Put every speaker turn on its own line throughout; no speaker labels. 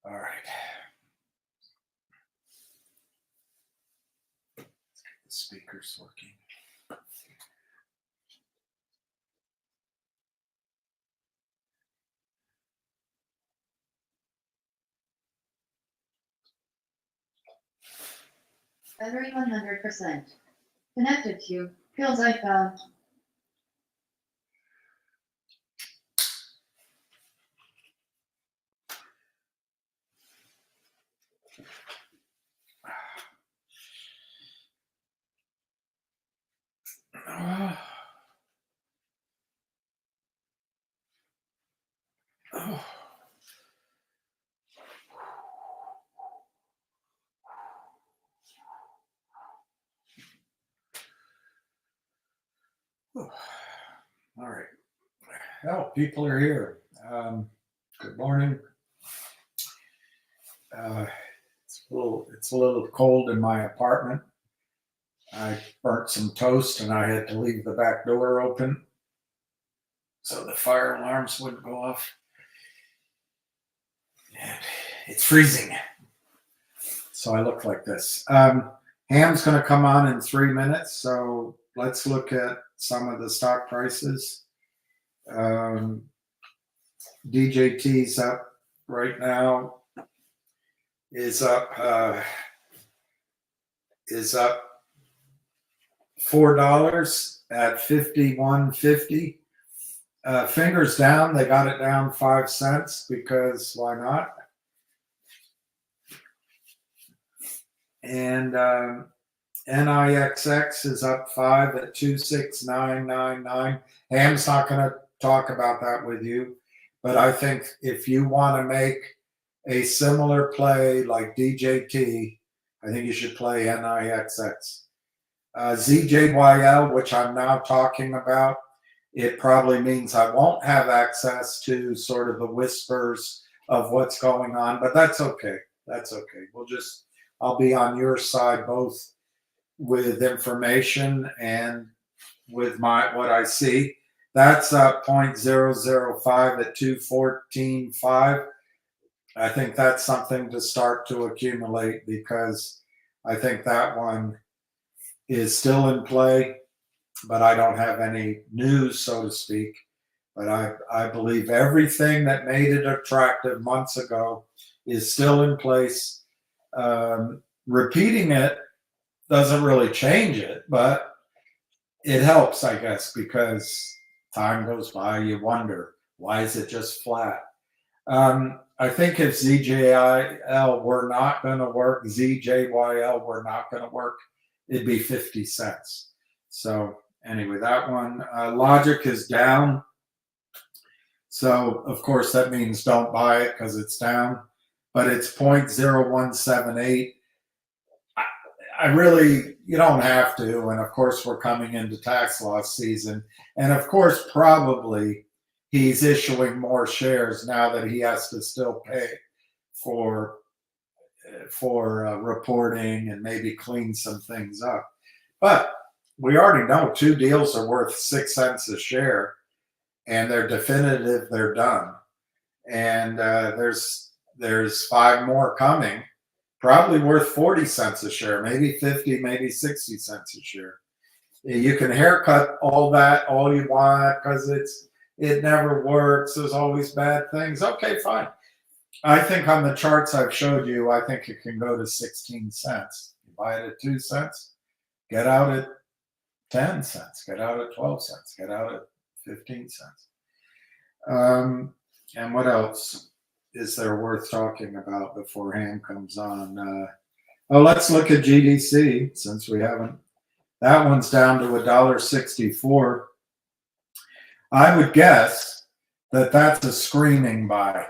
All right. The speaker's working.
Battery 100%. Connected to Pills I found.
All right. Well, people are here. Good morning. It's a little cold in my apartment. I burnt some toast and I had to leave the back door open so the fire alarms wouldn't go off. And it's freezing. So I look like this. Ham's going to come on in 3 minutes. So let's look at some of the stock prices. DJT's up right now. Is up $4 at 51.50. Fingers down. They got it down 5 cents because why not? And NIXX is up 5 at 26999. Ham's not going to talk about that with you, but I think if you want to make a similar play like DJT, I think you should play NIXX. ZJYL, which I'm now talking about, it probably means I won't have access to sort of the whispers of what's going on, but that's okay. That's okay. I'll be on your side both with information and with what I see. That's 0.005 at 214.5. I think that's something to start to accumulate because I think that one is still in play, but I don't have any news, so to speak. But I believe everything that made it attractive months ago is still in place. Repeating it doesn't really change it, but it helps, I guess, because time goes by, you wonder, why is it just flat? I think if ZJIL were not going to work, ZJYL were not going to work, it'd be 50 cents. So anyway, that one, Logic is down. So of course that means don't buy it because it's down, but it's 0.0178. You don't have to. And of course we're coming into tax loss season. And of course, probably he's issuing more shares now that he has to still pay for reporting and maybe clean some things up. But we already know 2 deals are worth 6 cents a share, and they're definitive, they're done. And there's 5 more coming, probably worth 40 cents a share, maybe 50, maybe 60 cents a share. You can haircut all that all you want because it never works. There's always bad things. Okay, fine. I think on the charts I've showed you, I think it can go to 16 cents. You buy it at 2 cents, get out at 10 cents, get out at 12 cents, get out at 15 cents. And what else is there worth talking about before Ham comes on? Let's look at GDC since we haven't. That one's down to $1.64. I would guess that that's a screaming buy.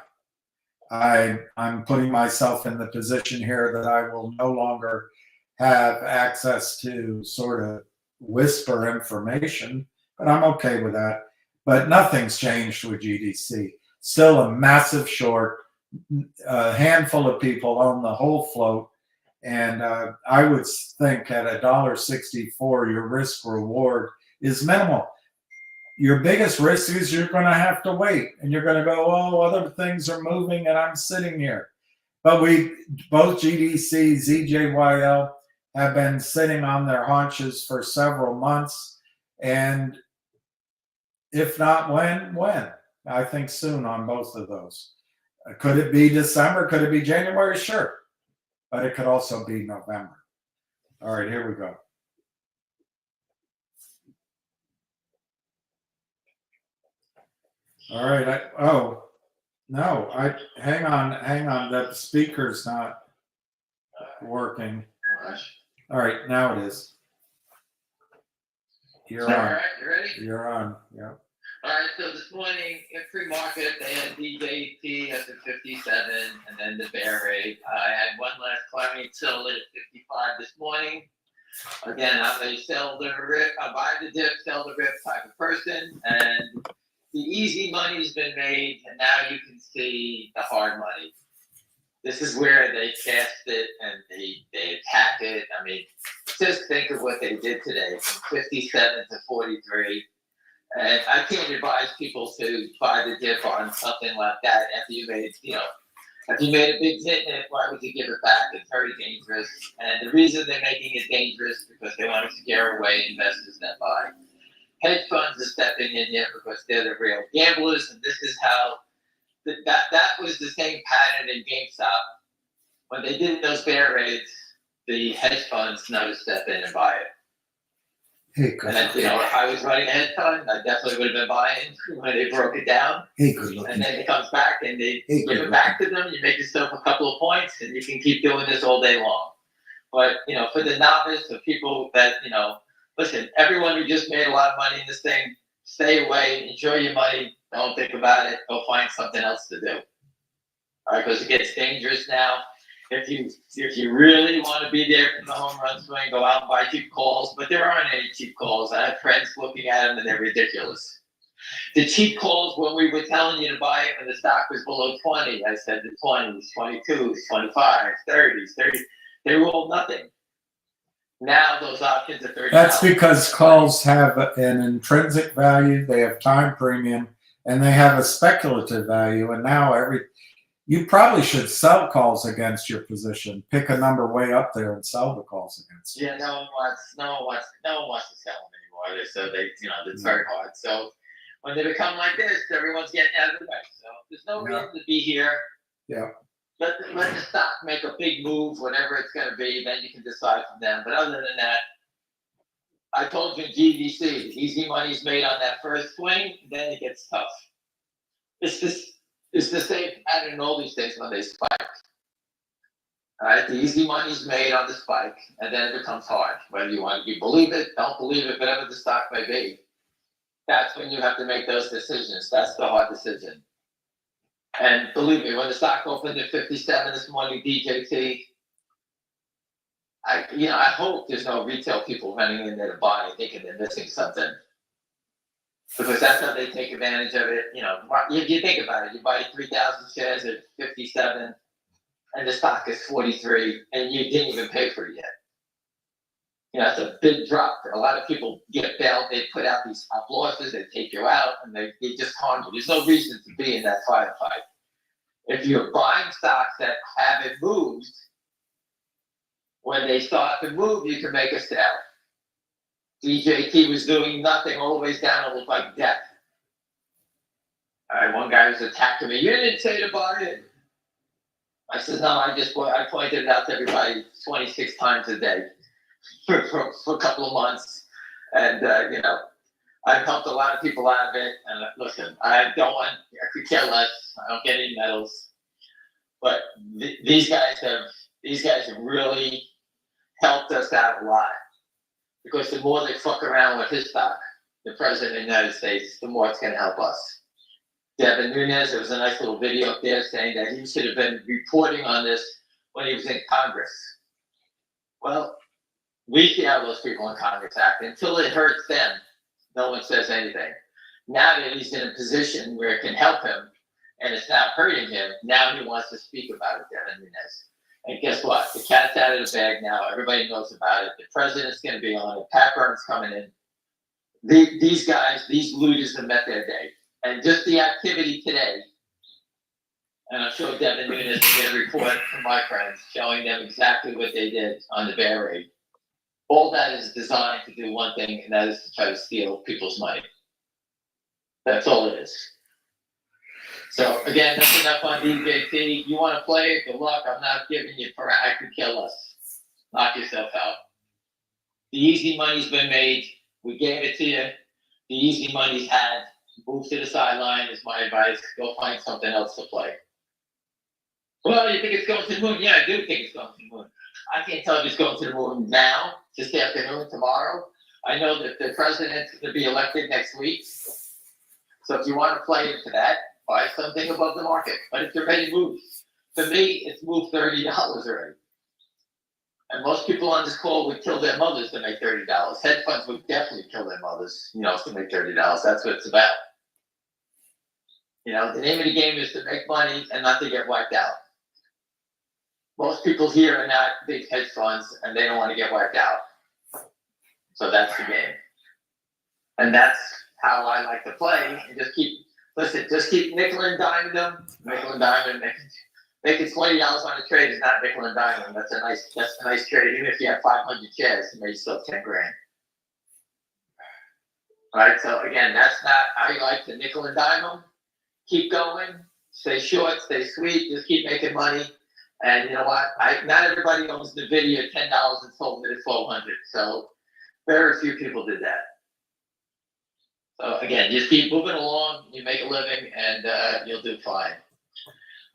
I'm putting myself in the position here that I will no longer have access to sort of whisper information, but I'm okay with that. But nothing's changed with GDC. Still a massive short. A handful of people own the whole float. And I would think at $1.64, your risk reward is minimal. Your biggest risk is you're going to have to wait and you're going to go, oh, other things are moving and I'm sitting here. But both GDC, ZJYL have been sitting on their haunches for several months. And if not when? I think soon on both of those. Could it be December? Could it be January? Sure. But it could also be November. All right, here we go. All right. Hang on. That speaker's not working. All right, now it is. You're on.
All right, you ready?
You're on. Yeah.
All right, so this morning in pre-market, they had DJT at the 57, and then the bear rate. I had one last client sell it at 55 this morning. Again, I'm a sell the rip, I buy the dip, sell the rip type of person, and the easy money's been made, and now you can see the hard money. This is where they cast it and they attack it. I mean, just think of what they did today, from 57 to 43. And I can't advise people to buy the dip on something like that after you made, if you made a big hit in it, why would you give it back? It's very dangerous. And the reason they're making it dangerous is because they want to scare away investors that buy. Hedge funds are stepping in here because they're the real gamblers, and this is how that was the same pattern in GameStop. When they did those bear raids, the hedge funds know to step in and buy it.
Hey, good.
And if I was running a hedge fund, I definitely would have been buying when they broke it down.
Hey, good looking.
And then it comes back and they
Hey,
give it back to them. You make yourself a couple of points, and you can keep doing this all day long. But for the novice, for people that listen, everyone who just made a lot of money in this thing, stay away, enjoy your money, don't think about it, go find something else to do. All right, because it gets dangerous now. If you really want to be there for the home run swing, go out and buy cheap calls, but there aren't any cheap calls. I have friends looking at them and they're ridiculous. The cheap calls, when we were telling you to buy it when the stock was below 20, I said the 20s, 22s, 25s, 30s, they were all nothing. Now those options are 30.
That's because calls have an intrinsic value, they have time premium, and they have a speculative value. And now you probably should sell calls against your position. Pick a number way up there and sell the calls against it.
Yeah, no one wants to sell them anymore. So it's very hard. So when they become like this, everyone's getting out of the way. So there's no reason to be here.
Yeah.
Let the stock make a big move, whatever it's going to be, then you can decide from them. But other than that, I told you GDC, easy money's made on that first swing, then it gets tough. It's the same pattern in all these things when they spike. All right, the easy money's made on the spike, and then it becomes hard. Whether you believe it, don't believe it, whatever the stock may be, that's when you have to make those decisions. That's the hard decision. And believe me, when the stock opened at 57 this morning, DJT, I hope there's no retail people running in there to buy thinking they're missing something. Because that's how they take advantage of it. You think about it, you buy 3,000 shares at 57 and the stock is 43 and you didn't even pay for it yet. That's a big drop. A lot of people get bailed, they put out these stop losses, they take you out, and they just harm you. There's no reason to be in that firefight. If you're buying stocks that haven't moved, when they start to move, you can make a sale. DJT was doing nothing all the way down, it looked like death. All right, one guy was attacking me. You didn't say to buy it. I said, no, I pointed it out to everybody 26 times a day for a couple of months. And, I've helped a lot of people out of it. And listen, I could care less. I don't get any medals. But these guys have really helped us out a lot. Because the more they fuck around with his stock, the president of the United States, the more it's going to help us. Devin Nunes, there was a nice little video up there saying that he should have been reporting on this when he was in Congress. Well, we see how those people in Congress act. Until it hurts them, no one says anything. Now that he's in a position where it can help him, and it's not hurting him, now he wants to speak about it, Devin Nunes. And guess what? The cat's out of the bag now. Everybody knows about it. The president's going to be on it. Pat Burns coming in. These guys, these looters have met their day. And just the activity today, And I'm sure Devin Nunes will get a report from my friends showing them exactly what they did on the bear rate. All that is designed to do one thing, and that is to try to steal people's money. That's all it is. So again, that's enough on DJT. You want to play it? Good luck. I'm not giving you Parak to kill us. Knock yourself out. The easy money's been made. We gave it to you. The easy money's had. Move to the sideline is my advice. Go find something else to play. Well, you think it's going to the moon? Yeah, I do think it's going to the moon. I can't tell if it's going to the moon now, this afternoon, tomorrow. I know that the president's going to be elected next week. So if you want to play into that, buy something above the market. But it's already moved. For me, it's moved $30 already. And most people on this call would kill their mothers to make $30. Hedge funds would definitely kill their mothers, to make $30. That's what it's about. The name of the game is to make money and not to get wiped out. Most people here are not big hedge funds and they don't want to get wiped out. So that's the game. And that's how I like to play. And just keep nickel and diming them. Nickel and diming. Making $20 on a trade is not nickel and diming. That's a nice trade. Even if you have 500 shares, you may still have 10 grand. All right. So again, that's not how you like to nickel and dime them. Keep going. Stay short. Stay sweet. Just keep making money. And you know what? Not everybody owns NVIDIA at $10 and sold it at $1,200. So very few people did that. So again, just keep moving along. You make a living, and you'll do fine.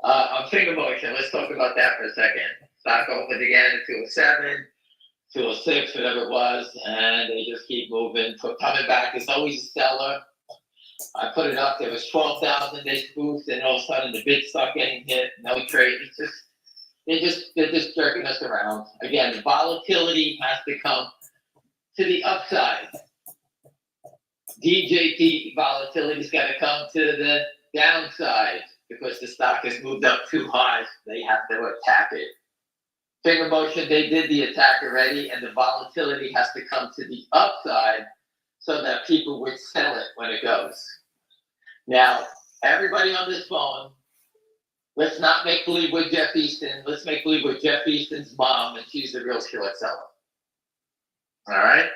On finger motion, let's talk about that for a second. Stock opened again at 207, 206, whatever it was, and they just keep moving. Coming back, it's always a seller. I put it up. There was 12,000. They spoofed, and all of a sudden the bid stock getting hit. No trade. It's just they're just jerking us around. Again, the volatility has to come to the upside. DJT volatility's got to come to the downside because the stock has moved up too high. They have to attack it. Finger motion, they did the attack already, and the volatility has to come to the upside so that people would sell it when it goes. Now, everybody on this phone, let's not make believe we're Jeff Easton. Let's make believe we're Jeff Easton's mom, and she's the real short seller. All right?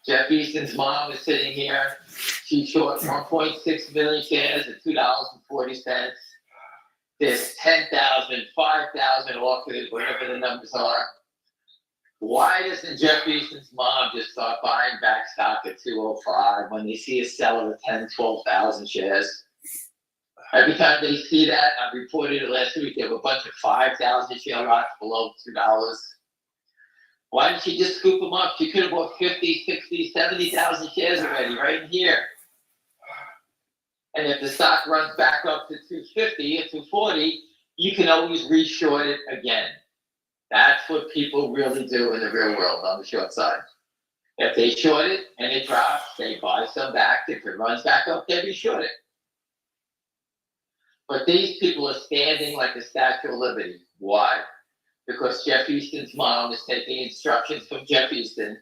Jeff Easton's mom is sitting here. She's short 1.6 million shares at $2.40. There's 10,000, 5,000 offered, whatever the numbers are. Why doesn't Jeff Easton's mom just start buying back stock at 205 when they see a seller of 10, 12,000 shares? Every time they see that, I reported it last week, there were a bunch of 5,000 share lots below $2. Why didn't she just scoop them up? She could have bought 50, 60, 70,000 shares already, right in here. And if the stock runs back up to 250 or 240, you can always reshort it again. That's what people really do in the real world on the short side. If they short it and it drops, they buy some back. If it runs back up, they reshort it. But these people are standing like the Statue of Liberty. Why? Because Jeff Easton's mom is taking instructions from Jeff Easton,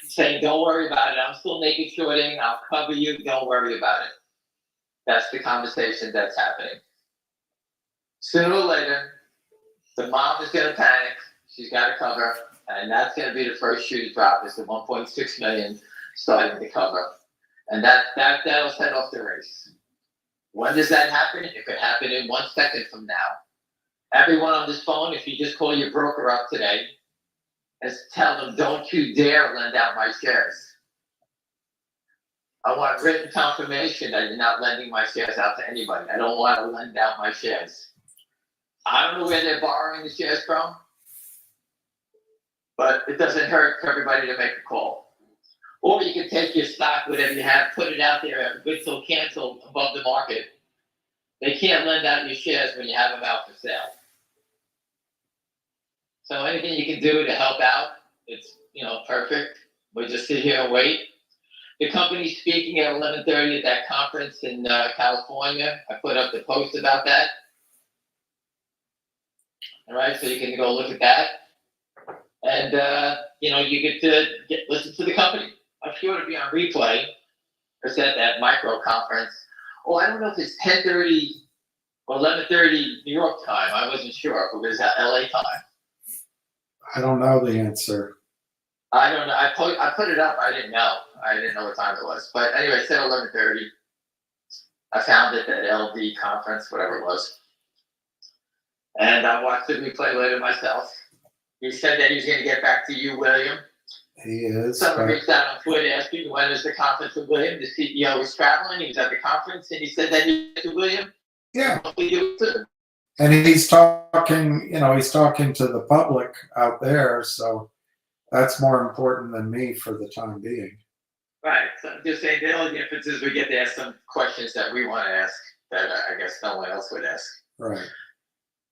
saying, don't worry about it. I'm still naked shorting. I'll cover you. Don't worry about it. That's the conversation that's happening. Sooner or later, the mom is going to panic. She's got to cover. And that's going to be the first shoe to drop is the 1.6 million starting to cover. And that'll set off the race. When does that happen? It could happen in 1 second from now. Everyone on this phone, if you just call your broker up today and tell them, don't you dare lend out my shares. I want written confirmation that you're not lending my shares out to anybody. I don't want to lend out my shares. I don't know where they're borrowing the shares from, but it doesn't hurt for everybody to make a call. Or you can take your stock, whatever you have, put it out there at good till cancel above the market. They can't lend out your shares when you have them out for sale. So anything you can do to help out, it's perfect. We'll just sit here and wait. The company's speaking at 11:30 at that conference in California. I put up the post about that. All right, so you can go look at that. And, you get to listen to the company. I'm sure it'll be on replay. It's at that micro conference. Oh, I don't know if it's 10:30 Well, 11:30 New York time. I wasn't sure if it was LA time.
I don't know the answer.
I don't know. I put it up. I didn't know. I didn't know what time it was. But anyway, it said 11:30. I found it at LD conference, whatever it was. And I watched the replay later myself. He said that he was going to get back to you, William.
He is.
Someone
But
reached out on Twitter asking when is the conference with William. The CEO was traveling. He was at the conference, and he said that he went to William.
yeah,
Hopefully you too.
and he's talking. He's talking to the public out there, so that's more important than me for the time being.
Right. So I'm just saying the only difference is we get to ask some questions that we want to ask that I guess no one else would ask.
Right.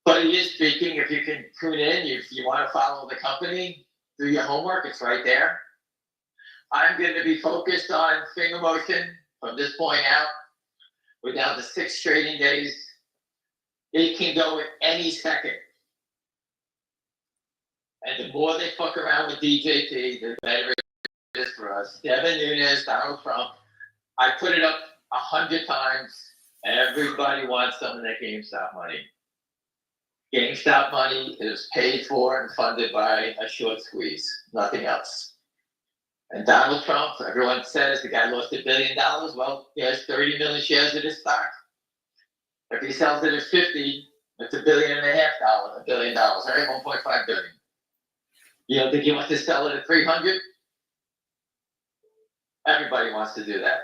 But he is speaking. If you can tune in, if you want to follow the company, do your homework. It's right there. I'm going to be focused on finger motion from this point out. We're down to 6 trading days. It can go at any second. And the more they fuck around with DJT, the better it is for us. Devin Nunes, Donald Trump. I put it up 100 times. Everybody wants some of that GameStop money. GameStop money is paid for and funded by a short squeeze, nothing else. And Donald Trump, everyone says the guy lost $1 billion. Well, he has 30 million shares of his stock. If he sells it at 50, it's $1.5 billion, $1 billion, all right, 1.5 billion. You don't think he wants to sell it at 300? Everybody wants to do that.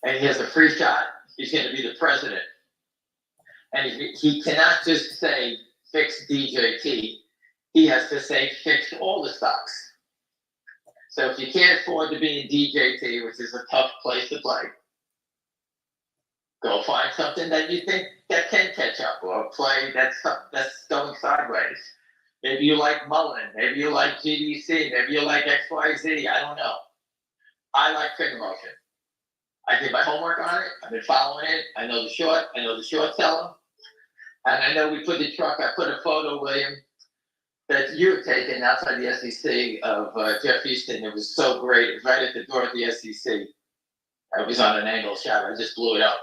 And he has a free shot. He's going to be the president. And he cannot just say, fix DJT. He has to say, fix all the stocks. So if you can't afford to be in DJT, which is a tough place to play, go find something that you think that can catch up, or play that's going sideways. Maybe you like Mullen, maybe you like GDC, maybe you like XYZ, I don't know. I like finger motion. I did my homework on it, I've been following it, I know the short seller. And I know we put the truck, I put a photo, William, that you had taken outside the SEC of Jeff Easton. It was so great. It was right at the door of the SEC. I was on an angle shot. I just blew it up.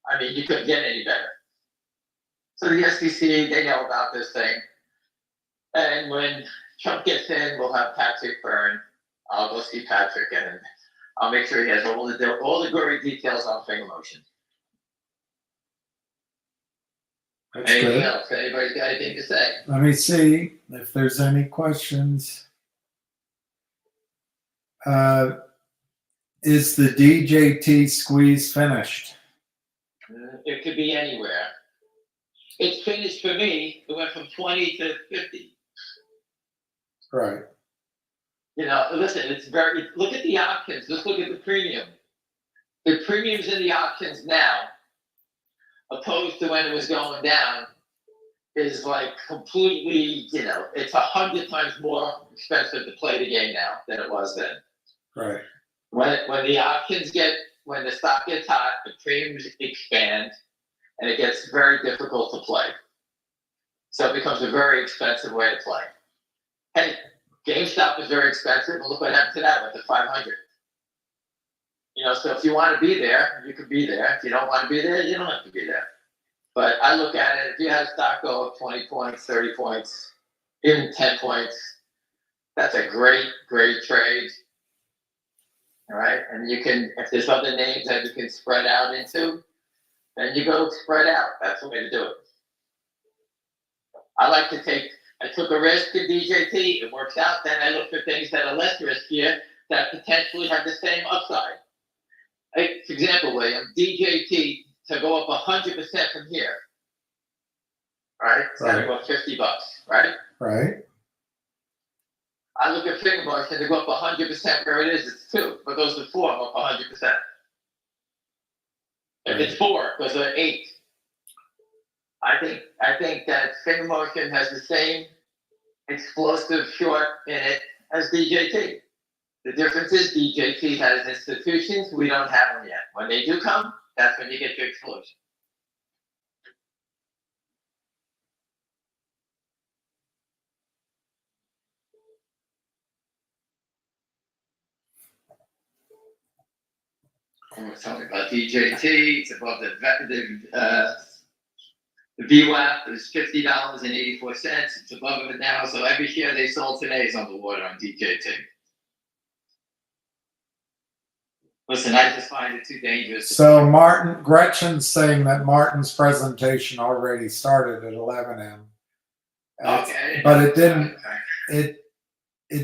I mean, you couldn't get any better. So the SEC, they know about this thing. And when Trump gets in, we'll have Patrick Byrne. I'll go see Patrick, and I'll make sure he has all the gory details on finger motion.
That's
Anything
good.
else? Anybody got anything to say?
Let me see if there's any questions. Is the DJT squeeze finished?
It could be anywhere. It's finished for me. It went from 20 to 50.
Right.
Listen, look at the options. Let's look at the premium. The premiums in the options now, opposed to when it was going down, is like completely, it's 100 times more expensive to play the game now than it was then.
Right.
When the options when the stock gets hot, the premiums expand, and it gets very difficult to play. So it becomes a very expensive way to play. Hey, GameStop is very expensive, and look what happened to that, went to 500. So if you want to be there, you could be there. If you don't want to be there, you don't have to be there. But I look at it, if you have stock go up 20 points, 30 points, even 10 points, that's a great, great trade. All right, and you can, if there's other names that you can spread out into, then you go spread out. That's the way to do it. I took a risk in DJT, it works out, then I look for things that are less riskier that potentially have the same upside. Like, for example, William, DJT to go up 100% from here, right? It's gotta go up $50, right?
Right.
I look at finger motion to go up 100% where it is, it's 2. But goes to 4, I'm up 100%. If it's 4, it goes to 8. I think that finger motion has the same explosive short in it as DJT. The difference is DJT has institutions, we don't have them yet. When they do come, that's when you get your explosion. We're talking about DJT, it's above the The VWAP is $50.84. It's above it now, so every share they sold today is underwater on DJT. Listen, I just find it too dangerous.
So Gretchen's saying that Martin's presentation already started at 11 a.m.
Okay.
But it didn't. It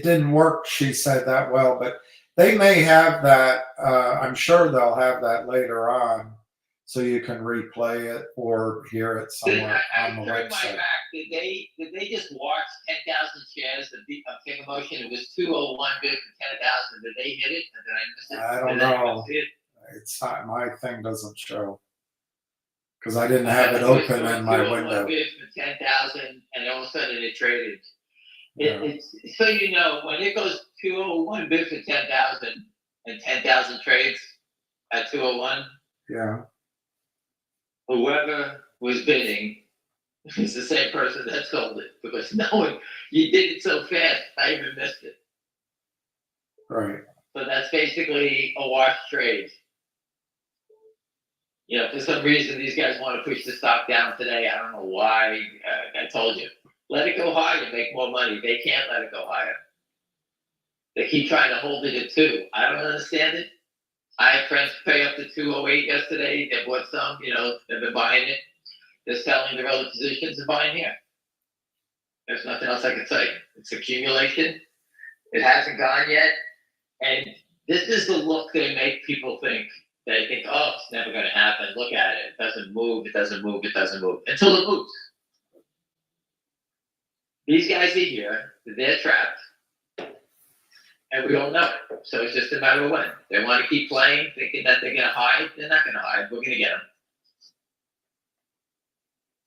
didn't work, she said, that well. But they may have that. I'm sure they'll have that later on, so you can replay it or hear it somewhere on the website.
Did they just watch 10,000 shares of Fngr Motion? It was 201 bid for 10,000. Did they hit it? Or did I miss it?
I don't know. It's not, my thing doesn't show because I didn't have it open in my window.
Bid for 10,000, and all of a sudden it traded. It's so you know, when it goes 201 bid for 10,000 and 10,000 trades at 201.
Yeah.
Whoever was bidding is the same person that sold it, because no one, you did it so fast, I even missed it.
Right.
So that's basically a wash trade. You know, for some reason, these guys want to push the stock down today. I don't know why. I told you, let it go higher, make more money. They can't let it go higher. They keep trying to hold it at 2. I don't understand it. I had friends pay up to 208 yesterday. They bought some, you know, they've been buying it. They're selling their other positions and buying here. There's nothing else I can say. It's accumulation. It hasn't gone yet. And this is the look they make people think. They think, oh, it's never going to happen. Look at it. It doesn't move. It doesn't move. It doesn't move. Until it moves. These guys are here. They're trapped. And we don't know it. So it's just a matter of when. They want to keep playing, thinking that they're going to hide. They're not going to hide. We're going to get them.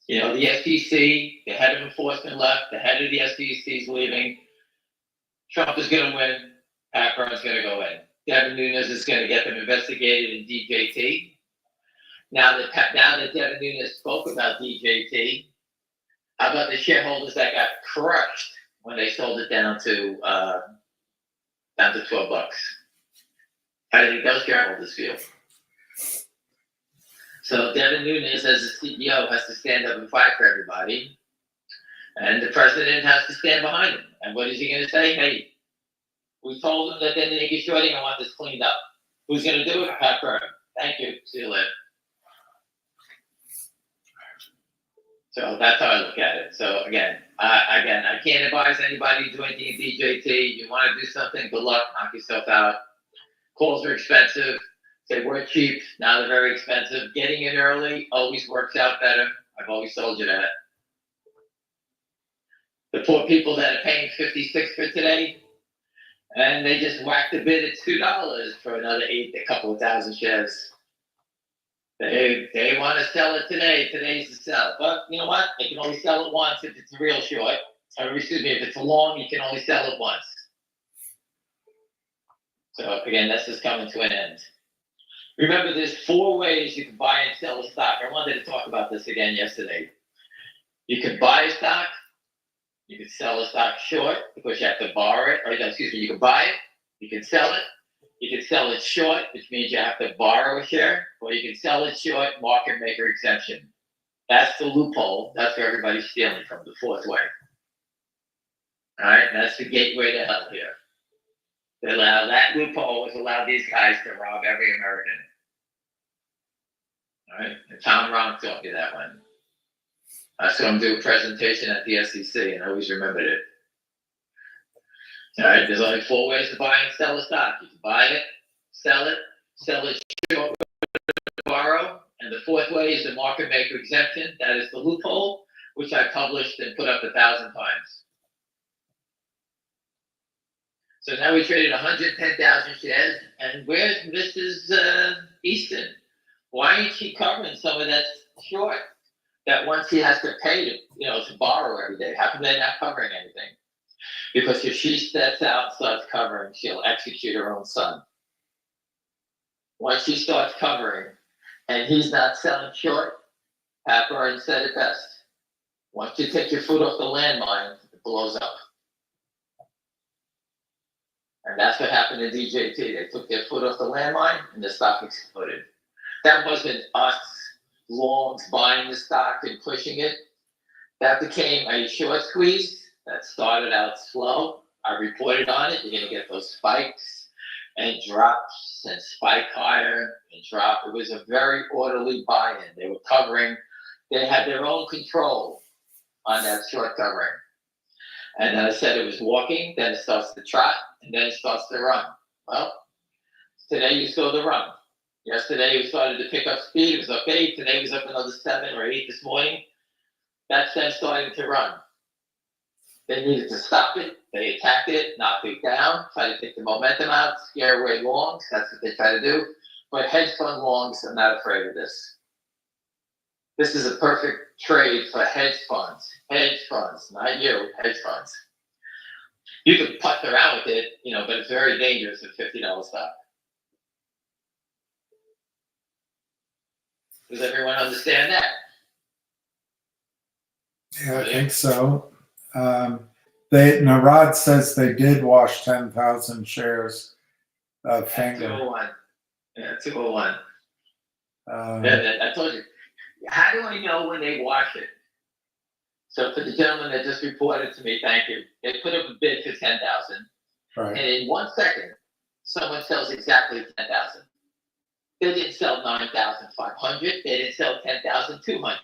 You know, the SEC, the head of enforcement left, the head of the SEC is leaving. Trump is going to win. Pat Byrne's going to go in. Devin Nunes is going to get them investigated in DJT. Now that Devin Nunes spoke about DJT, how about the shareholders that got crushed when they sold it down to $12? How do you think those shareholders feel? So Devin Nunes, as the CEO, has to stand up and fight for everybody, and the president has to stand behind him. And what is he going to say? Hey, we told them that they're naked shorting. I want this cleaned up. Who's going to do it? Pat Byrne. Thank you. See you later. So that's how I look at it. So again, I can't advise anybody to do anything in DJT. You want to do something, good luck, knock yourself out. Calls are expensive. They were cheap, now they're very expensive. Getting in early always works out better. I've always told you that. The poor people that are paying $56 for today, and they just whacked the bid at $2 for another a couple of thousand shares. They want to sell it today. Today's the sell. But you know what? They can only sell it once if it's a real short. Or excuse me, if it's a long, you can only sell it once. So again, this is coming to an end. Remember, there's 4 ways you can buy and sell a stock. I wanted to talk about this again yesterday. You can buy a stock. You can sell a stock short because you have to borrow it. Or excuse me, you can buy it. You can sell it. You can sell it short, which means you have to borrow a share. Or you can sell it short, market maker exemption. That's the loophole. That's where everybody's stealing from, the 4th way. All right, that's the gateway to hell here. They allow that loophole has allowed these guys to rob every American. All right, and Tom Ronk taught me that one. I saw him do a presentation at the SEC, and I always remembered it. All right, there's only 4 ways to buy and sell a stock. You can buy it, sell it short, borrow, and the 4th way is the market maker exemption. That is the loophole, which I published and put up 1,000 times. So now we traded 110,000 shares, and where's Mrs. Easton? Why ain't she covering some of that short that once he has to pay to borrow every day? How come they're not covering anything? Because if she steps out and starts covering, she'll execute her own son. Once she starts covering, and he's not selling short, Pat Byrne said it best. Once you take your foot off the landmine, it blows up. And that's what happened to DJT. They took their foot off the landmine and the stock exploded. That wasn't us longs buying the stock and pushing it. That became a short squeeze that started out slow. I reported on it. You're going to get those spikes and drops and spike higher and drop. It was a very orderly buy-in. They were covering. They had their own control on that short covering. And then I said it was walking, then it starts to trot, and then it starts to run. Well, today you saw the run. Yesterday we started to pick up speed. It was up 8. Today it was up another 7 or 8 this morning. That's them starting to run. They needed to stop it. They attacked it, knocked it down, tried to take the momentum out, scare away longs. That's what they try to do. But hedge fund longs are not afraid of this. This is a perfect trade for hedge funds. Hedge funds, not you, hedge funds. You can putt around with it, but it's very dangerous at $50 stock. Does everyone understand that?
Yeah, I think so. Narad says they did wash 10,000 shares of Fngr.
201. Yeah, 201.
Um,
I told you. How do I know when they wash it? So for the gentleman that just reported to me, thank you. They put up a bid for 10,000,
right.
and in 1 second, someone sells exactly 10,000. They didn't sell 9,500. They didn't sell 10,200.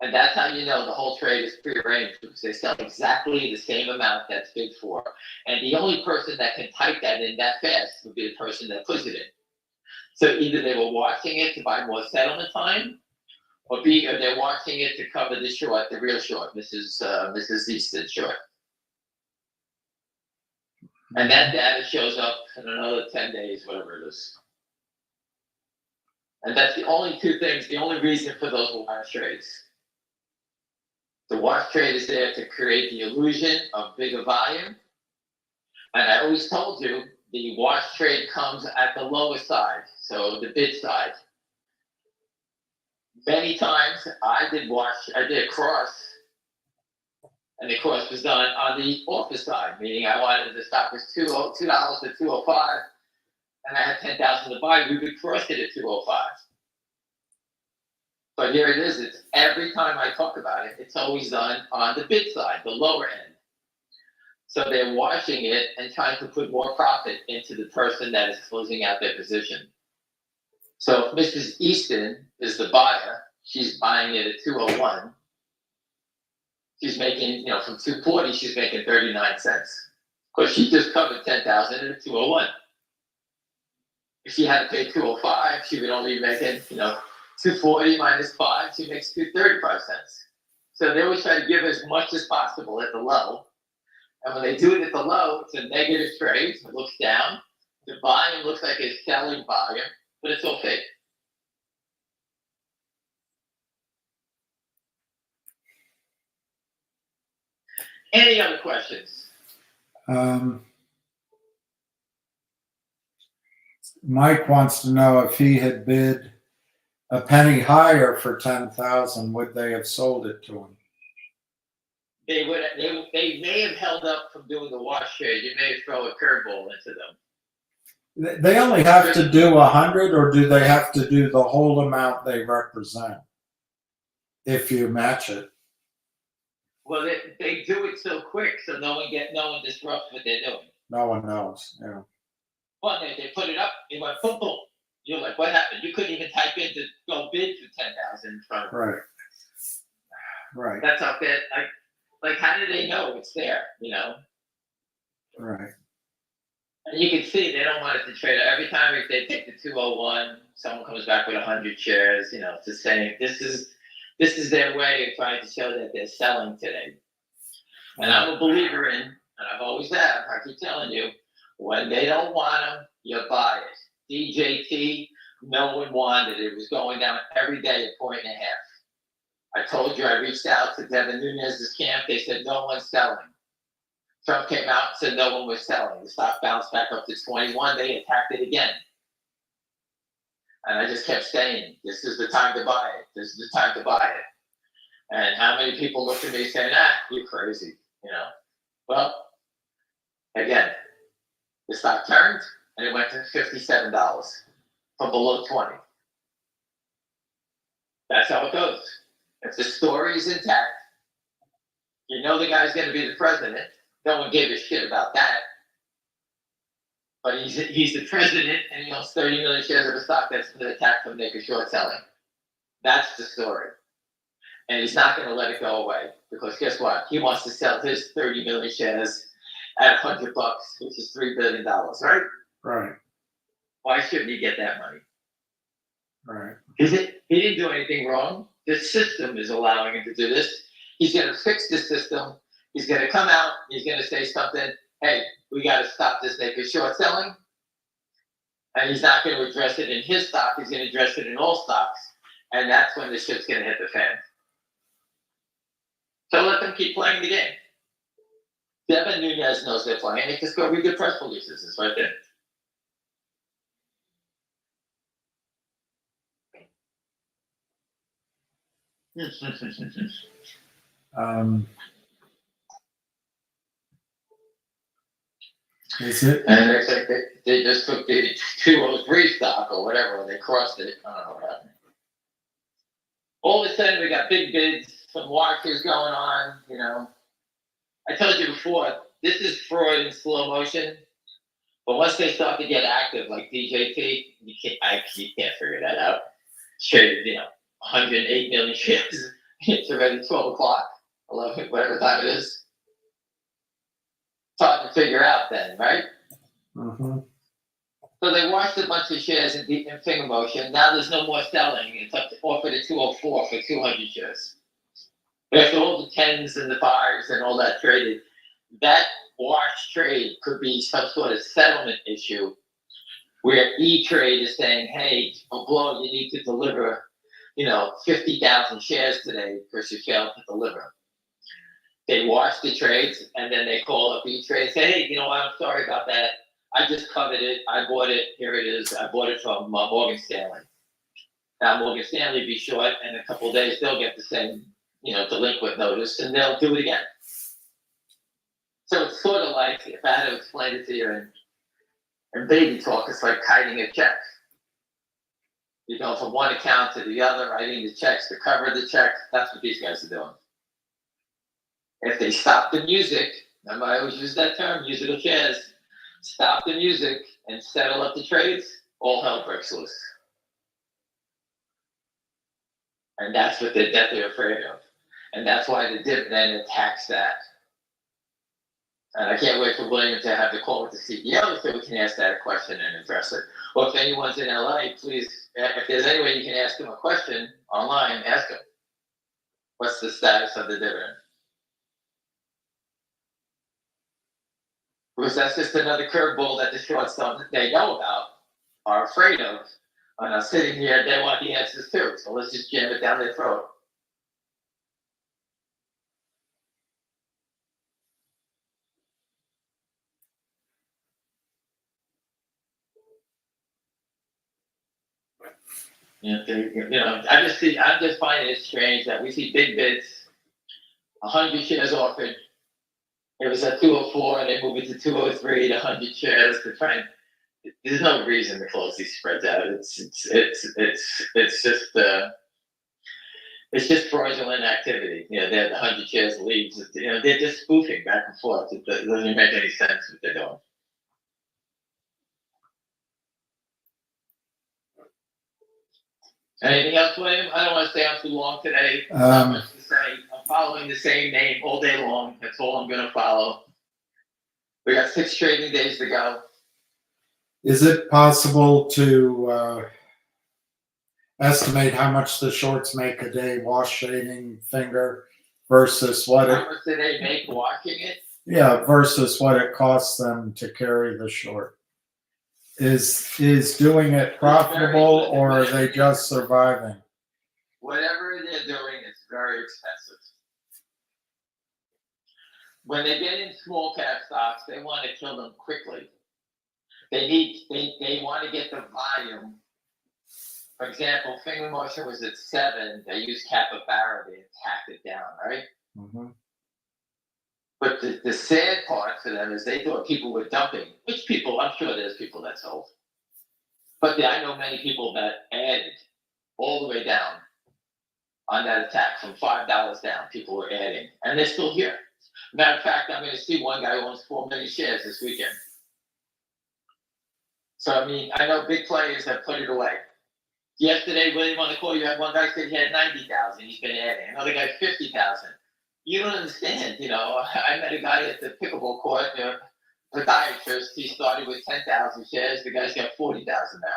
And that's how you know the whole trade is prearranged, because they sell exactly the same amount that's bid for. And the only person that can type that in that fast would be the person that puts it in. So either they were watching it to buy more settlement time, or B, or they're watching it to cover the short, the real short, Mrs. Easton short. And that data shows up in another 10 days, whatever it is. And that's the only two things, the only reason for those wash trades. The wash trade is there to create the illusion of bigger volume. And I always told you, the wash trade comes at the lower side, so the bid side. Many times I did a cross, and the cross was done on the offer side, meaning I wanted the stock was $2 to $205, and I had 10,000 to buy. We would cross it at 205. But here it is. It's every time I talk about it, it's always done on the bid side, the lower end. So they're washing it and trying to put more profit into the person that is closing out their position. So if Mrs. Easton is the buyer, she's buying it at 201. She's making, from 240, she's making 39 cents. Because she just covered 10,000 at 201. If she had to pay 205, she would only be making, 240 minus 5, she makes 235 cents. So they always try to give as much as possible at the low. And when they do it at the low, it's a negative trade. It looks down. The volume looks like a selling volume, but it's all fake. Any other questions?
Mike wants to know if he had bid a penny higher for 10,000, would they have sold it to him?
They may have held up from doing the wash trade. You may throw a curveball into them.
They only have to do 100, or do they have to do the whole amount they represent if you match it?
Well, they do it so quick, so no one disrupts what they're doing.
No one knows. Yeah.
Well, they put it up. It went boom, boom. You're like, what happened? You couldn't even type in to go bid for 10,000 in front of them.
Right. Right.
That's how bad. Like, how do they know it's there?
Right.
And you can see they don't want it to trade. Every time if they take the 201, someone comes back with 100 shares. It's the same. This is their way of trying to show that they're selling today. And I'm a believer in, and I've always have. I keep telling you, when they don't want them, you buy it. DJT, no one wanted it. It was going down every day a point and a half. I told you I reached out to Devin Nunes's camp. They said no one's selling. Trump came out and said no one was selling. The stock bounced back up to 21. They attacked it again. And I just kept saying, this is the time to buy it. This is the time to buy it. And how many people looked at me saying, you're crazy, Well, again, the stock turned and it went to $57 from below 20. That's how it goes. If the story is intact, you know the guy's going to be the president. No one gave a shit about that. But he's the president, and he owns 30 million shares of a stock that's been attacked from naked short selling. That's the story. And he's not going to let it go away, because guess what? He wants to sell his 30 million shares at $100, which is $3 billion, right?
Right.
Why shouldn't he get that money?
Right.
He didn't do anything wrong. The system is allowing him to do this. He's going to fix the system. He's going to come out. He's going to say something. Hey, we got to stop this naked short selling. And he's not going to address it in his stock. He's going to address it in all stocks. And that's when the shit's going to hit the fan. So let them keep playing the game. Devin Nunes knows they're playing. They just go read the press releases. It's right there.
Is it?
And they think they just took the 203 stock or whatever, and they crossed it. I don't know what happened. All of a sudden, we got big bids, some washers going on, you know. I told you before, this is fraud in slow motion. But once they start to get active, like DJT, you can't figure that out. Traded, 108 million shares. It's already 12 o'clock, 11, whatever time it is. It's hard to figure out then, right?
Mm-hmm.
So they washed a bunch of shares in Fngr motion. Now there's no more selling. It's up to offer to 204 for 200 shares. After all the 10s and the 5s and all that traded, that wash trade could be some sort of settlement issue where E-Trade is saying, hey, below, you need to deliver, 50,000 shares today because you failed to deliver. They wash the trades, and then they call up E-Trade and say, hey, I'm sorry about that. I just covered it. I bought it. Here it is. I bought it from Morgan Stanley. Now, Morgan Stanley be short, and in a couple of days, they'll get the same, delinquent notice, and they'll do it again. So it's sort of like, if I had to explain it to you in baby talk, it's like kiting a check. You go from one account to the other, writing the checks to cover the check. That's what these guys are doing. If they stop the music, remember I always use that term, musical chairs, stop the music and settle up the trades, all hell breaks loose. And that's what they're deathly afraid of. And that's why the dividend attacks that. And I can't wait for William to have the call with the CEO so we can ask that question and address it. Or if anyone's in LA, please, if there's any way you can ask him a question online, ask him. What's the status of the dividend? Because that's just another curveball that the shorts they know about, are afraid of, and are sitting here, they want the answers too. So let's just jam it down their throat. I'm just finding it strange that we see big bids, 100 shares offered. It was at 204, and they moved it to 203 to 100 shares to try and. There's no reason to close these spreads out. It's just fraudulent activity. They have the 100 shares leads. They're just spoofing back and forth. It doesn't make any sense what they're doing. Anything else, William? I don't want to stay on too long today. Not much to say. I'm following the same name all day long. That's all I'm going to follow. We got 6 trading days to go.
Is it possible to estimate how much the shorts make a day wash shading Fngr versus what
how much do they make washing it?
Yeah, versus what it costs them to carry the short? Is doing it profitable, or are they just surviving?
Whatever they're doing, it's very expensive. When they get in small cap stocks, they want to kill them quickly. They want to get the volume. For example, Fngr motion was at 7. They used Kappa Barra, they attacked it down, right?
Mm-hmm.
But the sad part for them is they thought people were dumping. Which people? I'm sure there's people that sold. But I know many people that added all the way down. on that attack from $5 down. People were adding, and they're still here. Matter of fact, I'm going to see one guy who owns 4 million shares this weekend. So, I mean, I know big players have put it away. Yesterday, William, on the call, you had one guy said he had 90,000. He's been adding. Another guy, 50,000. You don't understand. You know, I met a guy at the pickleball court, a podiatrist. He started with 10,000 shares. The guy's got 40,000 now.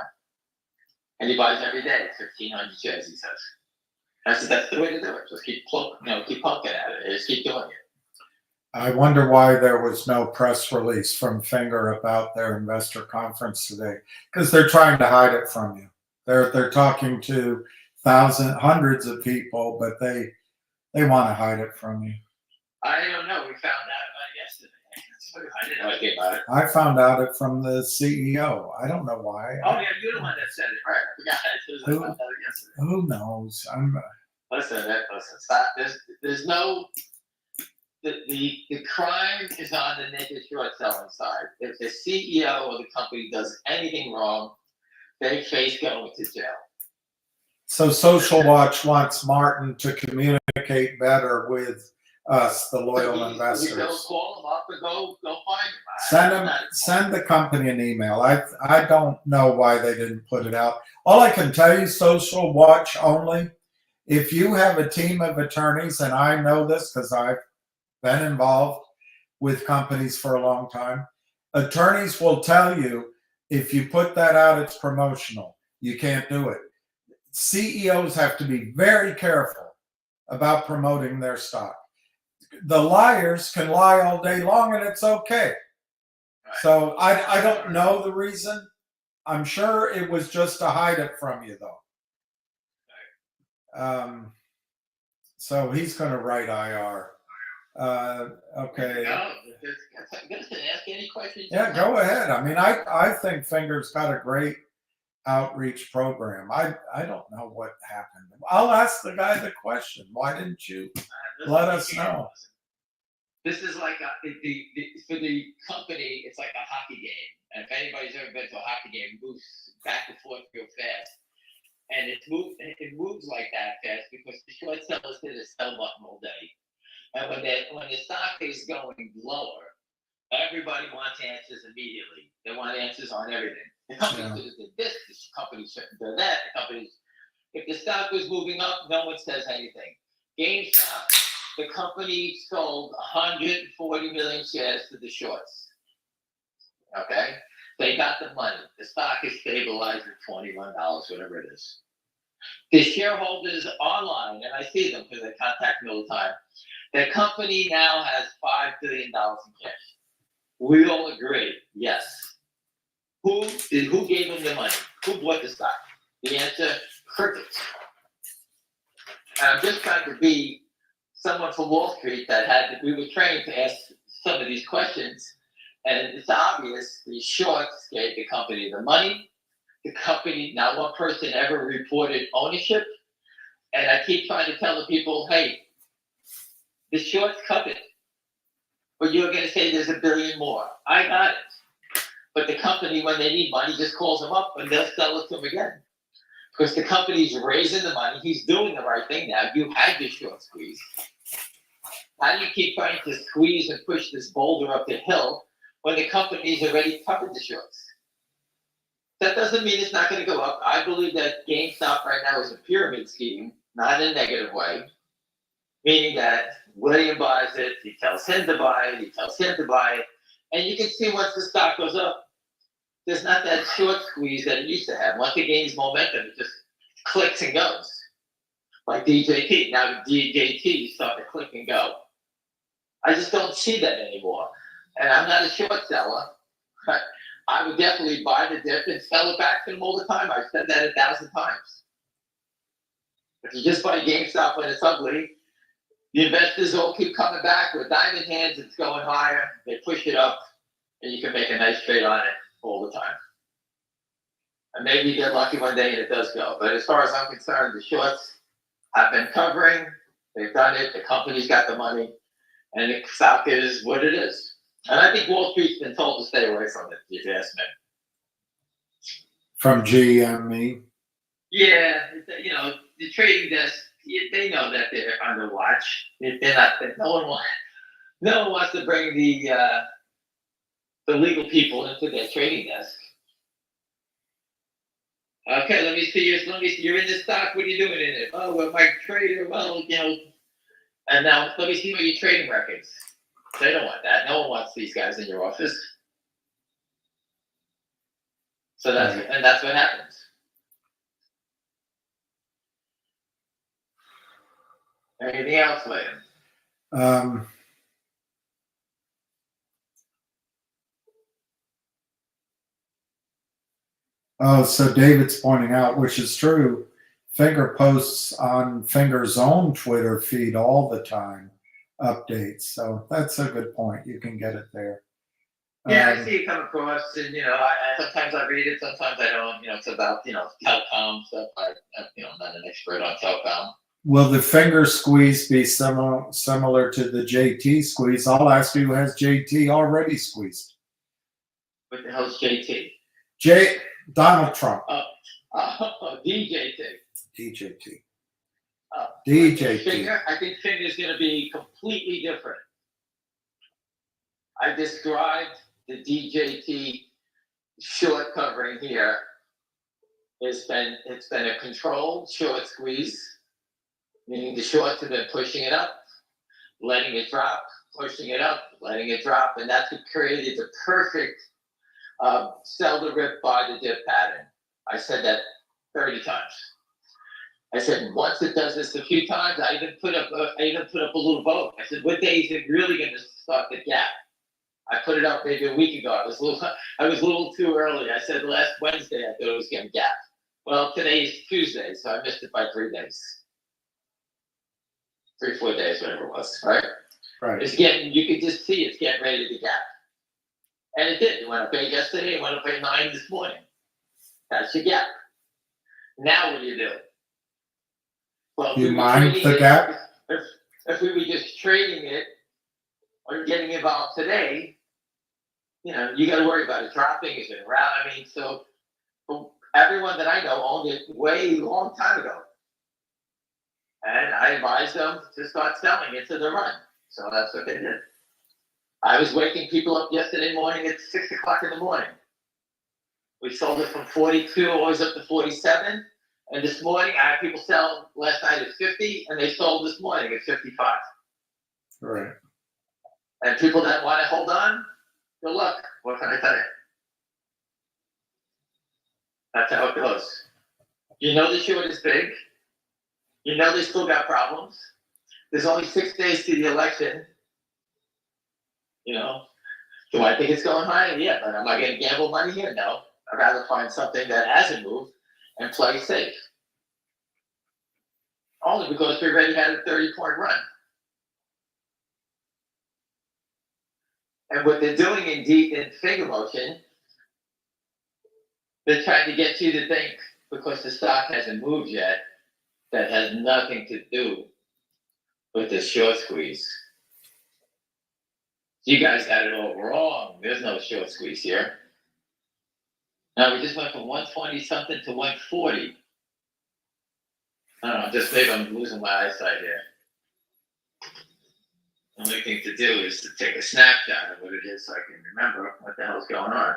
And he buys every day, 1,500 shares, he says. I said, that's the way to do it. Just keep poking at it. Just keep doing it.
I wonder why there was no press release from Fngr about their investor conference today, because they're trying to hide it from you. They're talking to hundreds of people, but they want to hide it from you.
I don't know. We found out about it yesterday. I didn't know anything about it.
I found out it from the CEO. I don't know why.
Oh, yeah, you're the one that said it, right? I forgot. I found out yesterday.
Who knows?
Listen, stop. There's no. The crime is on the naked short selling side. If the CEO of the company does anything wrong, they face going to jail. So
Social Watch wants Martin to communicate better with us, the loyal investors.
We don't call them up and go find them.
Send the company an email. I don't know why they didn't put it out. All I can tell you, Social Watch only, if you have a team of attorneys, and I know this because I've been involved with companies for a long time, attorneys will tell you if you put that out, it's promotional. You can't do it. CEOs have to be very careful about promoting their stock. The liars can lie all day long and it's okay. Right. So I don't know the reason. I'm sure it was just to hide it from you though. Right. So he's going to write IR. Okay.
No, ask any questions.
Yeah, go ahead. I mean, I think Fngr's got a great outreach program. I don't know what happened. I'll ask the guy the question. Why didn't you let us know?
This is like for the company, it's like a hockey game. And if anybody's ever been to a hockey game, it moves back and forth real fast. And it moves like that fast because the short sellers hit a sell button all day. And when the stock is going lower, everybody wants answers immediately. They want answers on everything. The company did this, the company shouldn't do that. If the stock was moving up, no one says anything. GameStop, the company sold 140 million shares to the shorts. Okay? They got the money. The stock is stabilized at $21, whatever it is. The shareholders online, and I see them because they contact me all the time, the company now has $5 billion in cash. We all agree, yes. Who gave them the money? Who bought the stock? The answer, crickets. And I'm just trying to be someone from Wall Street we were trained to ask some of these questions. And it's obvious the shorts gave the company the money. The company, not one person ever reported ownership. And I keep trying to tell the people, hey, the shorts covered. But you're going to say there's $1 billion more. I got it. But the company, when they need money, just calls them up and they'll sell it to them again. Because the company's raising the money. He's doing the right thing now. You had your short squeeze. How do you keep trying to squeeze and push this boulder up the hill when the company's already covered the shorts? That doesn't mean it's not going to go up. I believe that GameStop right now is a pyramid scheme, not in a negative way. Meaning that William buys it, he tells him to buy it, he tells him to buy it. And you can see once the stock goes up, there's not that short squeeze that it used to have. Once it gains momentum, it just clicks and goes. Like DJT. Now the DJT start to click and go. I just don't see that anymore. And I'm not a short seller. I would definitely buy the dip and sell it back to them all the time. I've said that 1,000 times. If you just buy GameStop when it's ugly, the investors all keep coming back with diamond hands. It's going higher. They push it up, and you can make a nice trade on it all the time. And maybe you get lucky one day and it does go. But as far as I'm concerned, the shorts have been covering. They've done it. The company's got the money, and the stock is what it is. And I think Wall Street's been told to stay away from it, if you ask me.
From GME?
Yeah, the trading desk they know that they're under watch. They're not. No one wants to bring the legal people into their trading desk. Okay, let me see your. Let me see. You're in the stock. What are you doing in it? Oh, well, my trader. Well, you know. And now let me see what your trading records. They don't want that. No one wants these guys in your office. So that's
Right.
and that's what happens. Anything else, William?
Oh, so David's pointing out, which is true, Fngr posts on Fngr's own Twitter feed all the time, updates. So that's a good point. You can get it there.
Yeah, I see it come across, and I sometimes I read it, sometimes I don't. It's about telecom stuff. I'm not an expert on telecom.
Will the Fngr squeeze be similar to the JT squeeze? I'll ask you, has JT already squeezed?
What the hell's JT?
Donald Trump.
DJT.
DJT.
Uh,
DJT.
Fngr, I think Fngr is going to be completely different. I described the DJT short covering here. It's been a controlled short squeeze, meaning the shorts have been pushing it up, letting it drop, pushing it up, letting it drop, and that's what created the perfect sell the rip buy the dip pattern. I said that 30 times. I said once it does this a few times, I even put up a little vote. I said, what day is it really going to start the gap? I put it up maybe a week ago. I was a little too early. I said last Wednesday I thought it was going to gap. Well, today is Tuesday, so I missed it by 3 days. 3-4 days, whatever it was, right?
Right.
It's getting, you could just see it's getting ready to gap. And it did. It went up 8 yesterday, it went up 9 this morning. That's your gap. Now what do you do? Well,
You mind the gap?
If we were just trading it or getting involved today, you got to worry about it dropping. Is it around? I mean, so everyone that I know owned it way long time ago. And I advised them to start selling into the run. So that's what they did. I was waking people up yesterday morning at 6 o'clock in the morning. We sold it from 42 all the way up to 47. And this morning, I had people sell last night at 50, and they sold this morning at 55.
Right.
And people that want to hold on, good luck. What can I tell you? That's how it goes. The short is big. They still got problems. There's only 6 days to the election. Do I think it's going higher? Yeah, but am I going to gamble money here? No. I'd rather find something that hasn't moved and play safe. Only because we already had a 30-point run. And what they're doing in Fngr motion, they're trying to get you to think, because the stock hasn't moved yet, that has nothing to do with the short squeeze. You guys got it all wrong. There's no short squeeze here. Now we just went from 120 something to 140. I don't know, just maybe I'm losing my eyesight here. The only thing to do is to take a snapshot of what it is so I can remember what the hell's going on.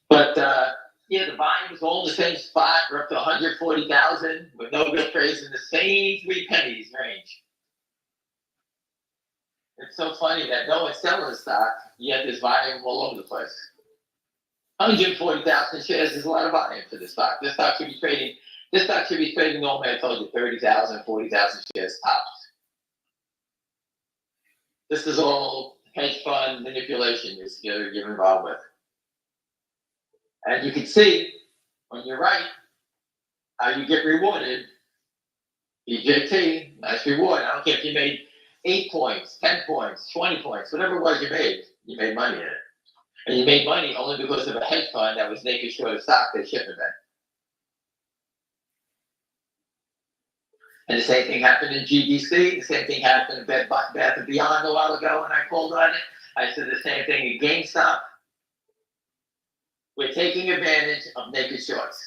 But the volume was all in the same spot. We're up to 140,000 with no real trades in the same 3 pennies range. It's so funny that no one's selling the stock, yet there's volume all over the place. 140,000 shares is a lot of volume for the stock. This stock should be trading normally, I told you, 30,000, 40,000 shares tops. This is all hedge fund manipulation you're involved with. And you can see, when you're right, how you get rewarded. DJT, nice reward. I don't care if you made 8 points, 10 points, 20 points, whatever it was you made money in it. And you made money only because of a hedge fund that was naked short of stock that shouldn't have been. And the same thing happened in GDC. The same thing happened in Bed Bath & Beyond a while ago when I called on it. I said the same thing in GameStop. We're taking advantage of naked shorts.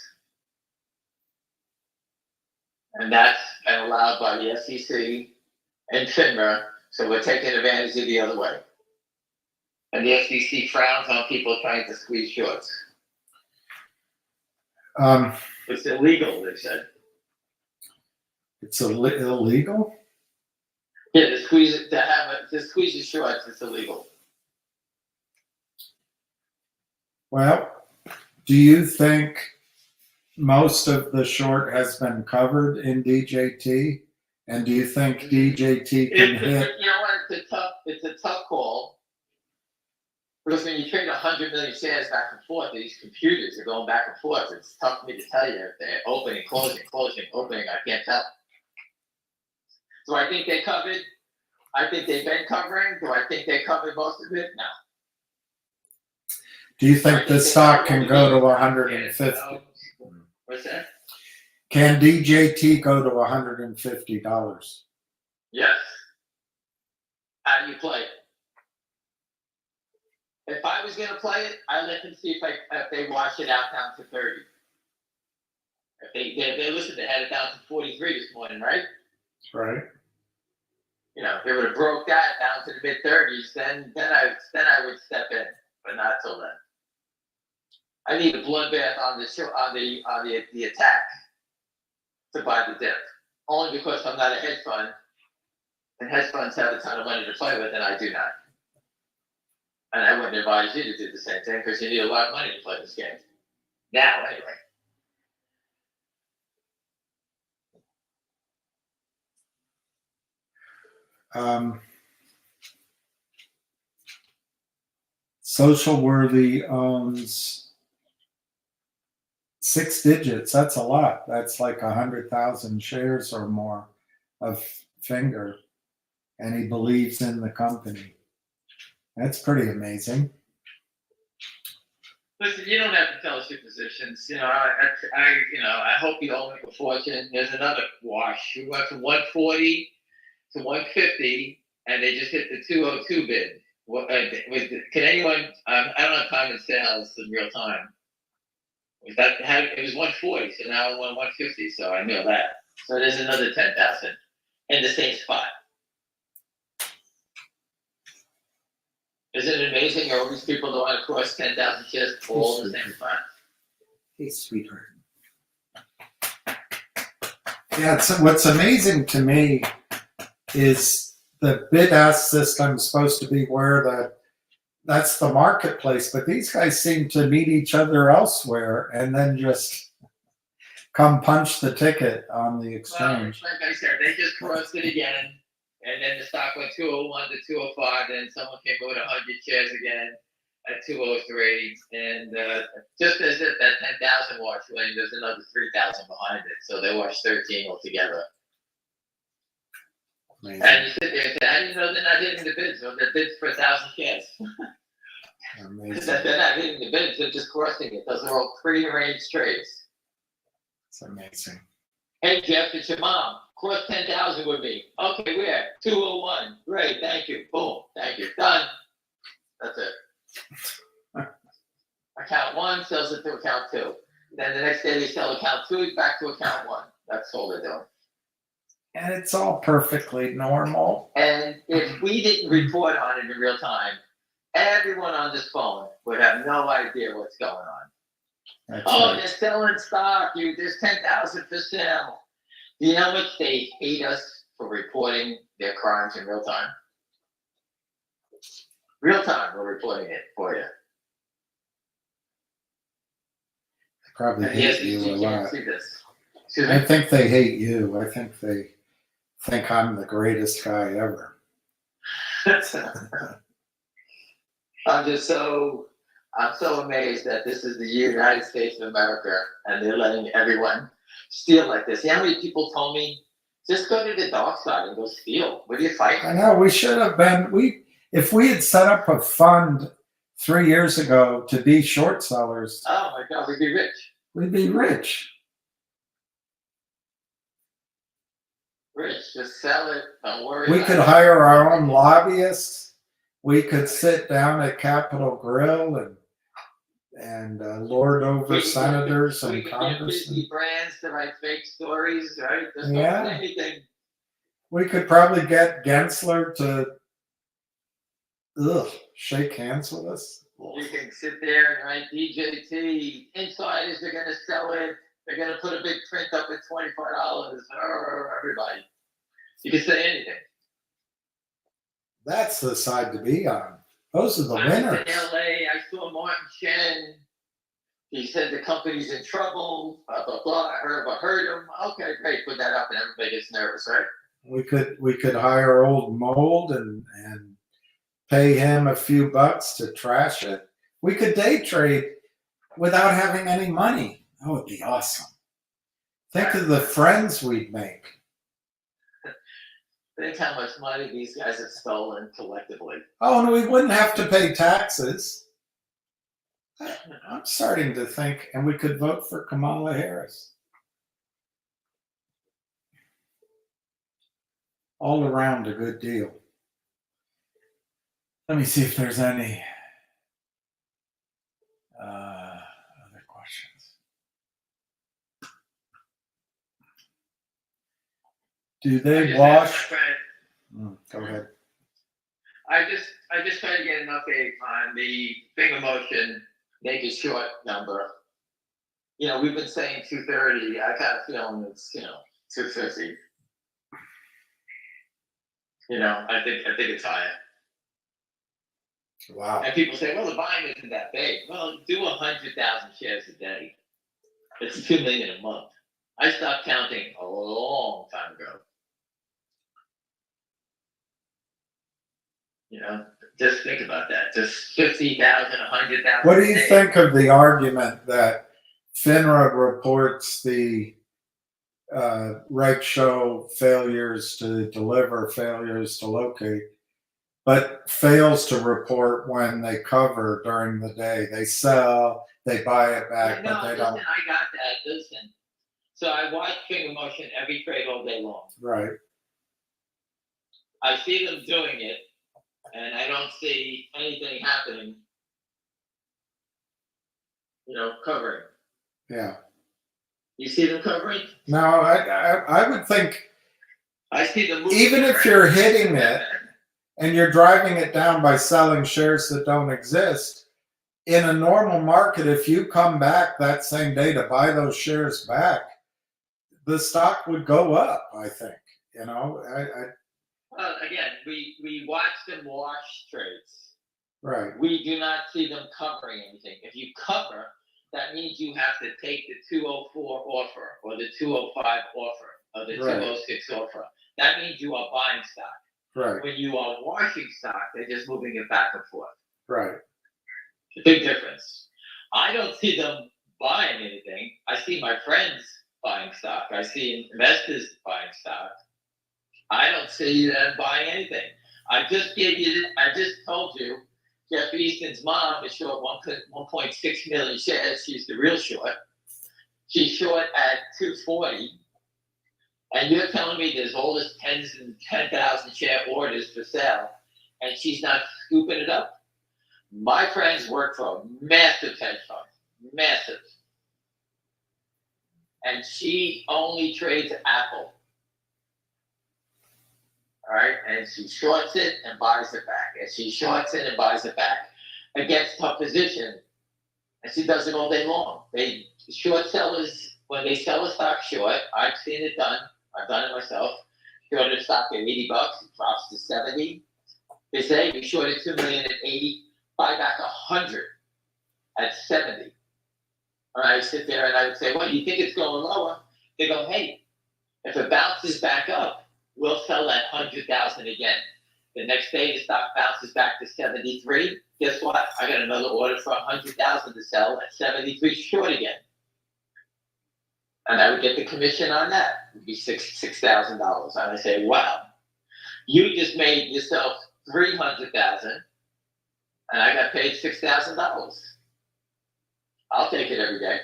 And that's been allowed by the SEC and Fngr, so we're taking advantage of the other way. And the SEC frowns on people trying to squeeze shorts. It's illegal, they said.
It's illegal?
Yeah, to squeeze the shorts, it's illegal.
Well, do you think most of the short has been covered in DJT? And do you think DJT can hit?
You know what? It's a tough call. Because when you trade 100 million shares back and forth, these computers are going back and forth. It's tough for me to tell you if they're opening, closing, opening. I can't tell. So I think they covered. I think they've been covering. Do I think they covered most of it? No.
Do you think the stock can go to 150?
What's that?
Can DJT go to $150?
Yes. How do you play it? If I was going to play it, I'd let them see if they wash it out down to 30. If they listen, they had it down to 43 this morning, right?
Right.
You know, if they would have broke that down to the mid 30s, then I would step in, but not till then. I need a bloodbath on the attack to buy the dip, only because I'm not a hedge fund, and hedge funds have a ton of money to play with, and I do not. And I wouldn't advise you to do the same thing because you need a lot of money to play this game. Now, anyway.
Social Worthy owns 6 digits. That's a lot. That's like 100,000 shares or more of Fngr, and he believes in the company. That's pretty amazing.
Listen, you don't have to tell us your positions. You know, I hope you all make a fortune. There's another wash. We went from 140 to 150, and they just hit the 202 bid. Can anyone? I don't have time in sales in real time. It was 140, so now it went 150. So I know that. So there's another 10,000 in the same spot. Isn't it amazing how all these people don't want to cross 10,000 shares all in the same spot?
Hey, sweetheart. Yeah, what's amazing to me is the bid-ask system is supposed to be where that's the marketplace, but these guys seem to meet each other elsewhere and then just come punch the ticket on the exchange.
Well, like I said, they just crossed it again. And then the stock went 201 to 205. Then someone came with 100 shares again at 203. And just as if that 10,000 wash went, there's another 3,000 behind it. So they washed 13 altogether. Amazing. And you sit there and say, how do you know they're not hitting the bids? Or they're bids for 1,000 shares. They're not hitting the bids, they're just crossing it. Those are all pre-arranged trades.
It's amazing.
Hey, Jeff, it's your mom. Cross 10,000 with me. Okay, where? 201. Great, thank you. Boom, thank you. Done. That's it. Account 1 sells it to account 2. Then the next day they sell account 2 back to account 1. That's all they're doing.
And it's all perfectly normal.
And if we didn't report on it in real time, everyone on this phone would have no idea what's going on.
That's
right.
They're
selling stock. There's 10,000 for sale. Do you know how much they hate us for reporting their crimes in real time? Real time, we're reporting it for you.
They probably hate you a lot.
See this.
I think they hate you. I think they think I'm the greatest guy ever.
I'm so amazed that this is the United States of America and they're letting everyone steal like this. You know how many people told me, just go to the dark side and go steal? What are you fighting?
I know, we should have been, if we had set up a fund 3 years ago to be short sellers.
Oh my God, we'd be rich.
We'd be rich.
Rich, just sell it, don't worry.
We could hire our own lobbyists. We could sit down at Capitol Grill lord over
We can
senators
we
and
can get
congressmen.
busy brands to write fake stories, right? Just
Yeah.
don't say anything.
We could probably get Gensler to shake hands with us.
You can sit there and write DJT. Insiders are going to sell it. They're going to put a big print up at $24. Everybody. You can say anything.
That's the side to be on. Those are the
I was
winners.
in LA. I saw Martin Chen. He said the company's in trouble. Blah blah blah. I heard him. Okay, great. Put that up, and everybody gets nervous, right?
We could hire old Mold and pay him a few bucks to trash it. We could day trade without having any money. That would be awesome. Think of the friends we'd make.
Think how much money these guys have stolen collectively.
Oh, and we wouldn't have to pay taxes. I'm starting to think, and we could vote for Kamala Harris. All around a good deal. Let me see if there's any other questions. Do they wash? Go ahead.
I just try to get an update on the Fngr motion, make a short number. You know, we've been saying 230. I got a feeling it's 250. You know, I think it's higher.
Wow.
And people say, well, the volume isn't that big. Well, do 100,000 shares a day. It's 2 million a month. I stopped counting a long time ago. You know, just think about that. Just 50,000, 100,000.
What do you think of the argument that FINRA reports the right show failures to deliver, failures to locate, but fails to report when they cover during the day? They sell, they buy it back, but they don't.
I got that. Listen. So I watch Fngr motion every trade all day long.
Right.
I see them doing it, and I don't see anything happening. Covering.
Yeah.
You see them covering?
No, I would think.
I see them moving.
Even if you're hitting it and you're driving it down by selling shares that don't exist, in a normal market, if you come back that same day to buy those shares back, the stock would go up, I think. Well,
again, we watch them wash trades.
Right.
We do not see them covering anything. If you cover, that means you have to take the 204 offer or the 205 offer or the 206 offer. That means you are buying stock.
Right.
When you are washing stock, they're just moving it back and forth.
Right.
It's a big difference. I don't see them buying anything. I see my friends buying stock. I see investors buying stock. I don't see them buying anything. I just told you, Jeff Easton's mom is short 1.6 million shares. She's the real short. She's short at 240. And you're telling me there's all this 10,000 share orders for sale, and she's not scooping it up? My friends work for a massive hedge fund. Massive. And she only trades Apple. All right, and she shorts it and buys it back, and she shorts it and buys it back against her position, and she does it all day long. Short sellers, when they sell a stock short, I've seen it done. I've done it myself. Shorted a stock at $80, it drops to 70. They say we shorted 2 million at 80, buy back 100 at 70. And I sit there and I would say, well, you think it's going lower? They go, hey, if it bounces back up, we'll sell that 100,000 again. The next day, the stock bounces back to 73. Guess what? I got another order for 100,000 to sell at 73 short again. And I would get the commission on that. It would be $6,000. And I say, wow, you just made yourself 300,000, and I got paid $6,000. I'll take it every day.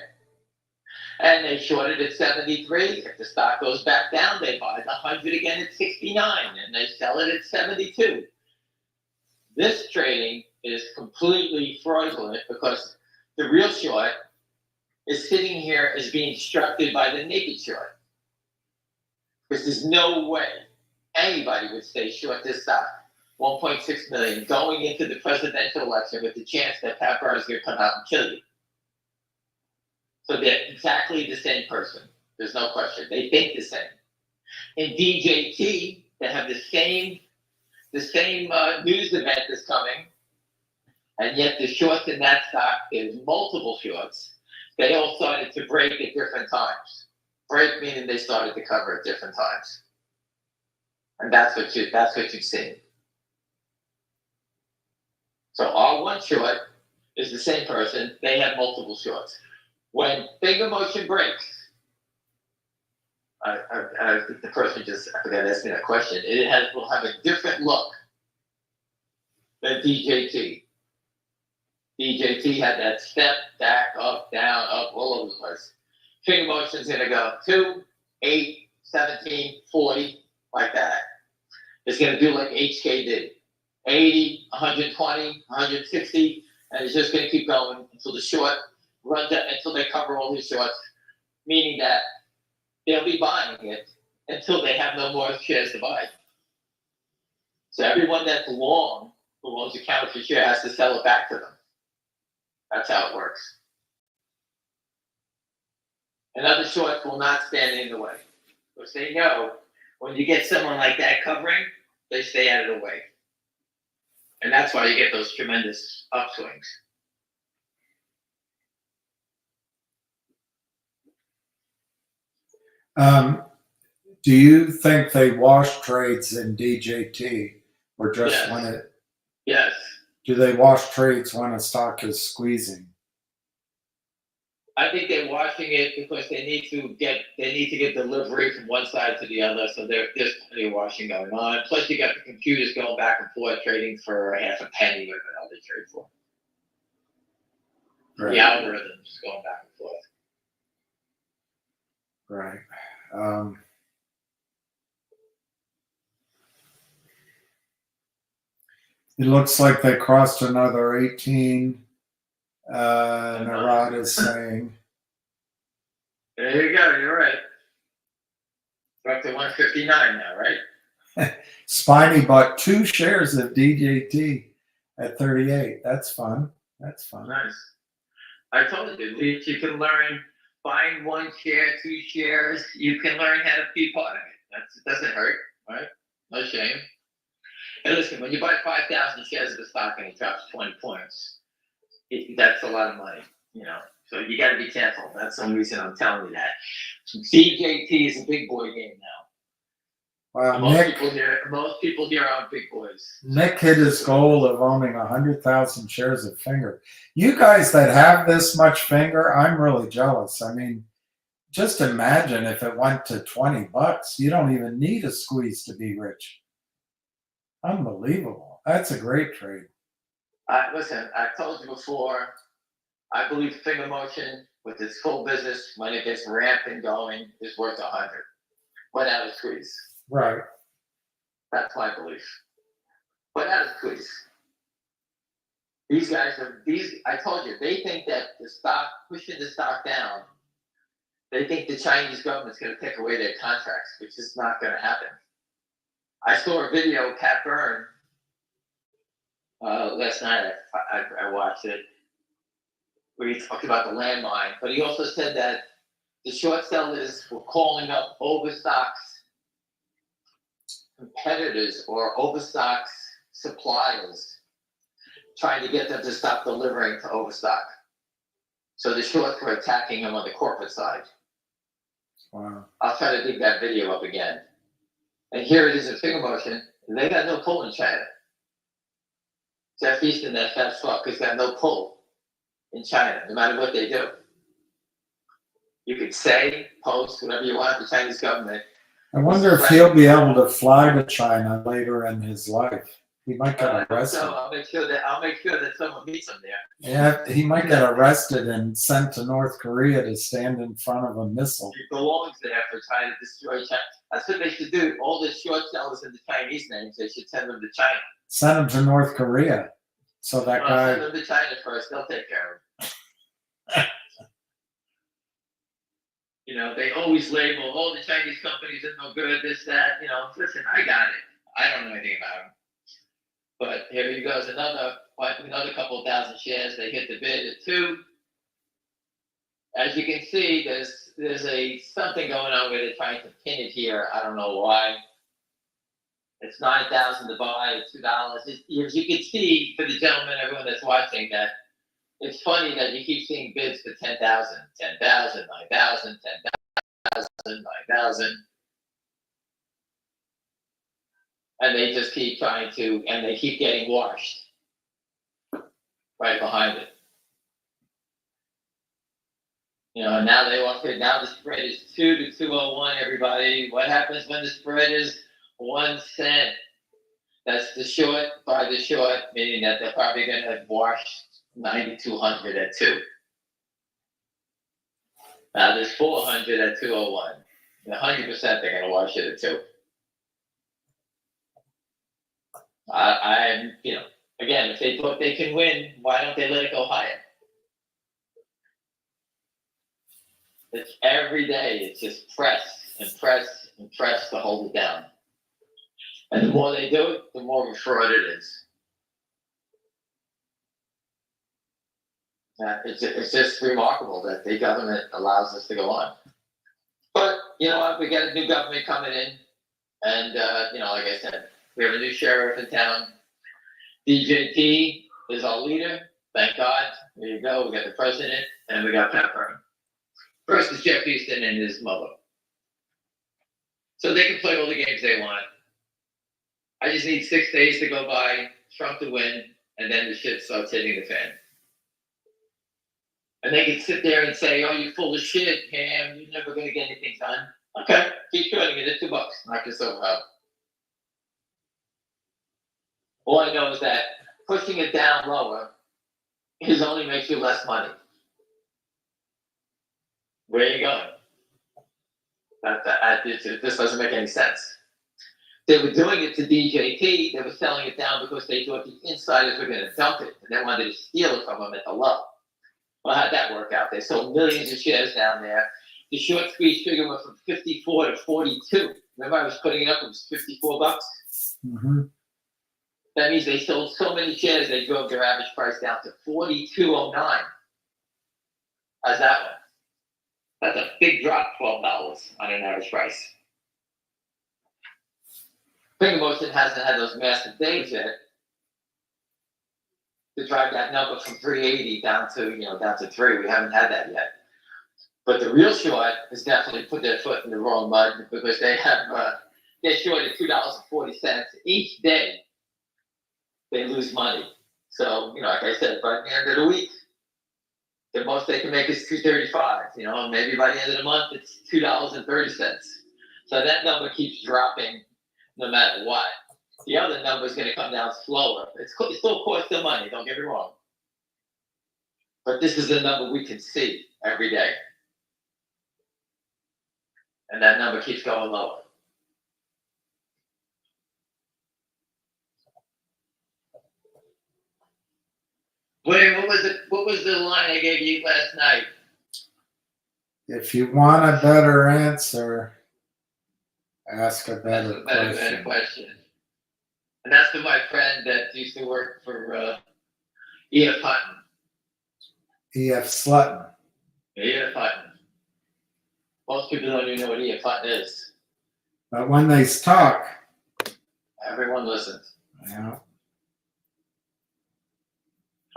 And they shorted at 73. If the stock goes back down, they buy the 100 again at 69, and they sell it at 72. This trading is completely fraudulent because the real short is sitting here as being instructed by the naked short. Because there's no way anybody would stay short this stock, 1.6 million, going into the presidential election with the chance that Pat Burr is going to come out and kill you. So they're exactly the same person. There's no question. They think the same. In DJT, they have the same news event that's coming, and yet the shorts in that stock, there's multiple shorts. They all started to break at different times. Break meaning they started to cover at different times, and that's what you've seen. So our one short is the same person. They have multiple shorts. When finger motion breaks, I think the person I forgot to ask me that question. Will have a different look than DJT. DJT had that step, back, up, down, up, all over the place. Finger motion's gonna go 2, 8, 17, 40, like that. It's gonna do like HK did. 80, 120, 160, and it's just gonna keep going until the short runs out, until they cover all these shorts, meaning that they'll be buying it until they have no more shares to buy. So everyone that's long, who owns a counterfeit share, has to sell it back to them. That's how it works. And other shorts will not stand in the way. Because they know when you get someone like that covering, they stay out of the way. And that's why you get those tremendous upswings.
Do you think they wash trades in DJT or just
Yes.
when it?
Yes.
Do they wash trades when a stock is squeezing?
I think they're washing it because they need to get delivery from one side to the other. So there's plenty of washing going on. Plus, you got the computers going back and forth trading for half a penny or what they trade for.
Right.
The algorithms going back and forth.
Right. It looks like they crossed another 18. Narad is saying.
There you go. You're right. We're up to 159 now, right?
Spiny bought 2 shares of DJT at 38. That's fun. That's fun.
Nice. I told you, you can learn buying 1 share, 2 shares. You can learn how to be part of it. It doesn't hurt, right? No shame. And listen, when you buy 5,000 shares of the stock and it drops 20 points, that's a lot of money, So you got to be careful. That's the reason I'm telling you that. DJT is a big boy game now.
Wow,
Most people here are big boys.
Nick hit his goal of owning 100,000 shares of Fngr. You guys that have this much Fngr, I'm really jealous. I mean, just imagine if it went to $20. You don't even need a squeeze to be rich. Unbelievable. That's a great trade.
Listen, I told you before, I believe finger motion with its full business, when it gets ramped and going, is worth 100 without a squeeze.
Right.
That's my belief. Without a squeeze. These guys I told you, they think that the stock, pushing the stock down, they think the Chinese government's going to take away their contracts, which is not going to happen. I saw a video of Pat Byrne last night. I watched it, where he talked about the landmine, but he also said that the short sellers were calling up overstocks competitors or overstocks suppliers, trying to get them to stop delivering to overstock. So the shorts were attacking them on the corporate side.
Wow.
I'll try to dig that video up again. And here it is in finger motion. They got no pull in China. Jeff Easton, that fat fuck, has got no pull in China, no matter what they do. You could say, post, whatever you want, the Chinese government.
I wonder if he'll be able to fly to China later in his life. He might get arrested.
So I'll make sure that someone meets him there.
Yeah, he might get arrested and sent to North Korea to stand in front of a missile.
He belongs there for trying to destroy China. That's what they should do. All the short sellers in the Chinese names, they should send them to China.
Send him to North Korea. So that guy.
Send them to China first. They'll take care of him. You know, they always label, oh, the Chinese companies are no good, this, that, you know, listen, I got it. I don't know anything about them. But here he goes, another couple thousand shares, they hit the bid at 2. As you can see, there's something going on where they're trying to pin it here. I don't know why. It's 9,000 to buy at $2. As you can see, for the gentleman, everyone that's watching, that it's funny that you keep seeing bids for 10,000, 10,000, 9,000, 10,000, 9,000. And they just keep trying to, and they keep getting washed right behind it. You know, now now the spread is 2 to 201, everybody. What happens when the spread is 1 cent? That's the short by the short, meaning that they're probably going to wash 9,200 at 2. Now there's 400 at 201. 100% they're going to wash it at 2. You know, again, if they thought they can win, why don't they let it go higher? It's every day, it's just press and press and press to hold it down. And the more they do it, the more of a fraud it is. It's just remarkable that the government allows this to go on. But, you know what, we got a new government coming in. And, you know, like I said, we have a new sheriff in town. DJT is our leader. Thank God. There you go. We got the president and we got Pepper. First is Jeff Houston and his mother. So they can play all the games they want. I just need 6 days to go by, Trump to win, and then the shit starts hitting the fan. And they can sit there and say, oh, you're full of shit, Cam. You're never going to get anything done. Okay, keep shorting it at $2. Knock yourself out. All I know is that pushing it down lower only makes you less money. Where are you going? This doesn't make any sense. They were doing it to DJT. They were selling it down because they thought the insiders were going to dump it, and they wanted to steal it from them at the low. Well, how'd that work out? They sold millions of shares down there. The short squeeze figure went from 54 to 42. Remember, I was putting it up. It was $54.
Mm-hmm.
That means they sold so many shares they drove their average price down to $42.09. How's that one? That's a big drop, $12 on an average price. Fngr Motion hasn't had those massive days yet to drive that number from 380 down to 3. We haven't had that yet. But the real short has definitely put their foot in the wrong mud because they're short at $2.40 each day. They lose money. So, you know, like I said, by the end of the week, the most they can make is $2.35. You know, maybe by the end of the month, it's $2.30. So that number keeps dropping no matter what. The other number is going to come down slower. It still costs them money, don't get me wrong. But this is the number we can see every day. And that number keeps going lower. William, what was the line I gave you last night?
If you want a better answer, ask a better
question. And that's to my friend that used to work for E.F. Hutton.
E.F. Slutton.
E.F. Hutton. Most people don't even know what E.F. Hutton is.
But when they talk,
everyone listens.
Yeah.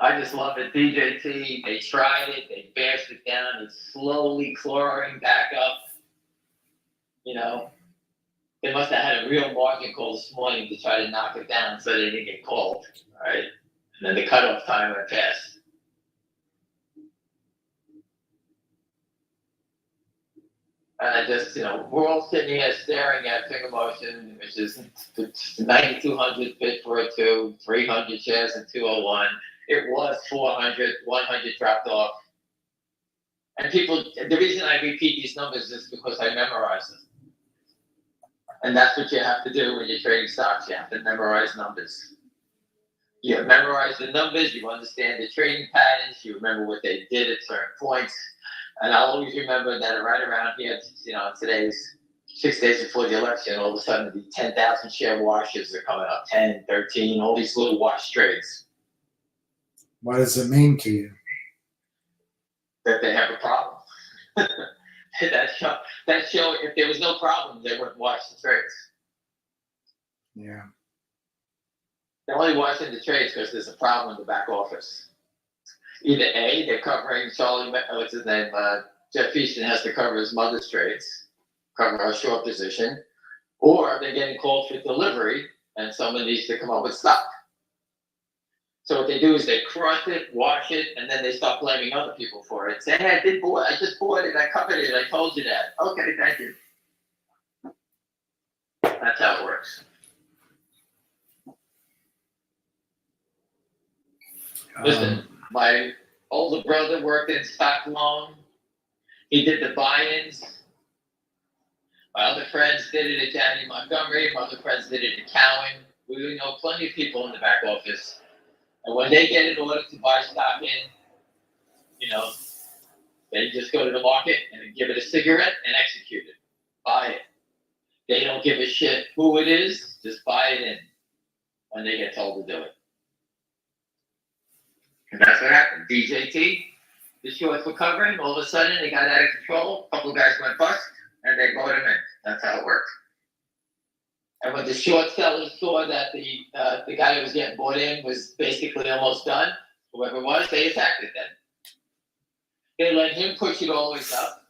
I just love it. DJT, they tried it, they bashed it down, it's slowly clawing back up. You know, they must have had a real margin call this morning to try to knock it down so they didn't get called, right? And then the cutoff time went past. And I just, you know, we're all sitting here staring at Fngr Motion, which is 9,200 bid for a 2, 300 shares in 201. It was 400, 100 dropped off. And people, the reason I repeat these numbers is because I memorize them. And that's what you have to do when you're trading stocks. You have to memorize numbers. You memorize the numbers, you understand the trading patterns, you remember what they did at certain points, And I'll always remember that right around here, today's 6 days before the election, all of a sudden the 10,000 share washes are coming up, 10, 13, all these little wash trades.
What does it mean to you?
That they have a problem. that show, if there was no problem, they wouldn't wash the trades.
Yeah.
They're only washing the trades because there's a problem in the back office. Either A, they're covering what's his name, Jeff Easton has to cover his mother's trades, cover a short position, or they're getting called for delivery and someone needs to come up with stock. So what they do is they crush it, wash it, and then they start blaming other people for it. Say, hey, I just bought it, I covered it, I told you that. Okay, thank you. That's how it works. Listen, my older brother worked in stock loan. He did the buy-ins. My other friends did it at Janney Montgomery. My other friends did it at Cowan. We know plenty of people in the back office. And when they get an order to buy stock in, they just go to the market and give it a cigarette and execute it. Buy it. They don't give a shit who it is. Just buy it in when they get told to do it. And that's what happened. DJT, the shorts were covering. All of a sudden, they got out of control. A couple of guys went bust, and they bought them in. That's how it worked. And when the short sellers saw that the guy who was getting bought in was basically almost done, whoever it was, they attacked it then. They let him push it all the way up.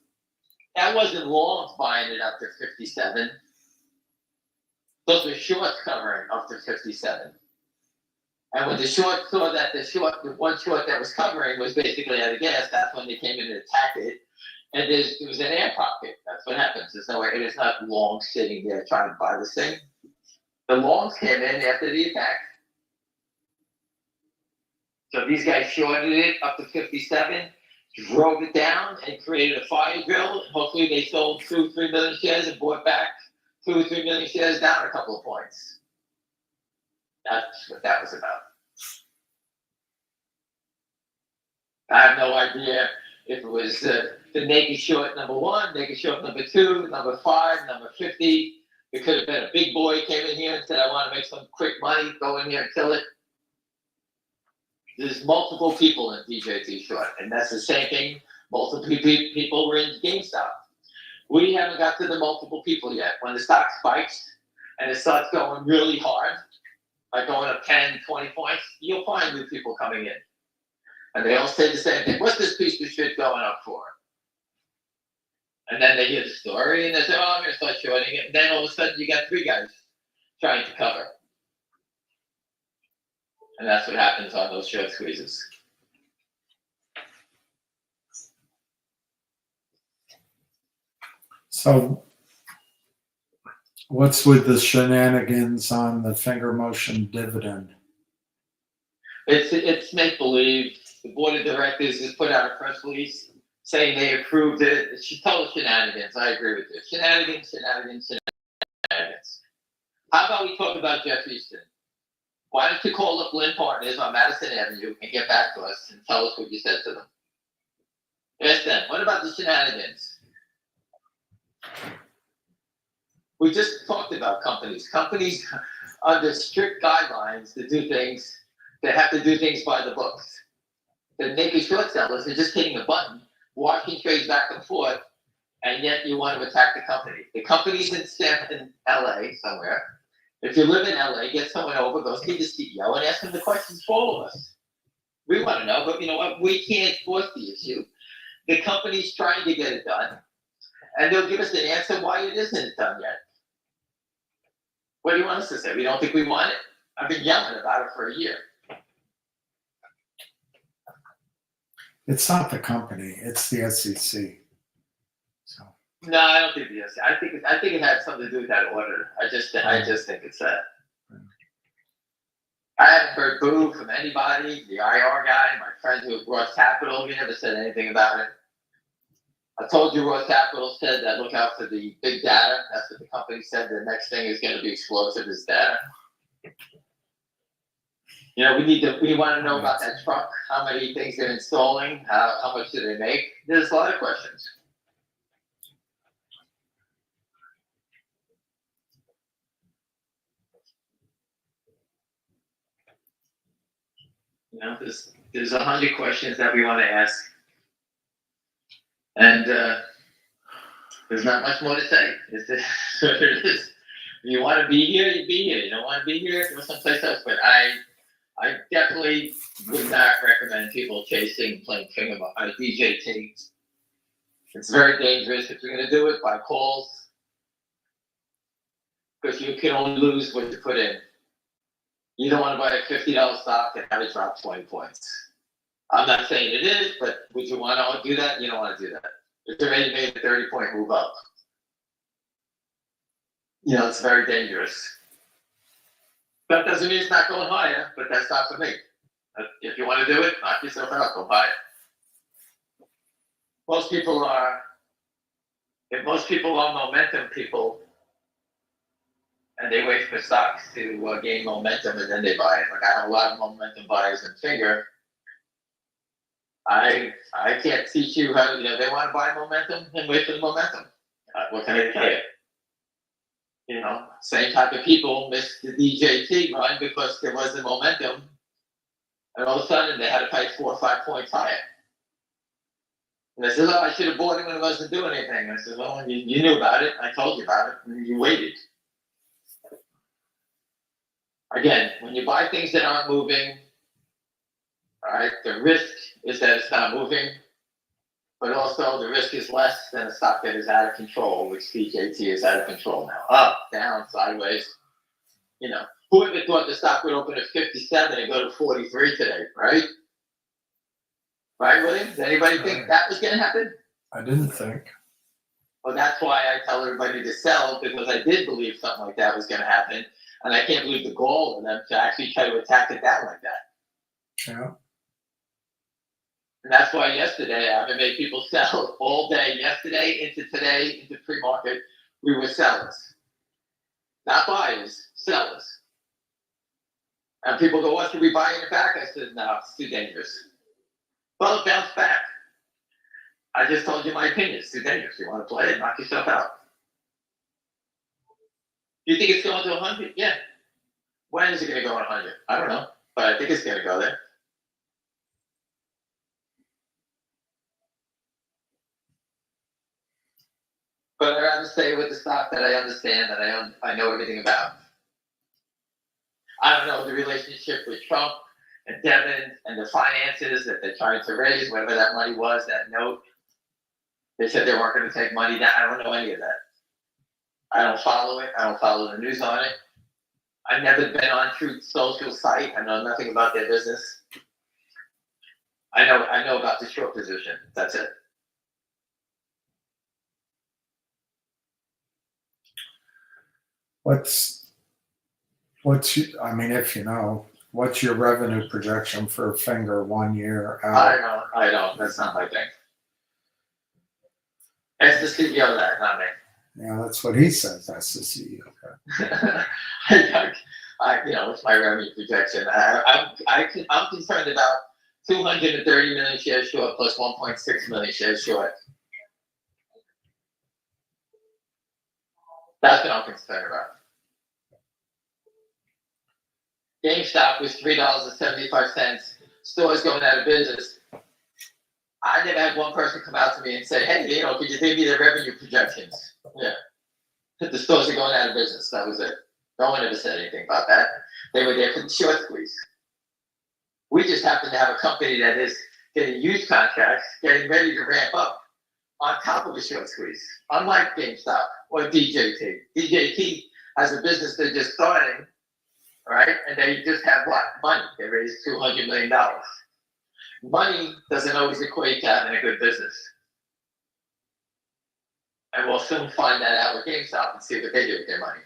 That wasn't longs buying it up to 57. Those were shorts covering up to 57. And when the short saw that the one short that was covering was basically out of gas, that's when they came in and attacked it. And there was an air pocket. That's what happens. There's no way. It is not long sitting there trying to buy this thing. The longs came in after the attack. So these guys shorted it up to 57, drove it down, and created a fire drill. Hopefully they sold 2 or 3 million shares and bought back 2 or 3 million shares down a couple of points. That's what that was about. I have no idea if it was the naked short number 1, naked short number 2, number 5, number 50. It could have been a big boy came in here and said, I want to make some quick money, go in here and kill it. There's multiple people in DJT short, and that's the same thing. Multiple people were in GameStop. We haven't got to the multiple people yet. When the stock spikes and it starts going really hard, like going up 10, 20 points, you'll find new people coming in. And they all say the same thing. What's this piece of shit going up for? And then they hear the story and they say, oh, I'm going to start shorting it. And then all of a sudden you got 3 guys trying to cover. And that's what happens on those short squeezes.
So what's with the shenanigans on the finger motion dividend?
It's make-believe. The board of directors has put out a press release saying they approved it. It's total shenanigans. I agree with you. Shenanigans. How about we talk about Jeff Easton? Why don't you call up Lynn Partners on Madison Avenue and get back to us and tell us what you said to them? Ask them, what about the shenanigans? We just talked about companies. Companies under strict guidelines to do things, they have to do things by the books. The naked short sellers are just hitting a button, watching trades back and forth, and yet you want to attack the company. The company's in LA somewhere. If you live in LA, get someone over, go see the CEO, and ask him the questions for all of us. We want to know, but you know what? We can't force the issue. The company's trying to get it done, and they'll give us an answer why it isn't done yet. What do you want us to say? We don't think we want it? I've been yelling about it for a year.
It's not the company, it's the SEC. So
No, I don't think it is. I think it had something to do with that order. I just think it's that. I haven't heard boo from anybody. The IR guy, my friend who brought capital, he never said anything about it. I told you Roth Capital said that look out for the big data. That's what the company said. The next thing is going to be explosive is data. You know, we want to know about that truck, how many things they're installing, how much do they make? There's a lot of questions. You know, there's 100 questions that we want to ask. And there's not much more to say. It's what it is. If you want to be here, you be here. You don't want to be here, go someplace else. But I definitely would not recommend people playing finger DJT. It's very dangerous if you're going to do it by calls, because you can only lose what you put in. You don't want to buy a $50 stock and have it drop 20 points. I'm not saying it is, but would you want to do that? You don't want to do that. It's already made a 30-point move up. You know, it's very dangerous. That doesn't mean it's not going higher, but that's not for me. If you want to do it, knock yourself out, go buy it. Most people are momentum people, and they wait for stocks to gain momentum and then they buy it. Like I have a lot of momentum buyers in Fngr. I can't teach you how to, they want to buy momentum and wait for the momentum. What can I tell you? You know, same type of people missed the DJT run because there wasn't momentum. And all of a sudden they had to pay 4 or 5 points higher. And they said, oh, I should have bought it when it wasn't doing anything. And I said, well, you knew about it. I told you about it. And you waited. Again, when you buy things that aren't moving, all right, the risk is that it's not moving, but also the risk is less than a stock that is out of control, which DJT is out of control now. Up, down, sideways. You know, who ever thought the stock would open at 57 and go to 43 today, right? Right, William? Does anybody think that was going to happen?
I didn't think.
Well, that's why I tell everybody to sell, because I did believe something like that was going to happen. And I can't believe the gall of them to actually try to attack it down like that.
Yeah.
And that's why yesterday, I made people sell all day yesterday into today, into pre-market. We were sellers. Not buyers, sellers. And people go, what, should we buy it back? I said, no, it's too dangerous. Well, it bounced back. I just told you my opinion. It's too dangerous. You want to play it, knock yourself out. You think it's going to 100? Yeah. When is it going to go 100? I don't know, but I think it's going to go there. But I'd rather stay with the stock that I understand, that I know everything about. I don't know the relationship with Trump and Dividend and the finances that they're trying to raise, whatever that money was, that note. They said they weren't going to take money down. I don't know any of that. I don't follow it. I don't follow the news on it. I've never been on Truth Social site. I know nothing about their business. I know about the short position. That's it.
I mean, if you know, what's your revenue projection for Fngr 1 year out?
I don't. That's not my thing. That's the CEO that, not me.
Yeah, that's what he says. That's the CEO.
It's my revenue projection. I'm concerned about 230 million shares short plus 1.6 million shares short. That's what I'm concerned about. GameStop was $3.75. Stores going out of business. I never had one person come out to me and say, hey, could you give me the revenue projections? Yeah. The stores are going out of business. That was it. No one ever said anything about that. They were there for the short squeeze. We just happen to have a company that is getting huge contracts, getting ready to ramp up on top of a short squeeze. Unlike GameStop or DJT. DJT has a business they're just starting, right? And they just have what? Money. They raised $200 million. Money doesn't always equate to having a good business. And we'll soon find that out with GameStop and see what they do with their money.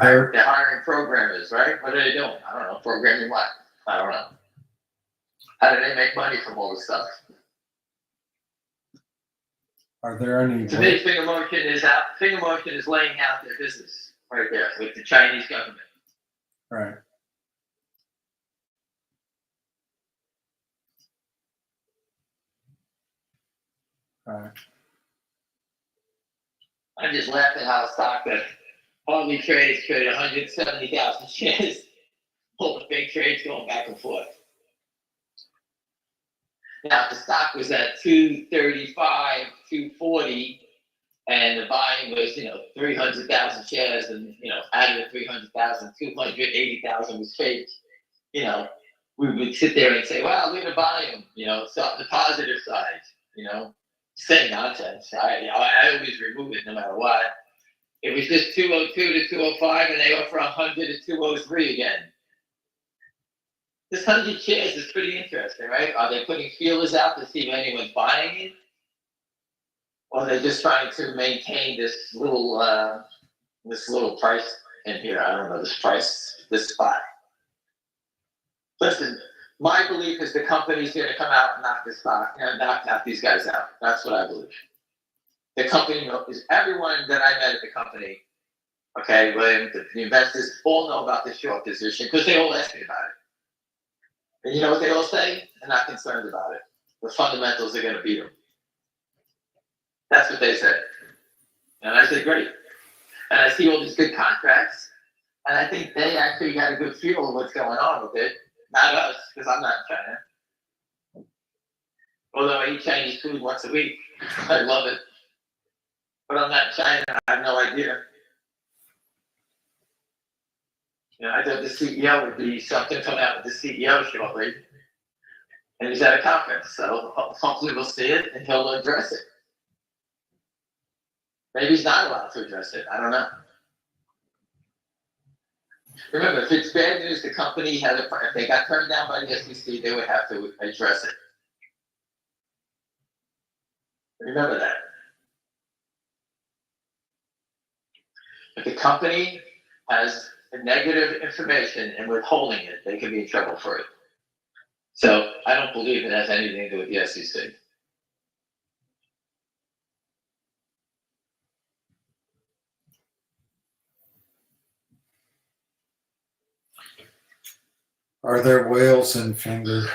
They're hiring programmers, right? What are they doing? I don't know. Programming what? I don't know. How do they make money from all this stuff?
Are there any?
To me, Fngr Motion is laying out their business, right there with the Chinese government.
Right. Right.
I just laughed at how a stock that hardly traded 170,000 shares. All the big trades going back and forth. Now, if the stock was at 235, 240, and the buying was, 300,000 shares, and, out of the 300,000, 280,000 was fake, we would sit there and say, well, we're going to buy them, so the positive side, same nonsense. I always remove it no matter what. It was just 202 to 205, and they offer 100 to 203 again. This 100 shares is pretty interesting, right? Are they putting feelers out to see if anyone's buying it? Or are they just trying to maintain this little price in here? I don't know, this price, this spot. Listen, my belief is the company's going to come out and knock this stock, knock these guys out. That's what I believe. The company is everyone that I met at the company. Okay, well, the investors all know about the short position because they all ask me about it. And you know what they all say? They're not concerned about it. The fundamentals are going to beat them. That's what they said. And I said, great. And I see all these good contracts, and I think they actually got a good feel of what's going on with it. Not us, because I'm not in China. Although I eat Chinese food once a week. I love it. But I'm not in China. I have no idea. I thought the CEO would be something coming out with the CEO shortly. And he's at a conference, so hopefully we'll see it and he'll address it. Maybe he's not allowed to address it. I don't know. Remember, if it's bad news, the company had if they got turned down by the SEC, they would have to address it. Remember that. If the company has negative information and withholding it, they can be in trouble for it. So I don't believe it has anything to do with the SEC.
Are there whales in Fngr?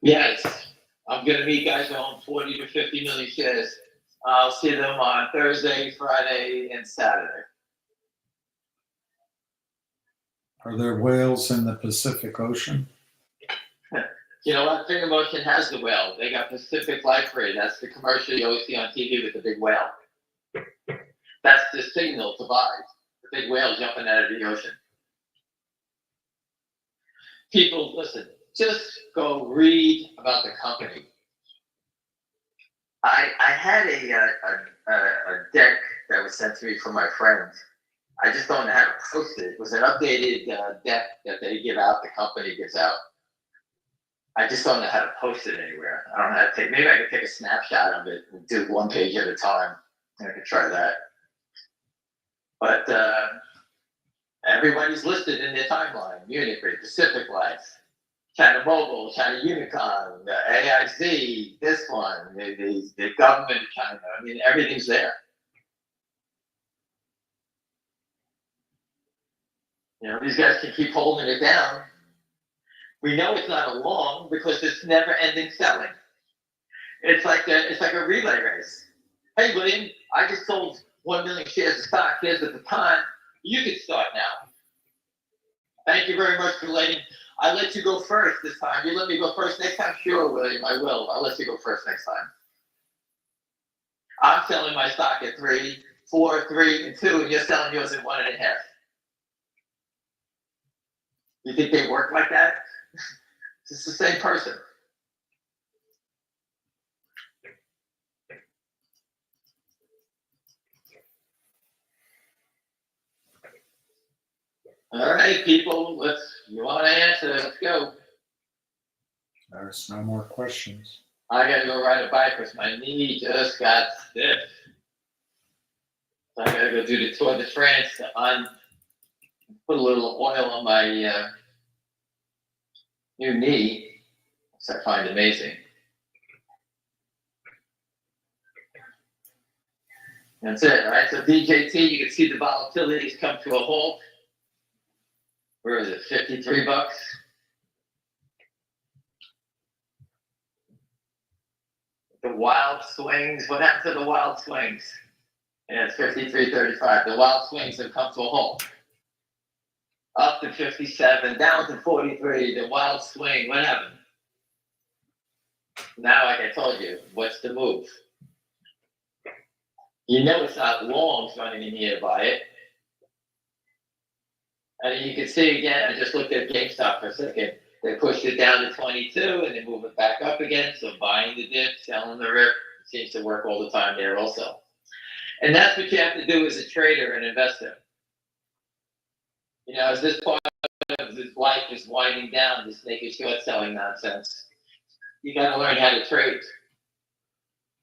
Yes, I'm going to meet guys who own 40 to 50 million shares. I'll see them on Thursday, Friday, and Saturday.
Are there whales in the Pacific Ocean?
You know what? Fngr Motion has the whale. They got Pacific Life Ray. That's the commercial you always see on TV with the big whale. That's the signal to buy. The big whale jumping out of the ocean. People, listen, just go read about the company. I had a deck that was sent to me from my friend. I just don't know how to post it. It was an updated deck that they give out, the company gives out. I just don't know how to post it anywhere. I don't know how to take, maybe I could take a snapshot of it and do one page at a time. I could try that. But everybody's listed in their timeline. Munich Re, Pacific Life, China Mobile, China Unicom, the AIZ, this one, the government of China. I mean, everything's there. These guys can keep holding it down. We know it's not a long because it's never-ending selling. It's like a relay race. Hey, William, I just sold 1 million shares of stock. Here's the baton. You can start now. Thank you very much for I let you go first this time. You let me go first next time? Sure, William, I will. I'll let you go first next time. I'm selling my stock at 3, 4, 3, and 2, and you're selling yours at 1.5. You think they work like that? It's the same person. All right, people, you want to answer, let's go.
There's no more questions.
I got to go ride a bike because my knee just got stiff. So I got to go do the Tour de France to put a little oil on my new knee, which I find amazing. That's it, right? So DJT, you can see the volatility's come to a halt. Where is it? 53 bucks. The wild swings. What happened to the wild swings? Yeah, it's 53.35. The wild swings have come to a halt. Up to 57, down to 43. The wild swing. What happened? Now, like I told you, what's the move? You know it's not longs running in here to buy it. And you can see again, I just looked at GameStop for a second. They pushed it down to 22 and they move it back up again. So buying the dip, selling the rip, seems to work all the time there also. And that's what you have to do as a trader and investor. You know, as this part of this life is winding down, this naked short selling nonsense, you got to learn how to trade.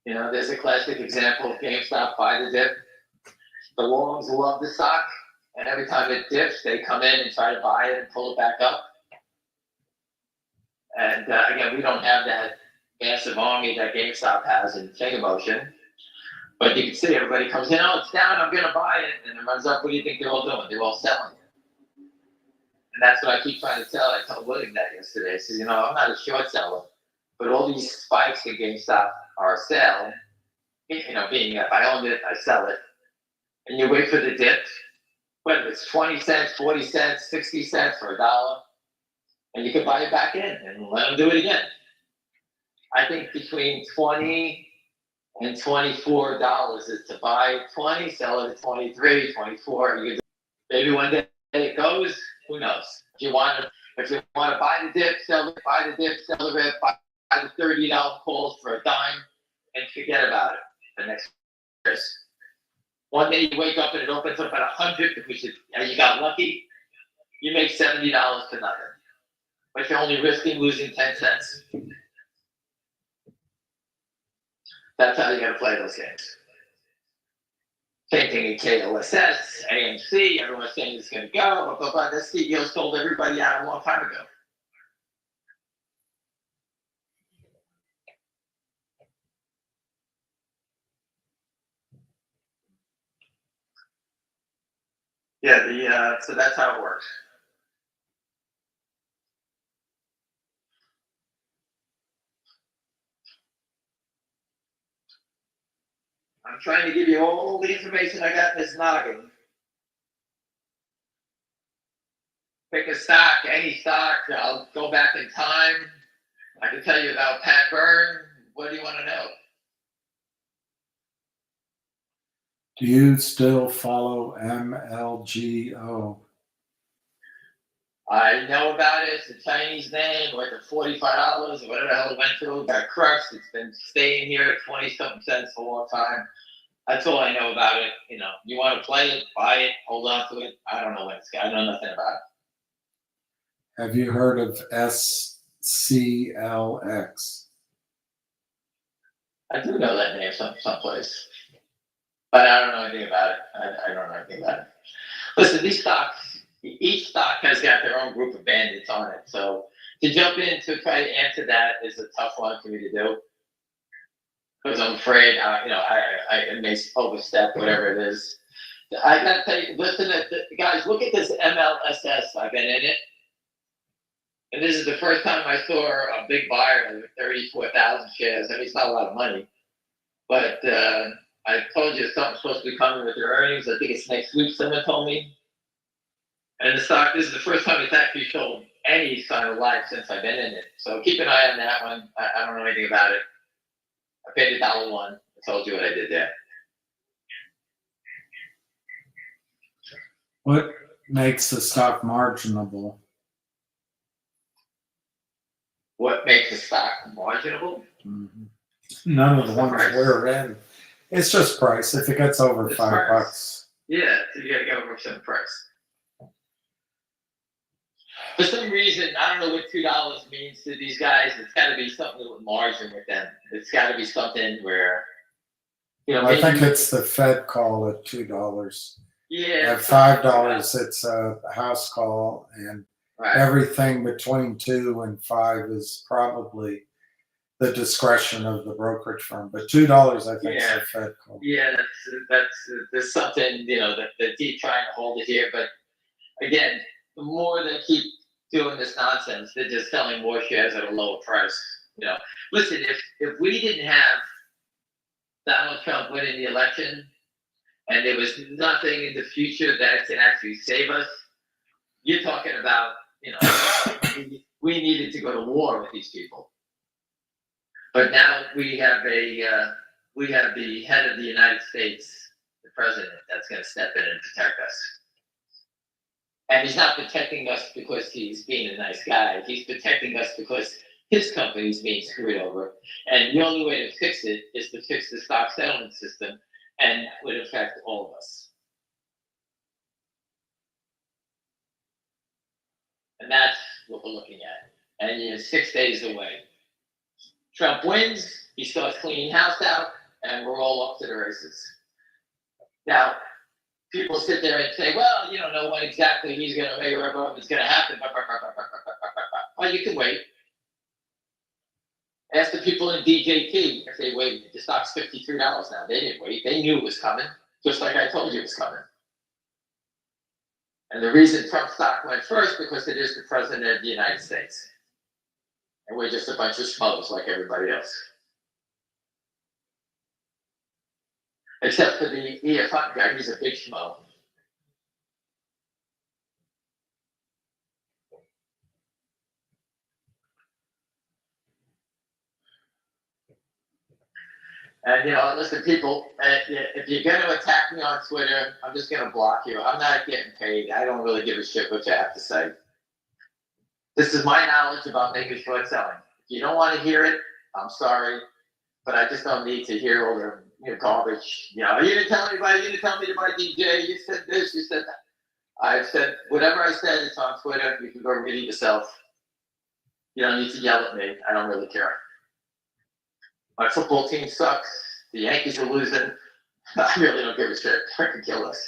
You know, there's a classic example of GameStop, buy the dip. The longs love the stock, and every time it dips, they come in and try to buy it and pull it back up. And again, we don't have that massive army that GameStop has in Fngr motion. But you can see everybody comes in, oh, it's down, I'm going to buy it. And it runs up, what do you think they're all doing? They're all selling it. And that's what I keep trying to tell. I told William that yesterday. I said, you know, I'm not a short seller, but all these spikes in GameStop are a sell. You know, being if I own it, I sell it. And you wait for the dip, whether it's 20 cents, 40 cents, 60 cents, or $1, and you can buy it back in and let them do it again. I think between 20 and $24 is to buy 20, sell it at 23, 24. You can, maybe one day it goes, who knows? If you want to buy the dip, sell it, buy the dip, sell the rip, buy the $30 calls for a dime, and forget about it the next years. One day you wake up and it opens up at 100, which is, you got lucky, you make $70 for nothing. But you're only risking losing 10 cents. That's how you got to play those games. Same thing in KLSS, AMC, everyone's saying it's going to go, blah, blah, blah. The CEO sold everybody out a long time ago. Yeah, so that's how it works. I'm trying to give you all the information I got in this noggin. Pick a stock, any stock. I'll go back in time. I can tell you about Pat Byrne. What do you want to know?
Do you still follow MLGO?
I know about it. It's a Chinese name, like a $45 or whatever the hell it went through. Got crushed. It's been staying here at 20-something cents for a long time. That's all I know about it. You know, you want to play it, buy it, hold on to it. I don't know when it's got. I know nothing about it.
Have you heard of SCLX?
I do know that name someplace, but I don't know anything about it. I don't know anything about it. Listen, these stocks, each stock has got their own group of bandits on it. So to jump in to try to answer that is a tough one for me to do. Because I'm afraid, you know, I may overstep whatever it is. I gotta tell you, listen, guys, look at this MLSS. I've been in it. And this is the first time I saw a big buyer of 34,000 shares. I mean, it's not a lot of money. But I told you something's supposed to be coming with their earnings. I think it's next week, someone told me. And the stock, this is the first time it's actually shown any sign of life since I've been in it. So keep an eye on that one. I don't know anything about it. I paid $1.01. I told you what I did there.
What makes the stock marginable?
What makes a stock marginable?
Mm-hmm. None of the ones we're in. It's just price. If it gets over
It's
$5.
price. Yeah, so you got to go over some price. For some reason, I don't know what $2 means to these guys. It's got to be something with margin with them. It's got to be something where, you know.
I think it's the Fed call at $2.
Yeah.
At $5, it's a house call, and
right.
everything between 2 and 5 is probably the discretion of the brokerage firm. But $2, I think, is
Yeah.
a Fed call.
Yeah, there's something, that keep trying to hold it here. But again, the more they keep doing this nonsense, they're just selling more shares at a lower price. Listen, if we didn't have Donald Trump winning the election and there was nothing in the future that can actually save us, you're talking about, we needed to go to war with these people. But now we have the head of the United States, the president, that's going to step in and protect us. And he's not protecting us because he's being a nice guy. He's protecting us because his company's being screwed over. And the only way to fix it is to fix the stock settlement system, and that would affect all of us. And that's what we're looking at. And you're 6 days away. Trump wins, he starts cleaning house out, and we're all off to the races. Now, people sit there and say, well, you don't know when exactly he's going to make it, or if it's going to happen. Well, you can wait. Ask the people in DJT if they waited. The stock's $53 now. They didn't wait. They knew it was coming, just like I told you it was coming. And the reason Trump stock went first, because it is the president of the United States. And we're just a bunch of schmoes like everybody else. Except for the EFN guy, he's a big schmo. And listen, people, if you're going to attack me on Twitter, I'm just going to block you. I'm not getting paid. I don't really give a shit what you have to say. This is my knowledge about making short selling. If you don't want to hear it, I'm sorry, but I just don't need to hear all the garbage. You didn't tell anybody, you didn't tell me to buy DJ, you said this, you said that. I've said whatever I said, it's on Twitter. You can go read it yourself. You don't need to yell at me. I don't really care. My football team sucks. The Yankees are losing. I really don't give a shit. I could kill us.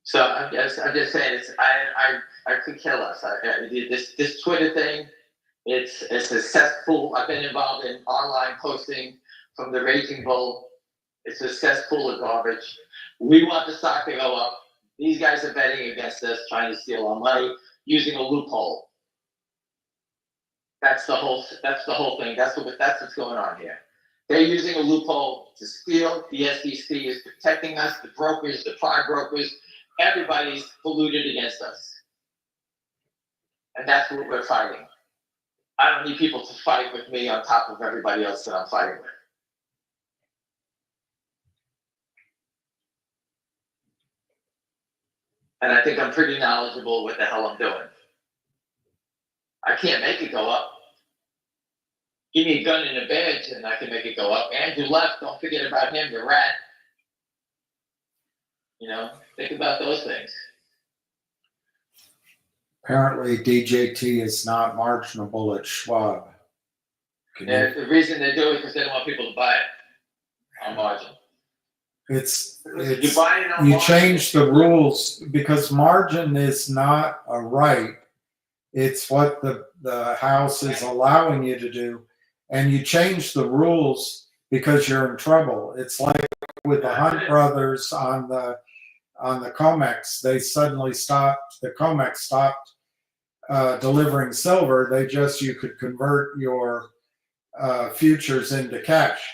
So I'm just saying, I could kill us. This Twitter thing, it's a cesspool. I've been involved in online posting from the Raging Bull. It's a cesspool of garbage. We want the stock to go up. These guys are betting against us, trying to steal our money, using a loophole. That's the whole thing. That's what's going on here. They're using a loophole to steal. The SEC is protecting us. The brokers, the prime brokers, everybody's polluted against us. And that's what we're fighting. I don't need people to fight with me on top of everybody else that I'm fighting with. And I think I'm pretty knowledgeable what the hell I'm doing. I can't make it go up. Give me a gun and a badge and I can make it go up. Andrew left, don't forget about him, the rat. Think about those things.
Apparently, DJT is not marginable at Schwab.
The reason they do it is because they don't want people to buy it on margin.
You change the rules because margin is not a right. It's what the House is allowing you to do. And you change the rules because you're in trouble. It's like with the Hunt brothers on the COMEX. They suddenly stopped, the COMEX stopped delivering silver. You could convert your futures into cash.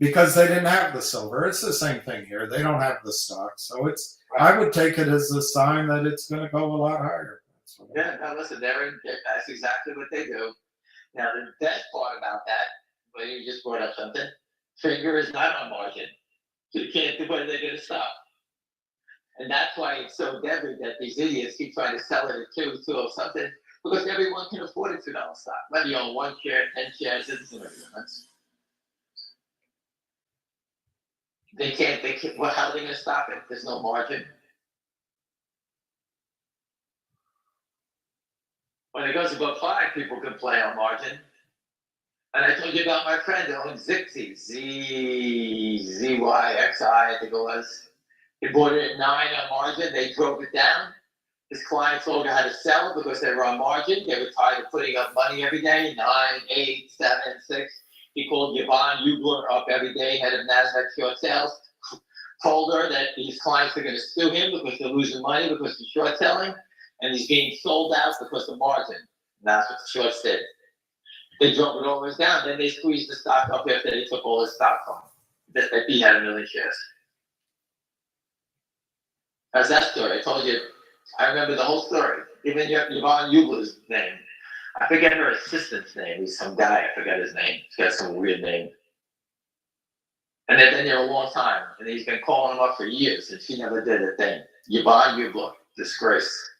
Because they didn't have the silver. It's the same thing here. They don't have the stock. So I would take it as a sign that it's going to go a lot higher.
Listen, that's exactly what they do. Now, the best part about that, well, you just brought up something, Fngr is not on margin. So you can't do when they're going to stop. And that's why it's so deadly that these idiots keep trying to sell it at 2 something, because everyone can afford a $2 stock. Whether you own 1 share, 10 shares, it doesn't make a difference. They can't, well, how are they going to stop it? There's no margin. When it goes above 5, people can play on margin. And I told you about my friend who owns Zixi, ZYXI, I think it was. He bought it at 9 on margin. They drove it down. His clients all had to sell because they were on margin. They were tired of putting up money every day, 9, 8, 7, 6. He called Yvonne Hubler up every day, head of NASDAQ short sales, told her that these clients are going to sue him because they're losing money because he's short selling, and he's being sold out because of margin. And that's what the shorts did. They drove it all the way down. Then they squeezed the stock up after they took all his stock from him. That he had 1 million shares. That's that story. I told you. I remember the whole story. Even Yvonne Hubler's name. I forget her assistant's name. He's some guy. I forget his name. He's got some weird name. And they've been there a long time. And he's been calling them up for years. And she never did a thing. Yvonne Hubler. Disgrace.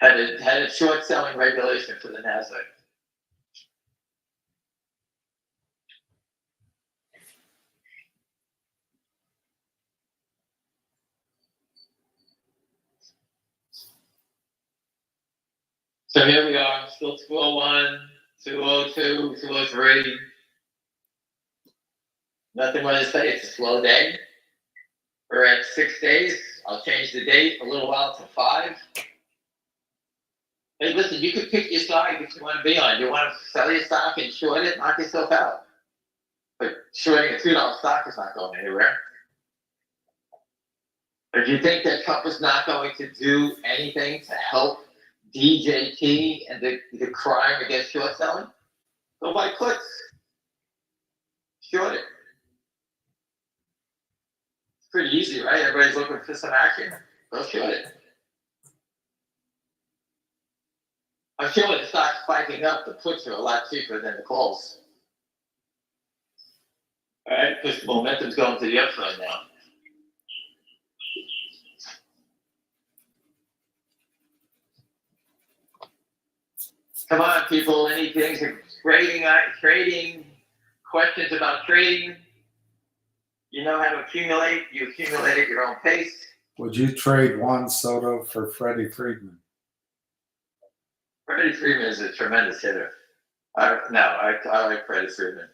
Had a short selling regulation for the NASDAQ. So here we are, still 201, 202, 203. Nothing more to say, it's a slow day. We're at 6 days. I'll change the date a little while to 5. Hey, listen, you can pick your side that you want to be on. You want to sell your stock and short it, knock yourself out. But shorting a $2 stock is not going anywhere. If you think that Trump is not going to do anything to help DJT and the crime against short selling, go buy puts. Short it. It's pretty easy, right? Everybody's looking for some action. Go short it. I'm sure when the stock's spiking up, the puts are a lot cheaper than the calls. All right, because the momentum's going to the upside now. Come on, people, anything, trading, questions about trading. You know how to accumulate. You accumulate at your own pace.
Would you trade Juan Soto for Freddie Freeman?
Freddie Freeman is a tremendous hitter. I like Freddie Freeman.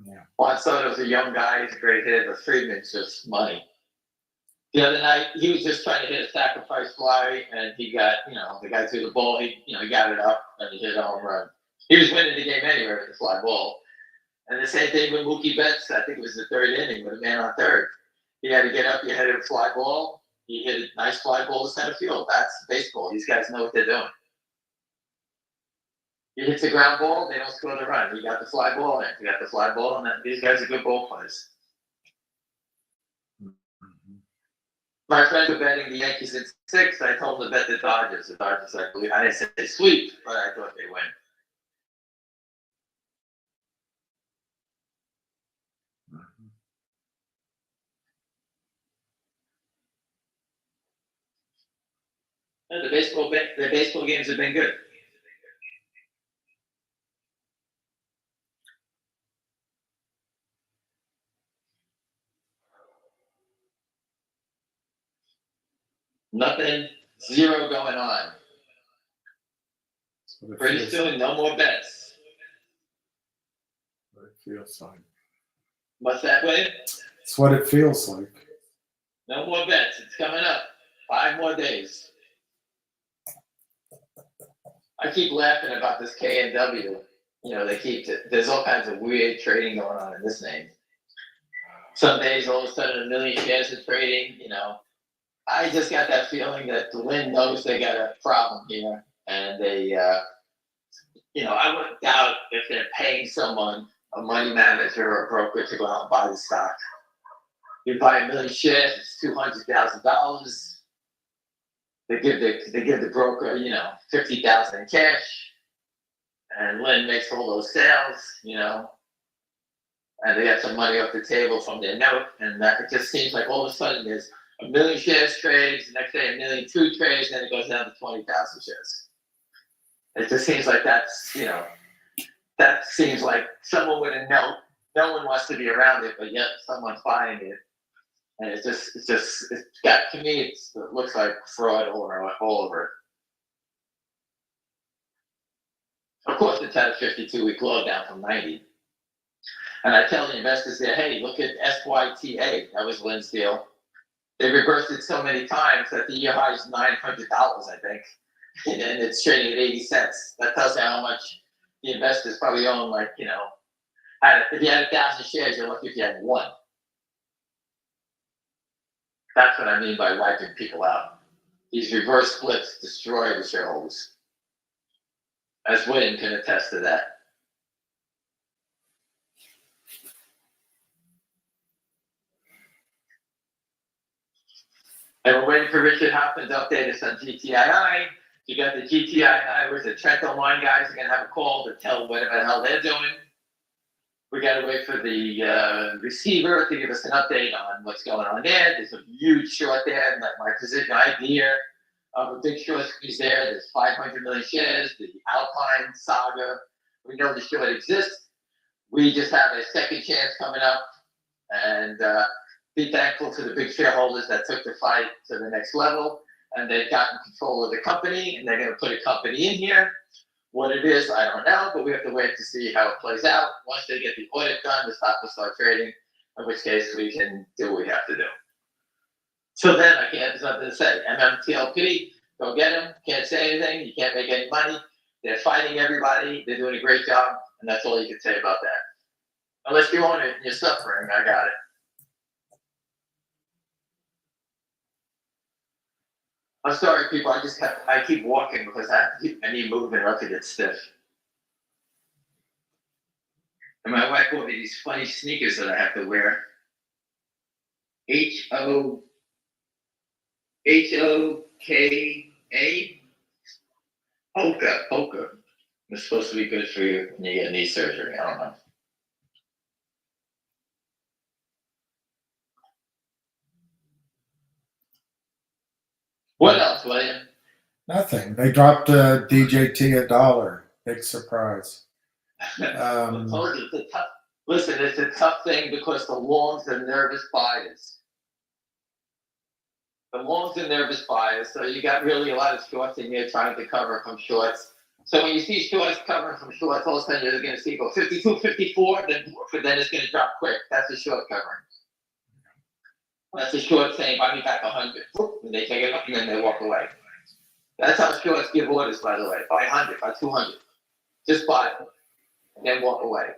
Yeah.
Juan Soto's a young guy. He's a great hitter, but Freeman's just money. The other night, he was just trying to hit a sacrifice fly, and he got, the guy threw the ball. He got it up, and he hit a home run. He was winning the game anyway with the fly ball. And the same thing with Mookie Betts. I think it was the 3rd inning with a man on 3rd. He had to get up. He hit a fly ball. He hit a nice fly ball to center field. That's baseball. These guys know what they're doing. He hits a ground ball, they don't score the run. He got the fly ball in. He got the fly ball in. These guys are good ball players. My friends were betting the Yankees in 6. I told them to bet the Dodgers. The Dodgers, I believe, I didn't say they sweep, but I thought they win. The baseball games have been good. Nothing, zero going on. Pretty soon, no more bets.
What it feels like.
What's that way?
It's what it feels like.
No more bets. It's coming up. 5 more days. I keep laughing about this KNW. There's all kinds of weird trading going on in this name. Some days, all of a sudden, 1 million shares are trading, I just got that feeling that Lynn knows they got a problem here, and they, I wouldn't doubt if they're paying someone, a money manager or a broker, to go out and buy the stock. You buy 1 million shares, it's $200,000. They give the broker, $50,000 in cash, and Lynn makes all those sales, and they got some money off the table from their note, and it just seems like all of a sudden there's 1 million shares trades, the next day 1,000,002 trades, then it goes down to 20,000 shares. It just seems like that seems like someone with a note. No one wants to be around it, but yet someone's buying it. And it looks like fraud all over it. Of course, it's had a 52-week low down from 90. And I tell the investors there, hey, look at SYTA. That was Lynn's deal. They reversed it so many times that the year high is $900, I think. And it's trading at 80 cents. That tells you how much the investors probably own, like, you know, if you had 1,000 shares, you're lucky if you had one. That's what I mean by wiping people out. These reverse splits destroy the shareholders. As Wynn can attest to that. And we're waiting for Richard Hoffman to update us on GTII. You got the GTII, where's the Trento Line guys are going to have a call to tell whatever the hell they're doing. We got to wait for the receiver to give us an update on what's going on there. There's a huge short there, and like my position idea of a big short squeeze there. There's 500 million shares, the Alpine saga. We know the short exists. We just have a second chance coming up, and be thankful to the big shareholders that took the fight to the next level, and they've gotten control of the company, and they're going to put a company in here. What it is, I don't know, but we have to wait to see how it plays out. Once they get the audit done, the stock will start trading, in which case we can do what we have to do. So then there's nothing to say. Mmtlp, go get them. Can't say anything. You can't make any money. They're fighting everybody. They're doing a great job, and that's all you can say about that. Unless you own it and you're suffering, I got it. I'm sorry, people. I keep walking because I need movement or else I get stiff. And my wife bought me these funny sneakers that I have to wear. Hoka. Hoka. It's supposed to be good for you when you get knee surgery. I don't know. What else, William?
Nothing. They dropped DJT $1. Big surprise.
I told you, it's a tough thing because the longs are nervous buyers. The longs are nervous buyers, so you got really a lot of shorts in here trying to cover from shorts. So when you see shorts covering from shorts, all of a sudden you're going to see go 52, 54, then it's going to drop quick. That's a short covering. That's a short saying, buy me back 100. And they take it up and then they walk away. That's how shorts give orders, by the way. Buy 100, buy 200. Just buy it and then walk away.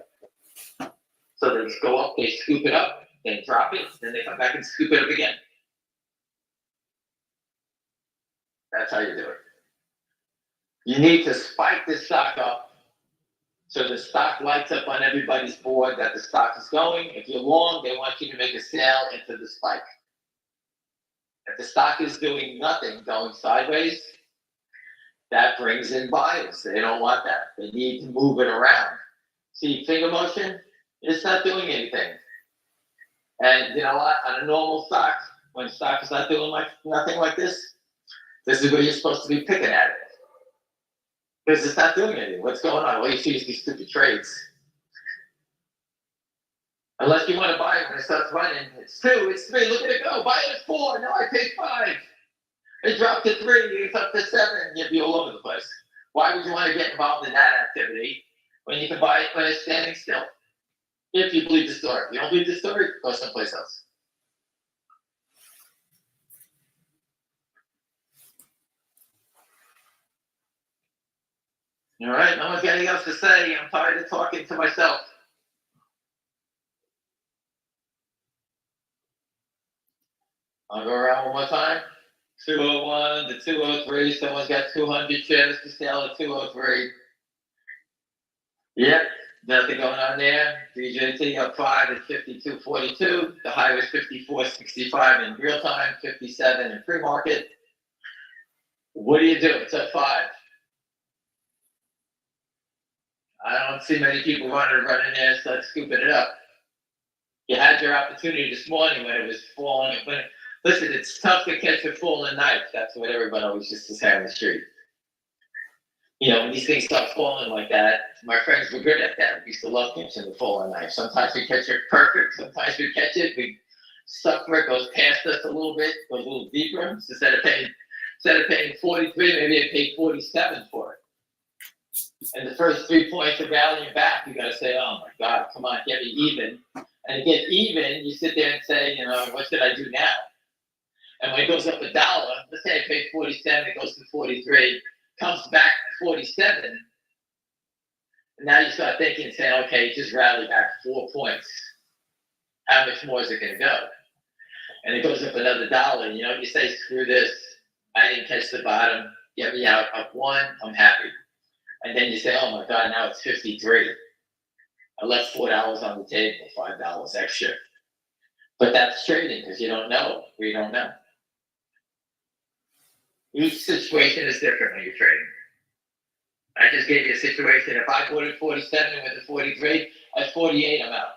So they just go up, they scoop it up, then drop it, then they come back and scoop it up again. That's how you do it. You need to spike the stock up so the stock lights up on everybody's board that the stock is going. If you're long, they want you to make a sale into the spike. If the stock is doing nothing, going sideways, that brings in buyers. They don't want that. They need to move it around. See, finger motion, it's not doing anything. And you know what? On a normal stock, when stock is not doing nothing like this is where you're supposed to be picking at it. Because it's not doing anything. What's going on? All you see is these stupid trades. Unless you want to buy it when it starts running. It's 2, it's 3, look at it go. Buy it at 4, no, I paid 5. It dropped to 3, it's up to 7, you'd be all over the place. Why would you want to get involved in that activity when you can buy it when it's standing still? If you believe the story. If you don't believe the story, go someplace else. All right, no one's got anything else to say. I'm tired of talking to myself. I'll go around one more time. 201 to 203. Someone's got 200 shares to sell at 203. Yep, nothing going on there. DJT up 5 at 52.42. The high was 54.65 in real time, 57 in pre-market. What do you do? It's up 5. I don't see many people wanting to run in there and start scooping it up. You had your opportunity this morning when it was falling. Listen, it's tough to catch a falling knife. That's what everyone always used to say on the street. You know, when these things start falling like that, my friends were good at that. We used to love catching the falling knife. Sometimes we catch it perfect. Sometimes we catch it. We suffer. It goes past us a little bit, goes a little deeper. So instead of paying 43, maybe I paid 47 for it. And the first 3 points of rallying back, you got to say, oh my God, come on, get me even. And to get even, you sit there and say, what should I do now? And when it goes up $1, let's say I paid 47, it goes to 43, comes back to 47. And now you start thinking, saying, okay, just rally back 4 points. How much more is it going to go? And it goes up another $1. You say, screw this. I didn't catch the bottom. Get me out up 1. I'm happy. And then you say, oh my God, now it's 53. I left $4 on the table, $5 extra. But that's trading because you don't know. We don't know. Each situation is different when you're trading. I just gave you a situation. If I bought at 47 and went to 43, at 48, I'm out.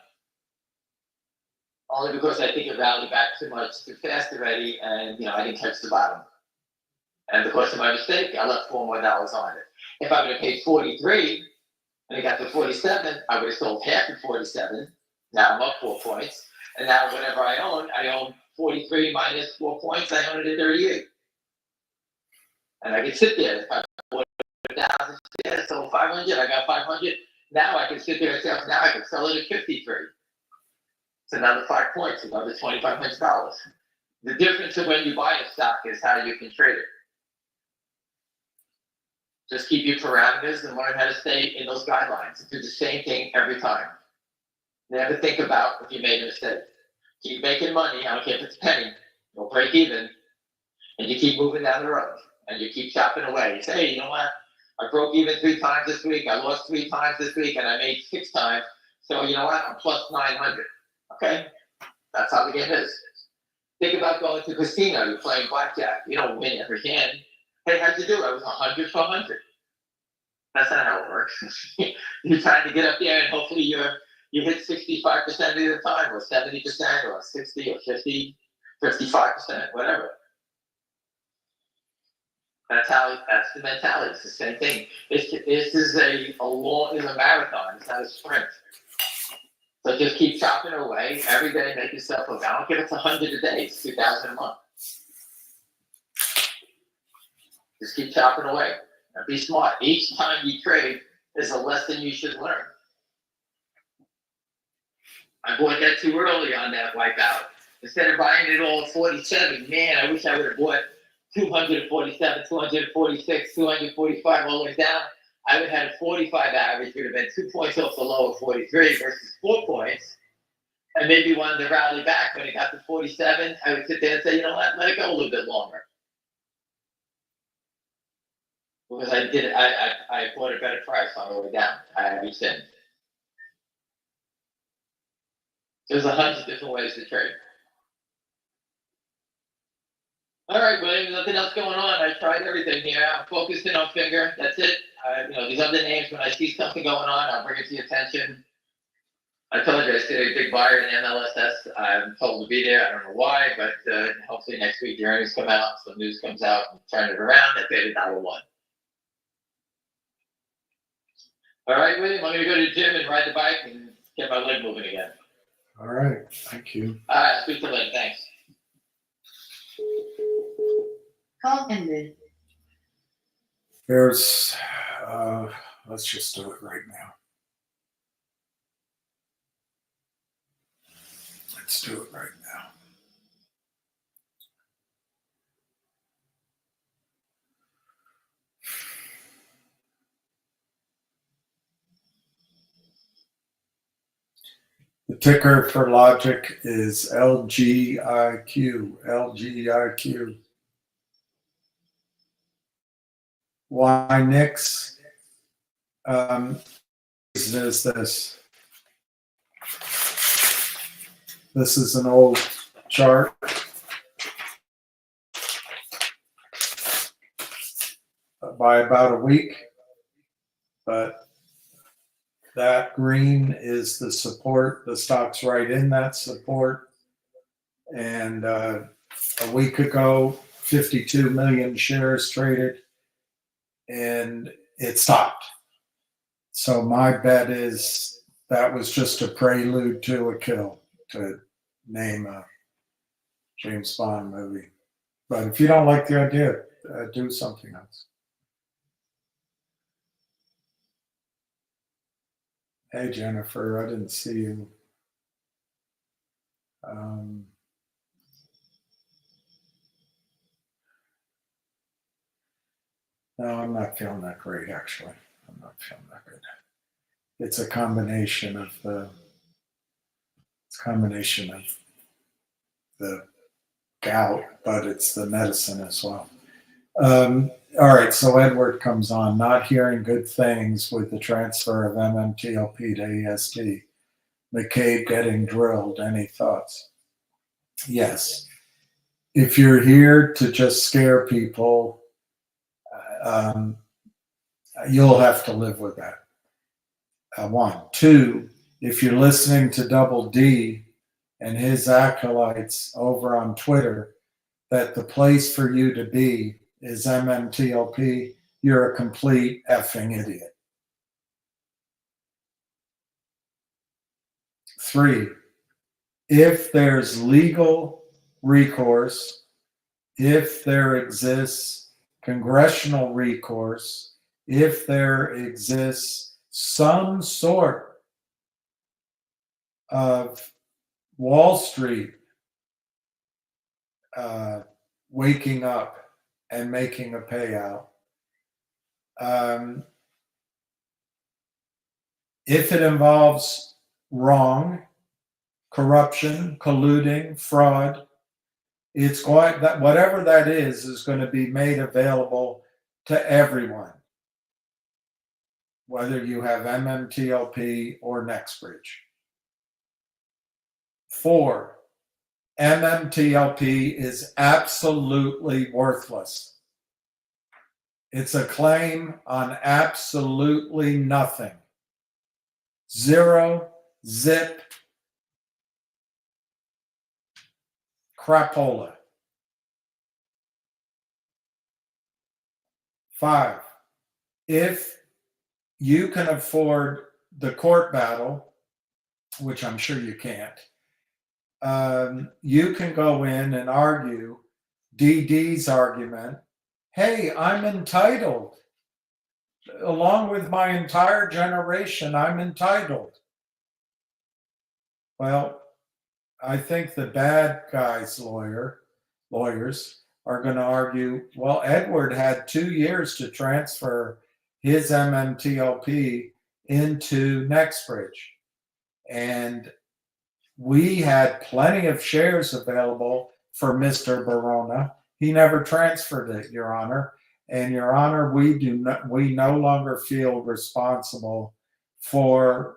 Only because I think it rallied back too much too fast already, and I didn't catch the bottom. And because of my mistake, I left $4 more on it. If I would have paid 43 and it got to 47, I would have sold half of 47. Now I'm up 4 points. And now whatever I own 43 minus 4 points, I own it at 38. And I can sit there. If I bought 1,000 shares, sold 500, I got 500. Now I can sit there and say, now I can sell it at 53. It's another 5 points, another $2,500. The difference of when you buy a stock is how you can trade it. Just keep your parameters and learn how to stay in those guidelines. Do the same thing every time. Never think about if you made a mistake. Keep making money. I don't care if it's a penny. You'll break even. And you keep moving down the road. And you keep chopping away. You say, hey, you know what? I broke even 3 times this week. I lost 3 times this week. And I made 6 times. So you know what? I'm plus 900. Okay? That's how the game is. Think about going to a casino. You're playing blackjack. You don't win every hand. Hey, how'd you do? I was 100 for 100. That's not how it works. You're trying to get up there and hopefully you hit 65% of the time, or 70%, or 60, or 50, 55%, whatever. That's the mentality. It's the same thing. This is a marathon. It's not a sprint. So just keep chopping away every day. Make yourself look. I don't care if it's 100 a day. It's 2,000 a month. Just keep chopping away and be smart. Each time you trade is a lesson you should learn. I bought that too early on that wipeout. Instead of buying it all at 47, man, I wish I would have bought 247, 246, 245 all the way down. I would have had a 45 average, would have been 2 points off the low of 43 versus 4 points. And maybe wanted to rally back when it got to 47. I would sit there and say, you know what, let it go a little bit longer. Because I bought a better price on the way down. I have each in. There's 100 different ways to trade. All right, William, nothing else going on. I tried everything here. I'm focusing on Fngr. That's it. These other names, when I see something going on, I'll bring it to your attention. I told you I see a big buyer in MLSS. I'm told to be there. I don't know why, but hopefully next week the earnings come out, some news comes out, and turn it around. I paid $1.01. All right, William, I'm going to go to the gym and ride the bike and get my leg moving again.
All right. Thank you.
All right, speak to you later. Thanks.
Call ended.
There's, let's just do it right now. Let's do it right now. The ticker for logic is LGIQ. LGIQ. Why Nix is this. This is an old chart. By about a week, but that green is the support. The stock's right in that support. And a week ago, 52 million shares traded, and it stopped. So my bet is that was just a prelude to a kill, to name a James Bond movie. But if you don't like the idea, do something else. Hey, Jennifer, I didn't see you. No, I'm not feeling that great, actually. I'm not feeling that good. It's a combination of the gout, but it's the medicine as well. All right, so Edward comes on. Not hearing good things with the transfer of Mmtlp to EST. Mcab getting drilled. Any thoughts? Yes. If you're here to just scare people, you'll have to live with that. One. Two, if you're listening to Double D and his acolytes over on Twitter, that the place for you to be is Mmtlp, you're a complete effing idiot. 3, if there's legal recourse, if there exists congressional recourse, if there exists some sort of Wall Street waking up and making a payout, if it involves wrong, corruption, colluding, fraud, it's going that whatever that is going to be made available to everyone, whether you have Mmtlp or nextbridge. 4, Mmtlp is absolutely worthless. It's a claim on absolutely nothing. 0, zip, crapola. 5, if you can afford the court battle, which I'm sure you can't, you can go in and argue DD's argument. Hey, I'm entitled. Along with my entire generation, I'm entitled. Well, I think the bad guys' lawyers are going to argue, well, Edward had 2 years to transfer his Mmtlp into nextbridge. And we had plenty of shares available for Mr. Barona. He never transferred it, Your Honor. And Your Honor, we no longer feel responsible for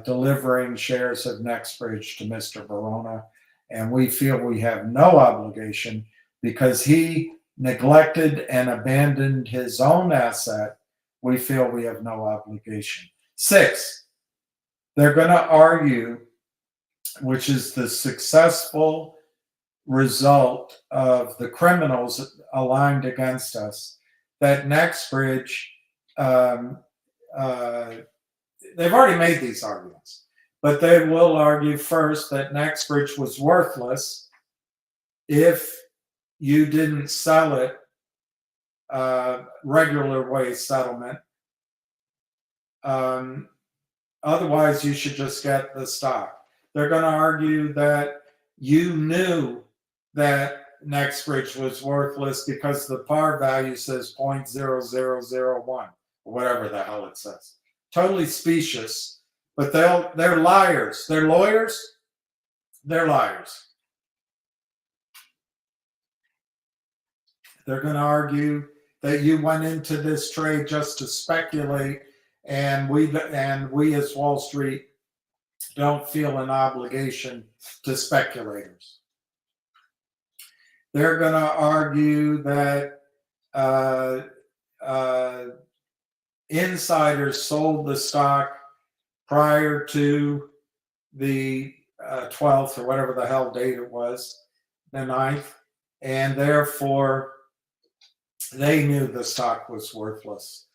delivering shares of nextbridge to Mr. Barona. And we feel we have no obligation because he neglected and abandoned his own asset. We feel we have no obligation. 6, they're going to argue, which is the successful result of the criminals aligned against us, that nextbridge, they've already made these arguments, but they will argue first that nextbridge was worthless if you didn't sell it regular way settlement. Otherwise, you should just get the stock. They're going to argue that you knew that nextbridge was worthless because the par value says 0.0001, or whatever the hell it says. Totally specious, but they're liars. They're lawyers. They're liars. They're going to argue that you went into this trade just to speculate, and we as Wall Street don't feel an obligation to speculators. They're going to argue that insiders sold the stock prior to the 12th or whatever the hell date it was, the 9th, and therefore they knew the stock was worthless.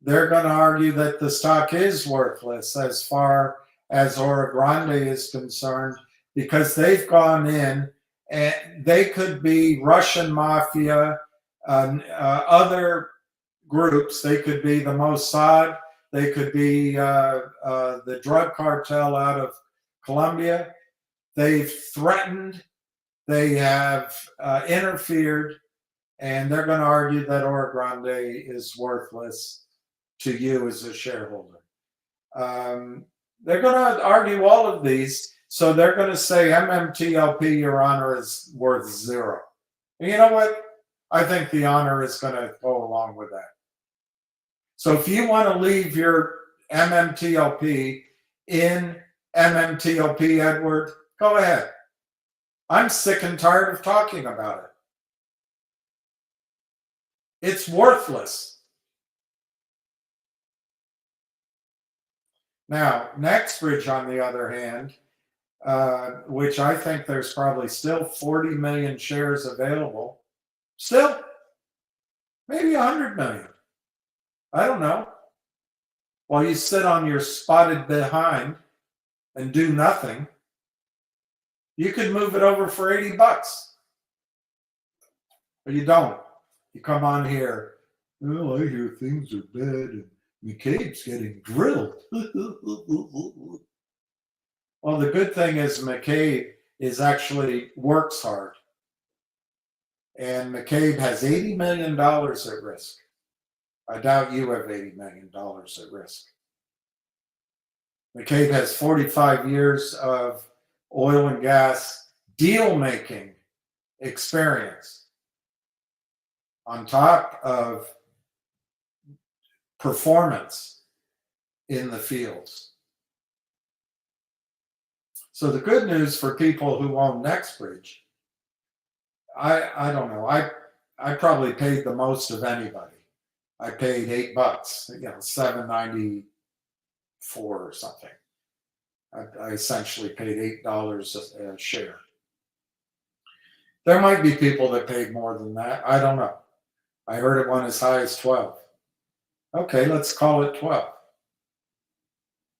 They're going to argue that the stock is worthless as far as Ora Grande is concerned, because they've gone in and they could be Russian mafia, other groups. They could be the Mossad. They could be the drug cartel out of Colombia. They've threatened, they have interfered, and they're going to argue that Oro Grande is worthless to you as a shareholder. They're going to argue all of these, so they're going to say MMTLP, Your Honor, is worth zero. And you know what? I think the honor is going to go along with that. So if you want to leave your MMTLP in MMTLP, Edward, go ahead. I'm sick and tired of talking about it. It's worthless. Now, NextBridge, on the other hand, which I think there's probably still 40 million shares available, still, maybe 100 million. I don't know. While you sit on your spotted behind and do nothing, you could move it over for $80. But you don't. You come on here, well, I hear things are bad and Mcab's getting drilled. Well, the good thing is Mcab is actually works hard. And Mcab has $80 million at risk. I doubt you have $80 million at risk. Mcab has 45 years of oil and gas deal-making experience on top of performance in the fields. So the good news for people who own NextBridge, I don't know, I probably paid the most of anybody. I paid $8, $7.94 or something. I essentially paid $8 a share. There might be people that paid more than that. I don't know. I heard it went as high as 12. Okay, let's call it 12.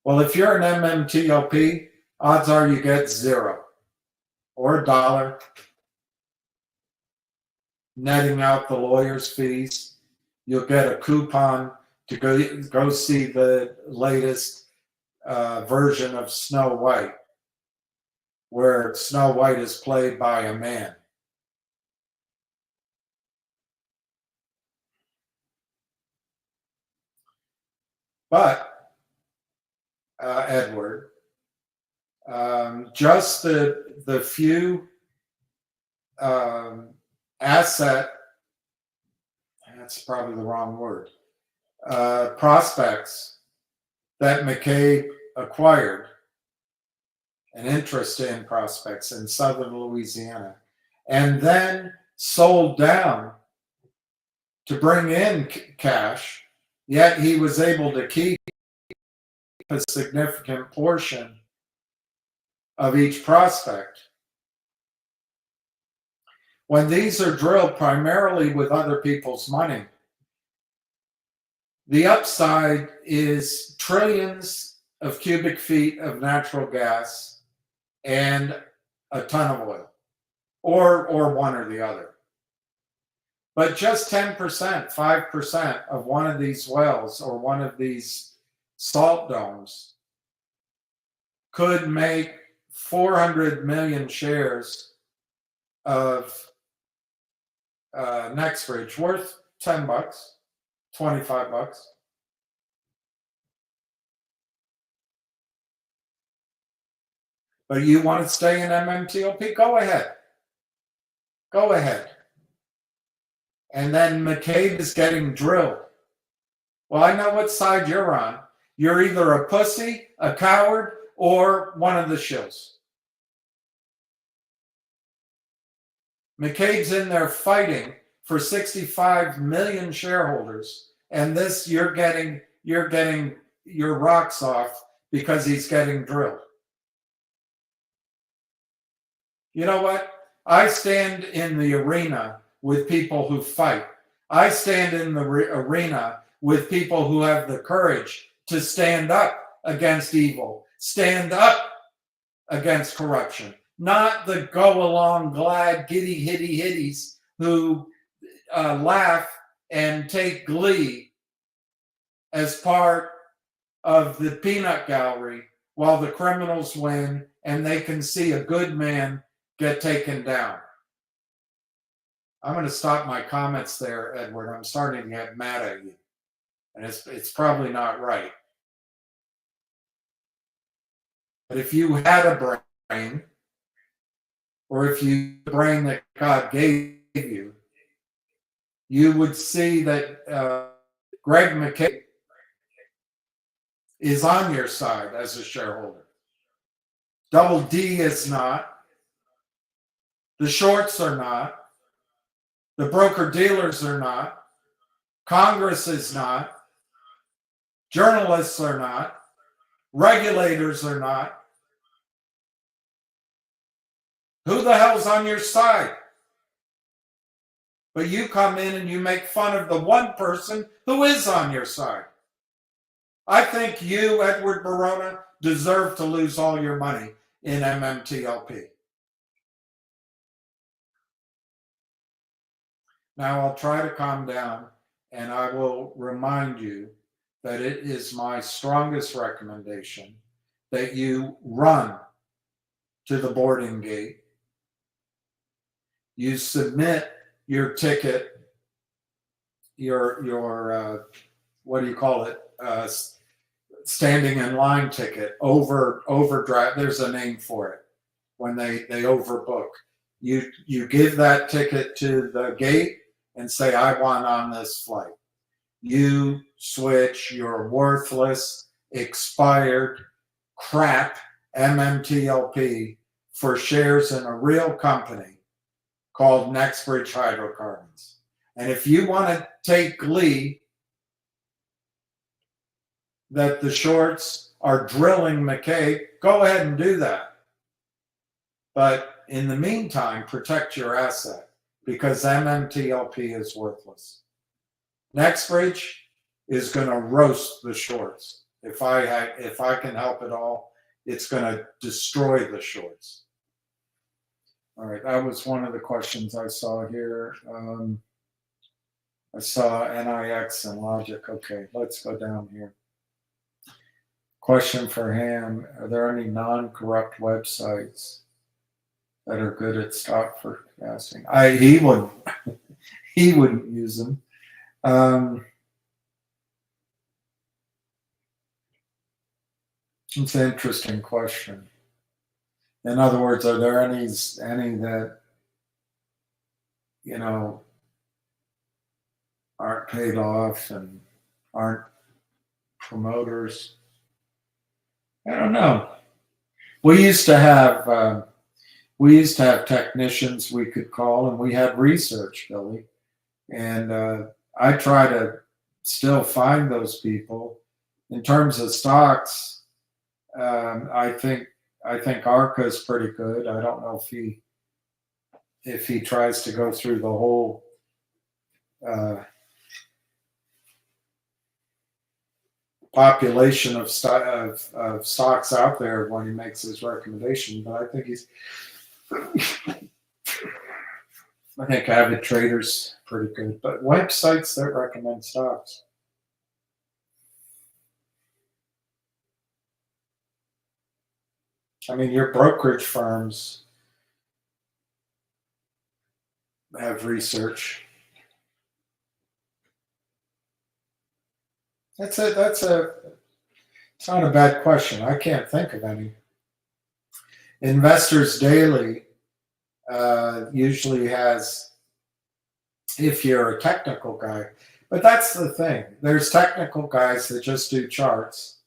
Well, if you're an MMTLP, odds are you get $0 or $1, netting out the lawyer's fees. You'll get a coupon to go see the latest version of Snow White, where Snow White is played by a man. But, Edward, just the few asset, that's probably the wrong word, prospects that Mcab acquired, an interest in prospects in southern Louisiana, and then sold down to bring in cash, yet he was able to keep a significant portion of each prospect. When these are drilled primarily with other people's money, the upside is trillions of cubic feet of natural gas and a ton of oil, or one or the other. But just 10%, 5% of one of these wells or one of these salt domes could make 400 million shares of NextBridge worth $10, $25. But you want to stay in MMTLP? Go ahead. Go ahead. And then Mcab is getting drilled. Well, I know what side you're on. You're either a pussy, a coward, or one of the shills. Mcab's in there fighting for 65 million shareholders, and this you're getting your rocks off because he's getting drilled. You know what? I stand in the arena with people who fight. I stand in the arena with people who have the courage to stand up against evil, stand up against corruption, not the go along glad giddy hitty hitties who laugh and take glee as part of the peanut gallery while the criminals win and they can see a good man get taken down. I'm going to stop my comments there, Edward. I'm starting to get mad at you. And it's probably not right. But if you had a brain, or if you had a brain that God gave you, you would see that Greg Mcab is on your side as a shareholder. Double D is not. The shorts are not. The broker-dealers are not. Congress is not. Journalists are not. Regulators are not. Who the hell's on your side? But you come in and you make fun of the one person who is on your side. I think you, Edward Barona, deserve to lose all your money in Mmtlp. Now I'll try to calm down, and I will remind you that it is my strongest recommendation that you run to the boarding gate. You submit your ticket, your what do you call it? Standing in line ticket, overdraft. There's a name for it when they overbook. You give that ticket to the gate and say, I want on this flight. You switch your worthless, expired crap Mmtlp for shares in a real company called Nextbridge Hydrocarbons. And if you want to take glee that the shorts are drilling Mcab, go ahead and do that. But in the meantime, protect your asset because Mmtlp is worthless. Nextbridge is going to roast the shorts. If I can help at all, it's going to destroy the shorts. All right, that was one of the questions I saw here. I saw NIX and Logic. Okay, let's go down here. Question for Ham: are there any non-corrupt websites that are good at stock forecasting? He wouldn't use them. It's an interesting question. In other words, are there any that aren't paid off and aren't promoters? I don't know. We used to have technicians we could call, and we had research, Billy. And I try to still find those people. In terms of stocks, I think Arca is pretty good. I don't know if he tries to go through the whole population of stocks out there when he makes his recommendation, but I think Avid Trader's pretty good. But websites that recommend stocks. I mean, your brokerage firms have research. It's not a bad question. I can't think of any. Investors Daily usually has, if you're a technical guy, but that's the thing. There's technical guys that just do charts,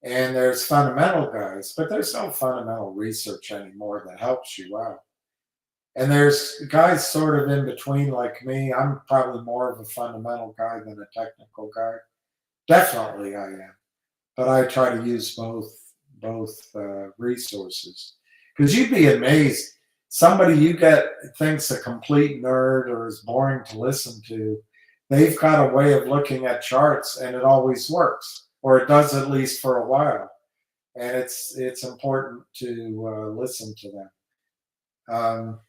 and there's fundamental guys, but there's no fundamental research anymore that helps you out. And there's guys sort of in between like me. I'm probably more of a fundamental guy than a technical guy. Definitely I am. But I try to use both resources. Because you'd be amazed. Somebody you get thinks a complete nerd or is boring to listen to, they've got a way of looking at charts and it always works. Or it does at least for a while. And it's important to listen to them.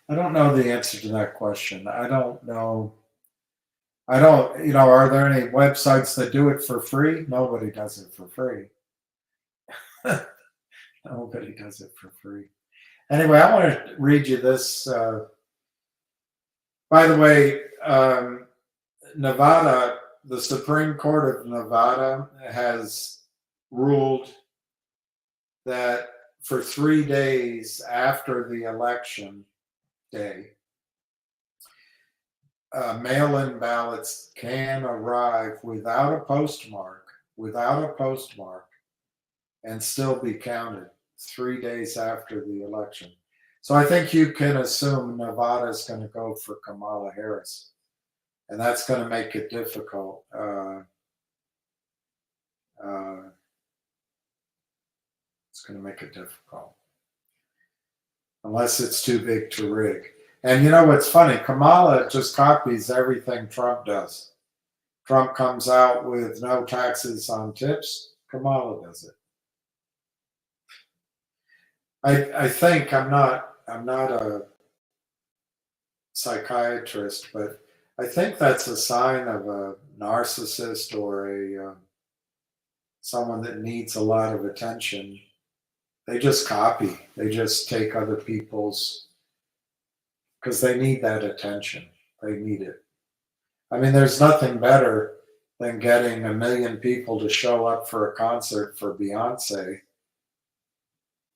I don't know the answer to that question. I don't know. Are there any websites that do it for free? Nobody does it for free. Nobody does it for free. Anyway, I want to read you this. By the way, Nevada, the Supreme Court of Nevada has ruled that for 3 days after the election day, mail-in ballots can arrive without a postmark, and still be counted 3 days after the election. So I think you can assume Nevada is going to go for Kamala Harris, and that's going to make it difficult. It's going to make it difficult unless it's too big to rig. And you know what's funny? Kamala just copies everything Trump does. Trump comes out with no taxes on tips. Kamala does it. I think I'm not a psychiatrist, but I think that's a sign of a narcissist or a someone that needs a lot of attention. They just copy. They just take other people's, because they need that attention. They need it. I mean, there's nothing better than getting 1 million people to show up for a concert for Beyonce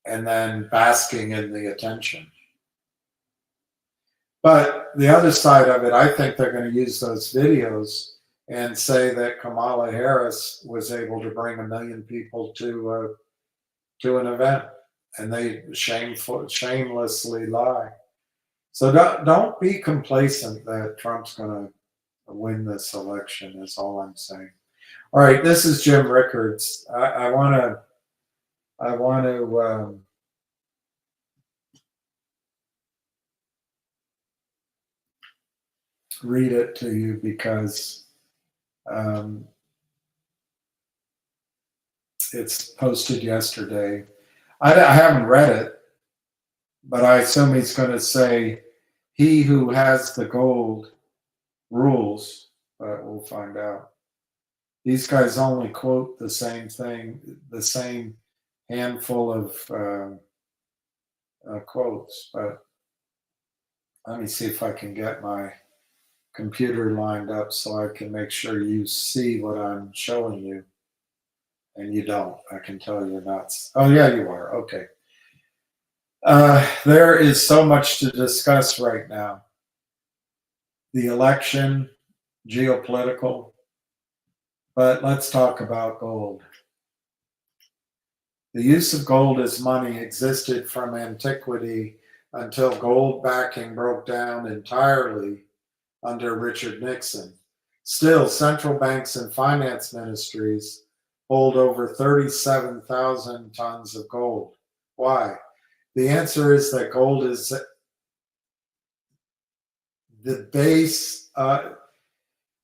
and then basking in the attention. But the other side of it, I think they're going to use those videos and say that Kamala Harris was able to bring 1 million people to an event, and they shamelessly lie. So don't be complacent that Trump's going to win this election, is all I'm saying. All right, this is Jim Rickards. I want to read it to you because it's posted yesterday. I haven't read it, but I assume he's going to say, "He who has the gold rules," but we'll find out. These guys only quote the same thing, the same handful of quotes, but let me see if I can get my computer lined up so I can make sure you see what I'm showing you. And you don't. I can tell you're not. Oh, yeah, you are. Okay. There is so much to discuss right now. The election, geopolitical, but let's talk about gold. The use of gold as money existed from antiquity until gold backing broke down entirely under Richard Nixon. Still, central banks and finance ministries hold over 37,000 tons of gold. Why? The answer is that gold is the base,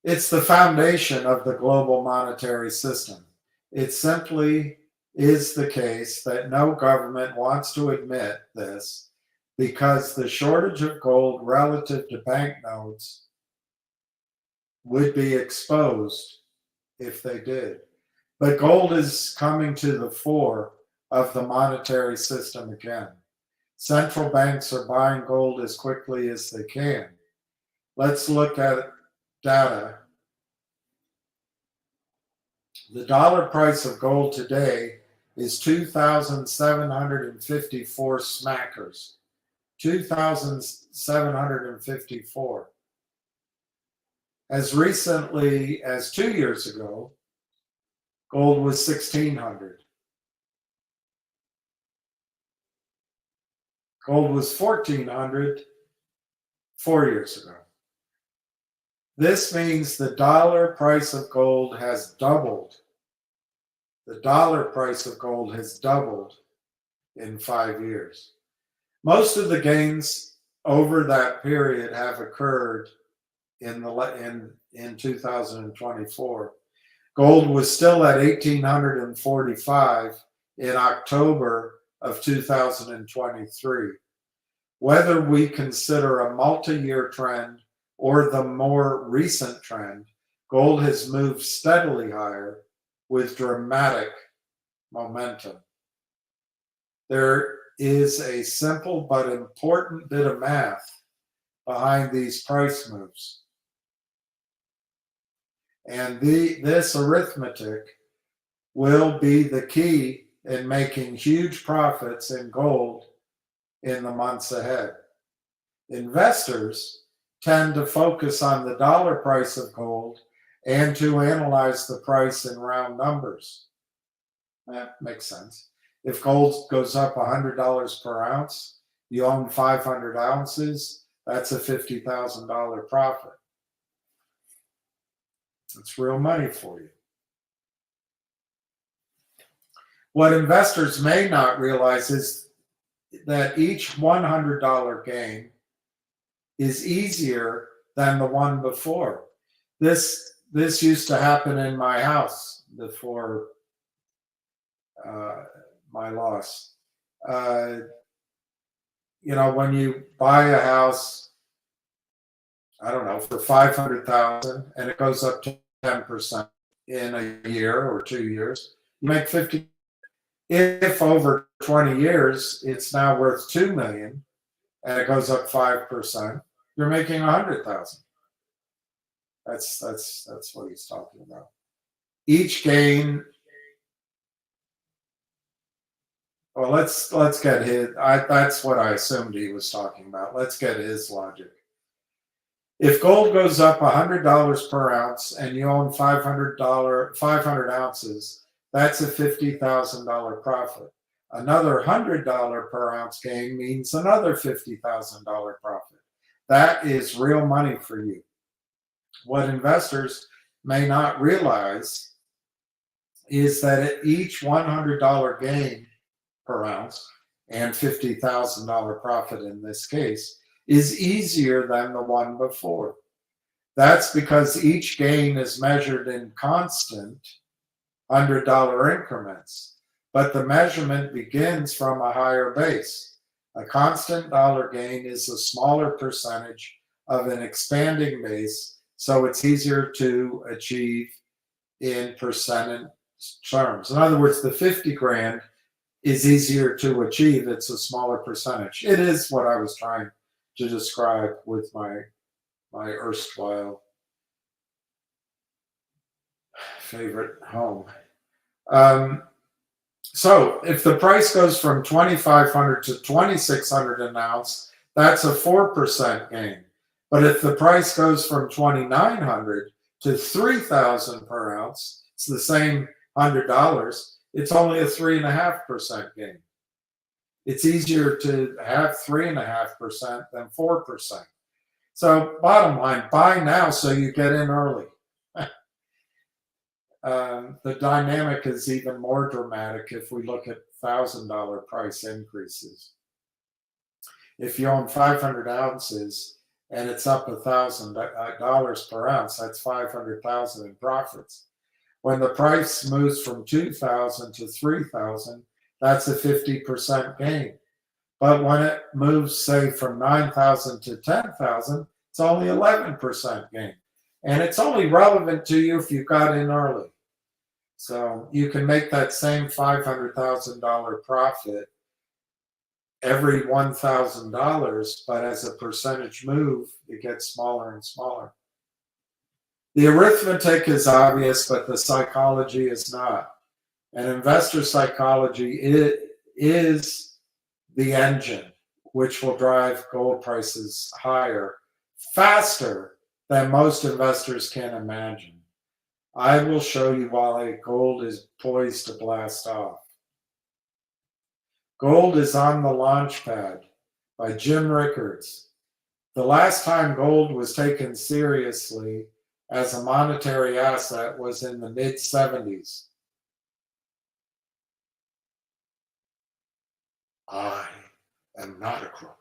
it's the foundation of the global monetary system. It simply is the case that no government wants to admit this because the shortage of gold relative to banknotes would be exposed if they did. But gold is coming to the fore of the monetary system again. Central banks are buying gold as quickly as they can. Let's look at data. The dollar price of gold today is 2,754 smackers. 2,754. As recently as 2 years ago, gold was 1,600. Gold was 1,400 4 years ago. This means the dollar price of gold has doubled. The dollar price of gold has doubled in 5 years. Most of the gains over that period have occurred in 2024. Gold was still at 1,845 in October of 2023. Whether we consider a multi-year trend or the more recent trend, gold has moved steadily higher with dramatic momentum. There is a simple but important bit of math behind these price moves. And this arithmetic will be the key in making huge profits in gold in the months ahead. Investors tend to focus on the dollar price of gold and to analyze the price in round numbers. That makes sense. If gold goes up $100 per ounce, you own 500 ounces, that's a $50,000 profit. It's real money for you. What investors may not realize is that each $100 gain is easier than the one before. This used to happen in my house before my loss. You know, when you buy a house, I don't know, for $500,000 and it goes up to 10% in a year or 2 years, you make 50. If over 20 years it's now worth $2 million and it goes up 5%, you're making 100,000. That's what he's talking about. Each gain. Well, let's get his. That's what I assumed he was talking about. Let's get his logic. If gold goes up $100 per ounce and you own 500 ounces, that's a $50,000 profit. Another $100 per ounce gain means another $50,000 profit. That is real money for you. What investors may not realize is that at each $100 gain per ounce and $50,000 profit in this case is easier than the one before. That's because each gain is measured in constant $100 increments, but the measurement begins from a higher base. A constant dollar gain is a smaller percentage of an expanding base, so it's easier to achieve in percentage terms. In other words, the 50 grand is easier to achieve. It's a smaller percentage. It is what I was trying to describe with my erstwhile favorite home. So if the price goes from 2,500 to 2,600 an ounce, that's a 4% gain. But if the price goes from 2,900 to 3,000 per ounce, it's the same $100. It's only a 3.5% gain. It's easier to have 3.5% than 4%. So bottom line, buy now so you get in early. The dynamic is even more dramatic if we look at $1,000 price increases. If you own 500 ounces and it's up $1,000 per ounce, that's 500,000 in profits. When the price moves from 2,000 to 3,000, that's a 50% gain. But when it moves, say, from 9,000 to 10,000, it's only 11% gain. And it's only relevant to you if you got in early. So you can make that same $500,000 profit every $1,000, but as a percentage move, it gets smaller and smaller. The arithmetic is obvious, but the psychology is not. And investor psychology is the engine which will drive gold prices higher faster than most investors can imagine. I will show you why gold is poised to blast off. Gold is on the launch pad by Jim Rickards. The last time gold was taken seriously as a monetary asset was in the mid-70s. I am not a crook.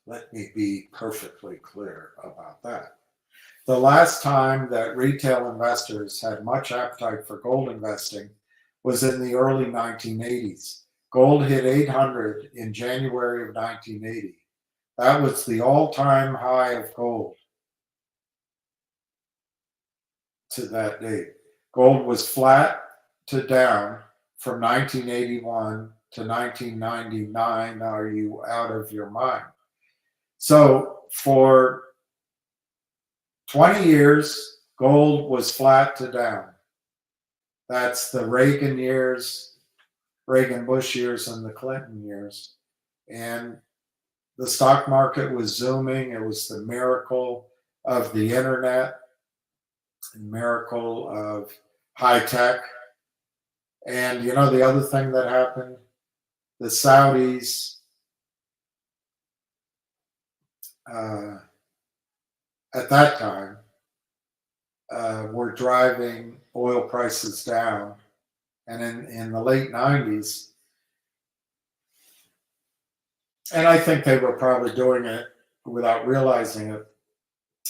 Let me be perfectly clear about that. The last time that retail investors had much appetite for gold investing was in the early 1980s. Gold hit 800 in January of 1980. That was the all-time high of gold to that date. Gold was flat to down from 1981 to 1999. Are you out of your mind? So for 20 years, gold was flat to down. That's the Reagan years, Reagan Bush years, and the Clinton years. And the stock market was zooming. It was the miracle of the internet, the miracle of high tech. And you know, the other thing that happened, the Saudis at that time were driving oil prices down. And in the late 90s, and I think they were probably doing it without realizing it,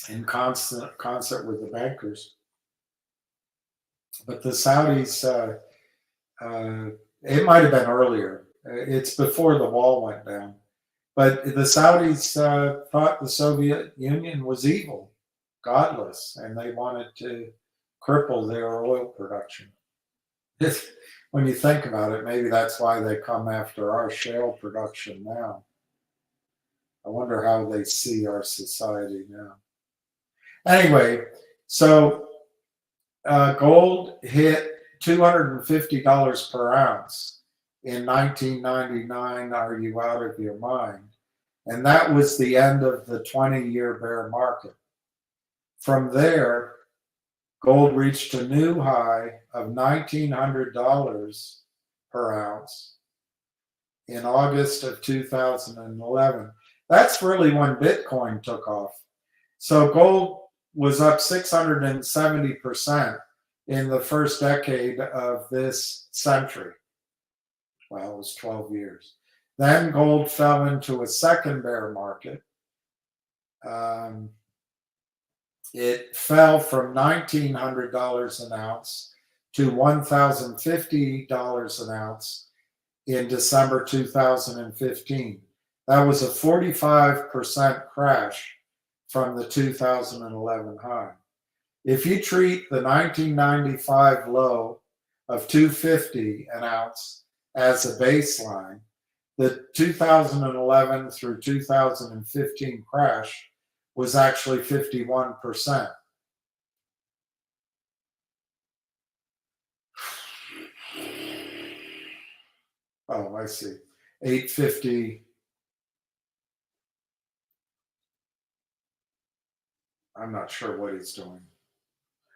in concert with the bankers. But the Saudis, it might have been earlier. It's before the wall went down. But the Saudis thought the Soviet Union was evil, godless, and they wanted to cripple their oil production. When you think about it, maybe that's why they come after our shale production now. I wonder how they see our society now. Anyway, so gold hit $250 per ounce in 1999. Are you out of your mind? And that was the end of the 20-year bear market. From there, gold reached a new high of $1,900 per ounce in August of 2011. That's really when Bitcoin took off. So gold was up 670% in the first decade of this century. Well, it was 12 years. Then gold fell into a second bear market. It fell from $1,900 an ounce to $1,050 an ounce in December 2015. That was a 45% crash from the 2011 high. If you treat the 1995 low of $250 an ounce as a baseline, the 2011 through 2015 crash was actually 51%. Oh, I see. 850. I'm not sure what he's doing.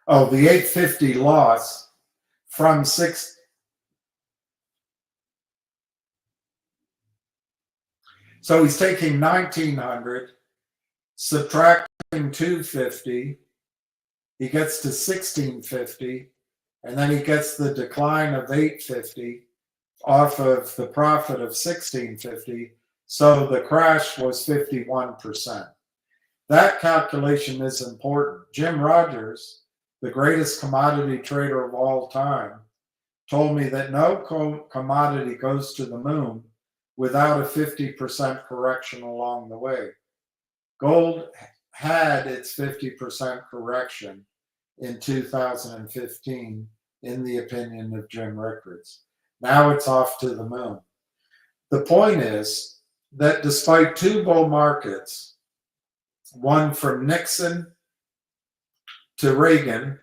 Oh, the 850 loss from six. So he's taking 1900, subtracting 250. He gets to 1650, and then he gets the decline of 850 off of the profit of 1650. So the crash was 51%. That calculation is important. Jim Rogers, the greatest commodity trader of all time, told me that no commodity goes to the moon without a 50% correction along the way. Gold had its 50% correction in 2015, in the opinion of Jim Rickards. Now it's off to the moon. The point is that despite two bull markets, one from Nixon to Reagan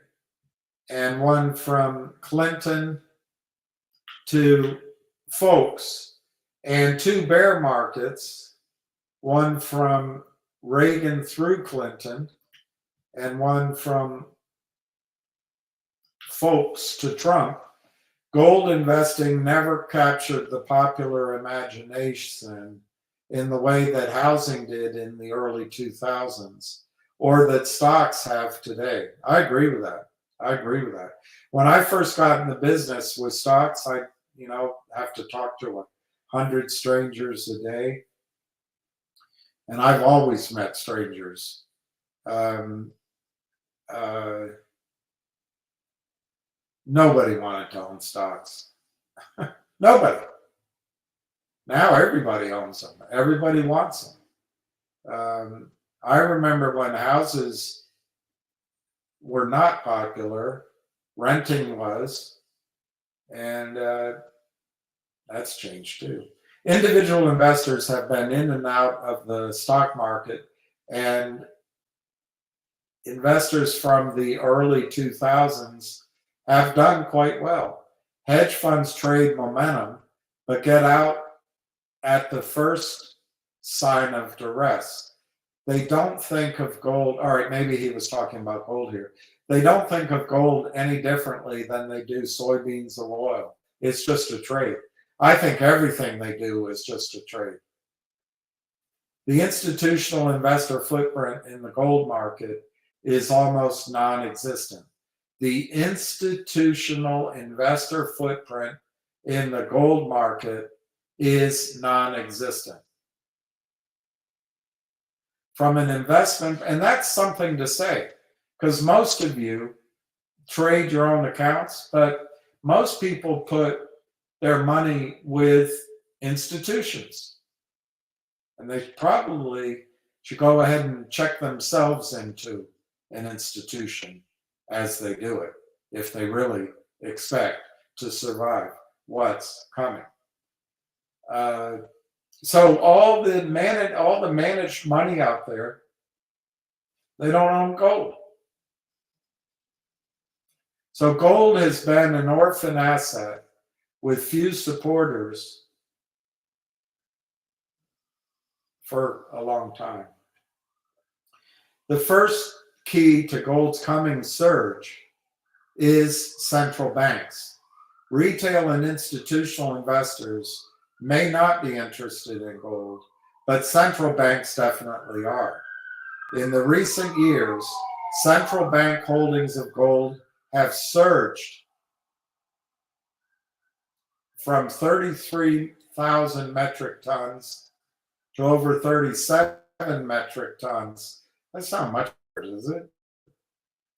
and one from Clinton to Folks, and two bear markets, one from Reagan through Clinton and one from Folks to Trump, gold investing never captured the popular imagination in the way that housing did in the early 2000s, or that stocks have today. I agree with that. When I first got in the business with stocks, I have to talk to 100 strangers a day. And I've always met strangers. nobody wanted to own stocks. Nobody. Now everybody owns them. Everybody wants them. I remember when houses were not popular, renting was, and that's changed too. Individual investors have been in and out of the stock market, and investors from the early 2000s have done quite well. Hedge funds trade momentum, but get out at the first sign of duress. They don't think of gold. All right, maybe he was talking about gold here. They don't think of gold any differently than they do soybeans or oil. It's just a trade. I think everything they do is just a trade. The institutional investor footprint in the gold market is almost non-existent. The institutional investor footprint in the gold market is non-existent. From an investment, and that's something to say, because most of you trade your own accounts, but most people put their money with institutions. And they probably should go ahead and check themselves into an institution as they do it, if they really expect to survive what's coming. So all the managed money out there, they don't own gold. So gold has been an orphan asset with few supporters for a long time. The first key to gold's coming surge is central banks. Retail and institutional investors may not be interested in gold, but central banks definitely are. In the recent years, central bank holdings of gold have surged from 33,000 metric tons to over 37 metric tons. That's not much, is it?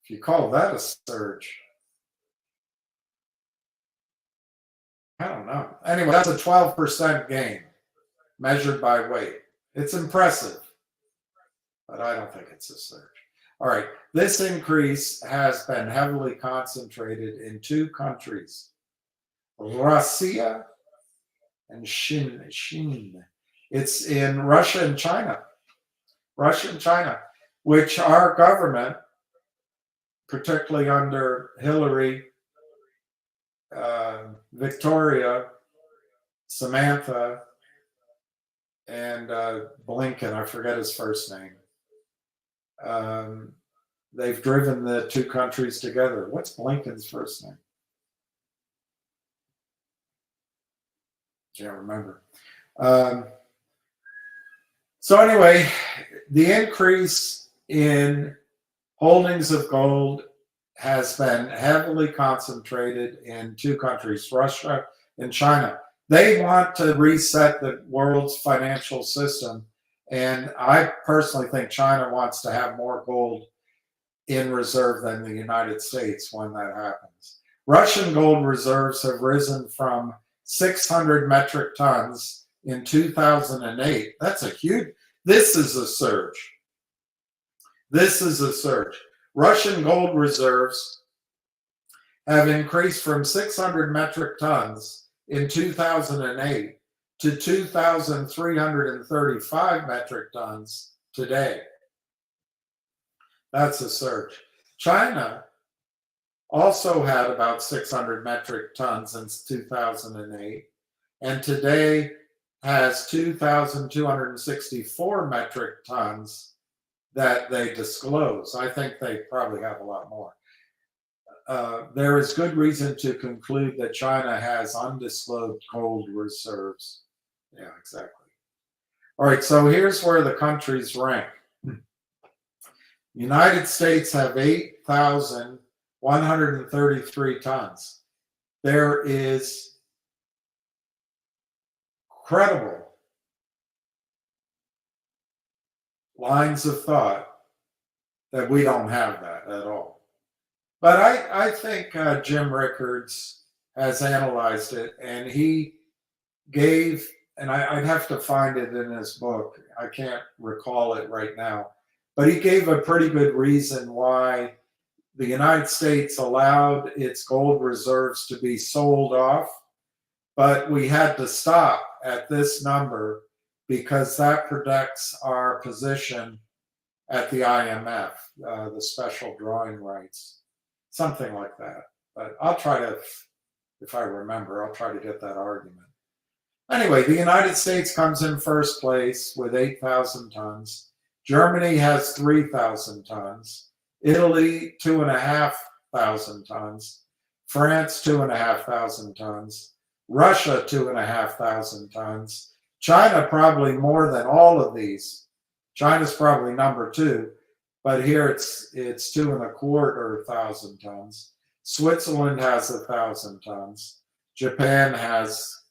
If you call that a surge. I don't know. Anyway, that's a 12% gain measured by weight. It's impressive, but I don't think it's a surge. All right, this increase has been heavily concentrated in two countries, Russia and Xin. It's in Russia and China. Russia and China, which our government, particularly under Hillary, Victoria, Samantha, and Blinken, I forget his first name. They've driven the two countries together. What's Blinken's first name? Can't remember. So anyway, the increase in holdings of gold has been heavily concentrated in two countries, Russia and China. They want to reset the world's financial system. And I personally think China wants to have more gold in reserve than the United States when that happens. Russian gold reserves have risen from 600 metric tons in 2008. That's a huge, this is a surge. This is a surge. Russian gold reserves have increased from 600 metric tons in 2008 to 2,335 metric tons today. That's a surge. China also had about 600 metric tons since 2008, and today has 2,264 metric tons that they disclose. I think they probably have a lot more. There is good reason to conclude that China has undisclosed gold reserves. Yeah, exactly. All right, so here's where the countries rank. United States have 8,133 tons. There is credible lines of thought that we don't have that at all. But I think Jim Rickards has analyzed it, and he gave, and I'd have to find it in his book. I can't recall it right now, but he gave a pretty good reason why the United States allowed its gold reserves to be sold off, but we had to stop at this number because that protects our position at the IMF, the special drawing rights, something like that. But I'll try to, if I remember, I'll try to get that argument. Anyway, the United States comes in first place with 8,000 tons. Germany has 3,000 tons. Italy, 2,500 tons. France, 2,500 tons. Russia, 2,500 tons. China, probably more than all of these. China's probably number 2, but here it's 2,250 tons. Switzerland has 1,000 tons. Japan has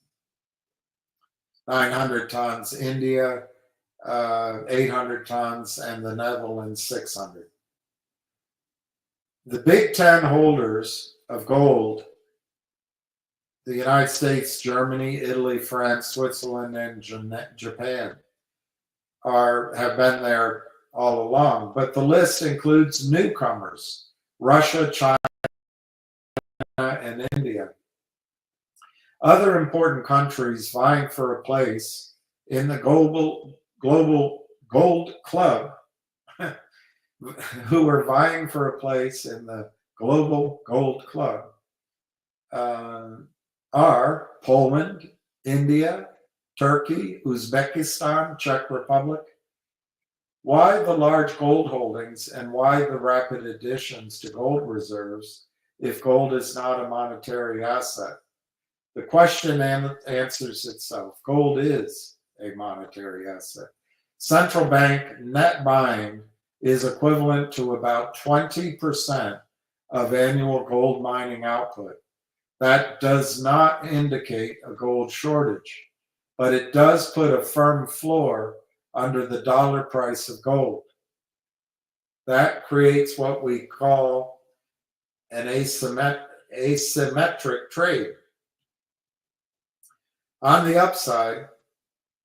900 tons. India, 800 tons, and the Netherlands 600. The Big Ten holders of gold, the United States, Germany, Italy, France, Switzerland, and Japan, have been there all along. But the list includes newcomers: Russia, China, and India. Other important countries vying for a place in the global gold club, who are vying for a place in the global gold club, are Poland, India, Turkey, Uzbekistan, Czech Republic. Why the large gold holdings and why the rapid additions to gold reserves if gold is not a monetary asset? The question answers itself. Gold is a monetary asset. Central bank net buying is equivalent to about 20% of annual gold mining output. That does not indicate a gold shortage, but it does put a firm floor under the dollar price of gold. That creates what we call an asymmetric trade. On the upside,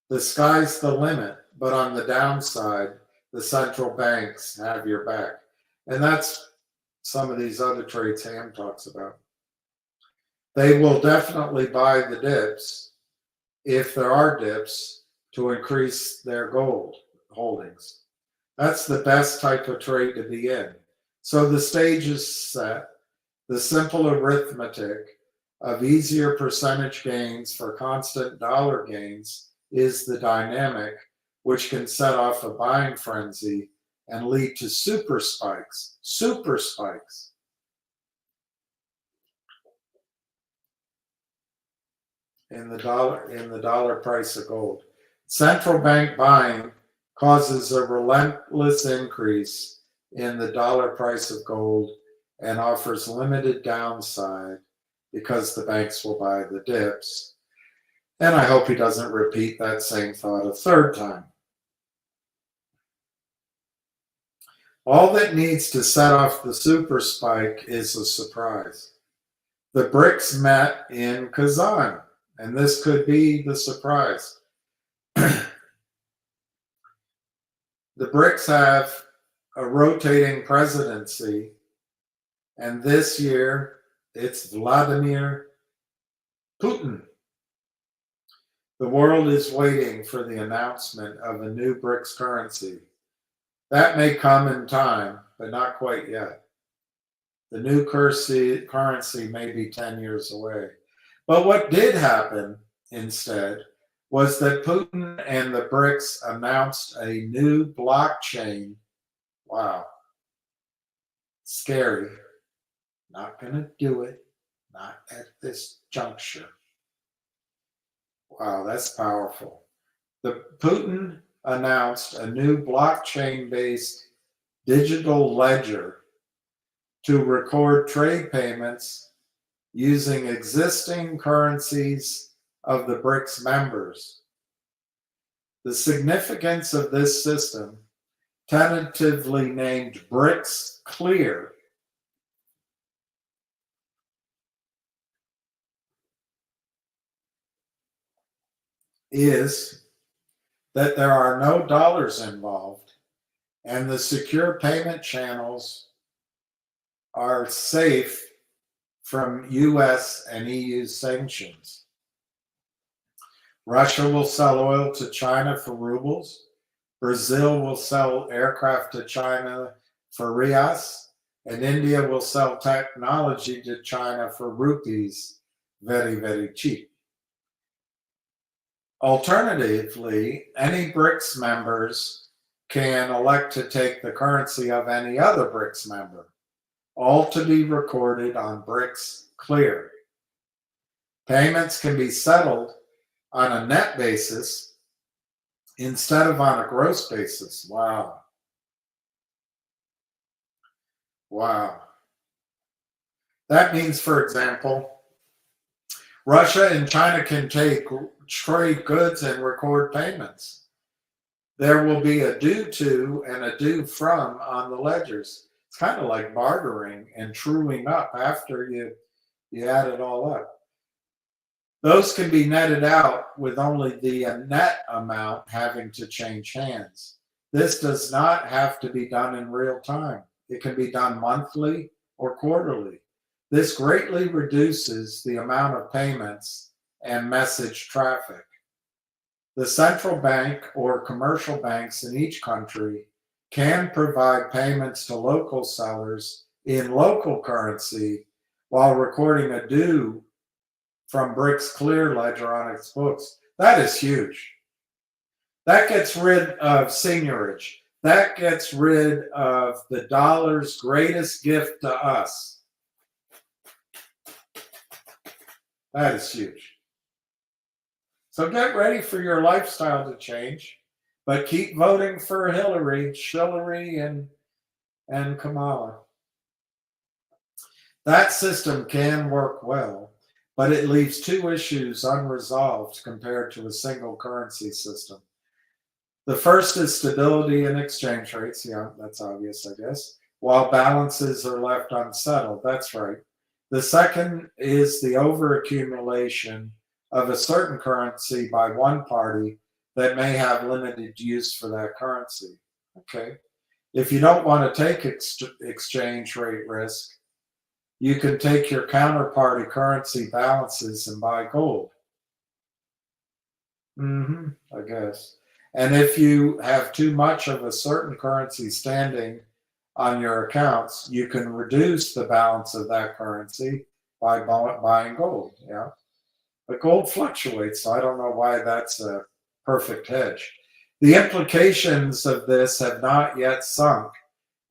the sky's the limit, but on the downside, the central banks have your back. And that's some of these other trades Ham talks about. They will definitely buy the dips, if there are dips, to increase their gold holdings. That's the best type of trade to be in. So the stage is set. The simple arithmetic of easier percentage gains for constant dollar gains is the dynamic which can set off a buying frenzy and lead to super spikes in the dollar price of gold. Central bank buying causes a relentless increase in the dollar price of gold and offers limited downside because the banks will buy the dips. And I hope he doesn't repeat that same thought a third time. All that needs to set off the super spike is a surprise. The BRICS met in Kazan, and this could be the surprise. The BRICS have a rotating presidency, and this year it's Vladimir Putin. The world is waiting for the announcement of a new BRICS currency. That may come in time, but not quite yet. The new currency may be 10 years away. But what did happen instead was that Putin and the BRICS announced a new blockchain. Wow. Scary. Not going to do it. Not at this juncture. Wow, that's powerful. The Putin announced a new blockchain-based digital ledger to record trade payments using existing currencies of the BRICS members. The significance of this system tentatively named BRICS Clear, is that there are no dollars involved and the secure payment channels are safe from US and EU sanctions. Russia will sell oil to China for rubles. Brazil will sell aircraft to China for reais. And India will sell technology to China for rupees very, very cheap. Alternatively, any BRICS members can elect to take the currency of any other BRICS member, all to be recorded on BRICS Clear. Payments can be settled on a net basis instead of on a gross basis. Wow. Wow. That means, for example, Russia and China can trade goods and record payments. There will be a due to and a due from on the ledgers. It's kind of like bartering and truing up after you add it all up. Those can be netted out with only the net amount having to change hands. This does not have to be done in real time. It can be done monthly or quarterly. This greatly reduces the amount of payments and message traffic. The central bank or commercial banks in each country can provide payments to local sellers in local currency while recording a due from BRICS Clear ledger on its books. That is huge. That gets rid of seigniorage. That gets rid of the dollar's greatest gift to us. That is huge. So get ready for your lifestyle to change, but keep voting for Hillary, and Kamala. That system can work well, but it leaves two issues unresolved compared to a single currency system. The first is stability in exchange rates. Yeah, that's obvious, I guess. While balances are left unsettled. That's right. The second is the overaccumulation of a certain currency by one party that may have limited use for that currency. Okay. If you don't want to take exchange rate risk, you can take your counterparty currency balances and buy gold. I guess. And if you have too much of a certain currency standing on your accounts, you can reduce the balance of that currency by buying gold. Yeah. But gold fluctuates, so I don't know why that's a perfect hedge. The implications of this have not yet sunk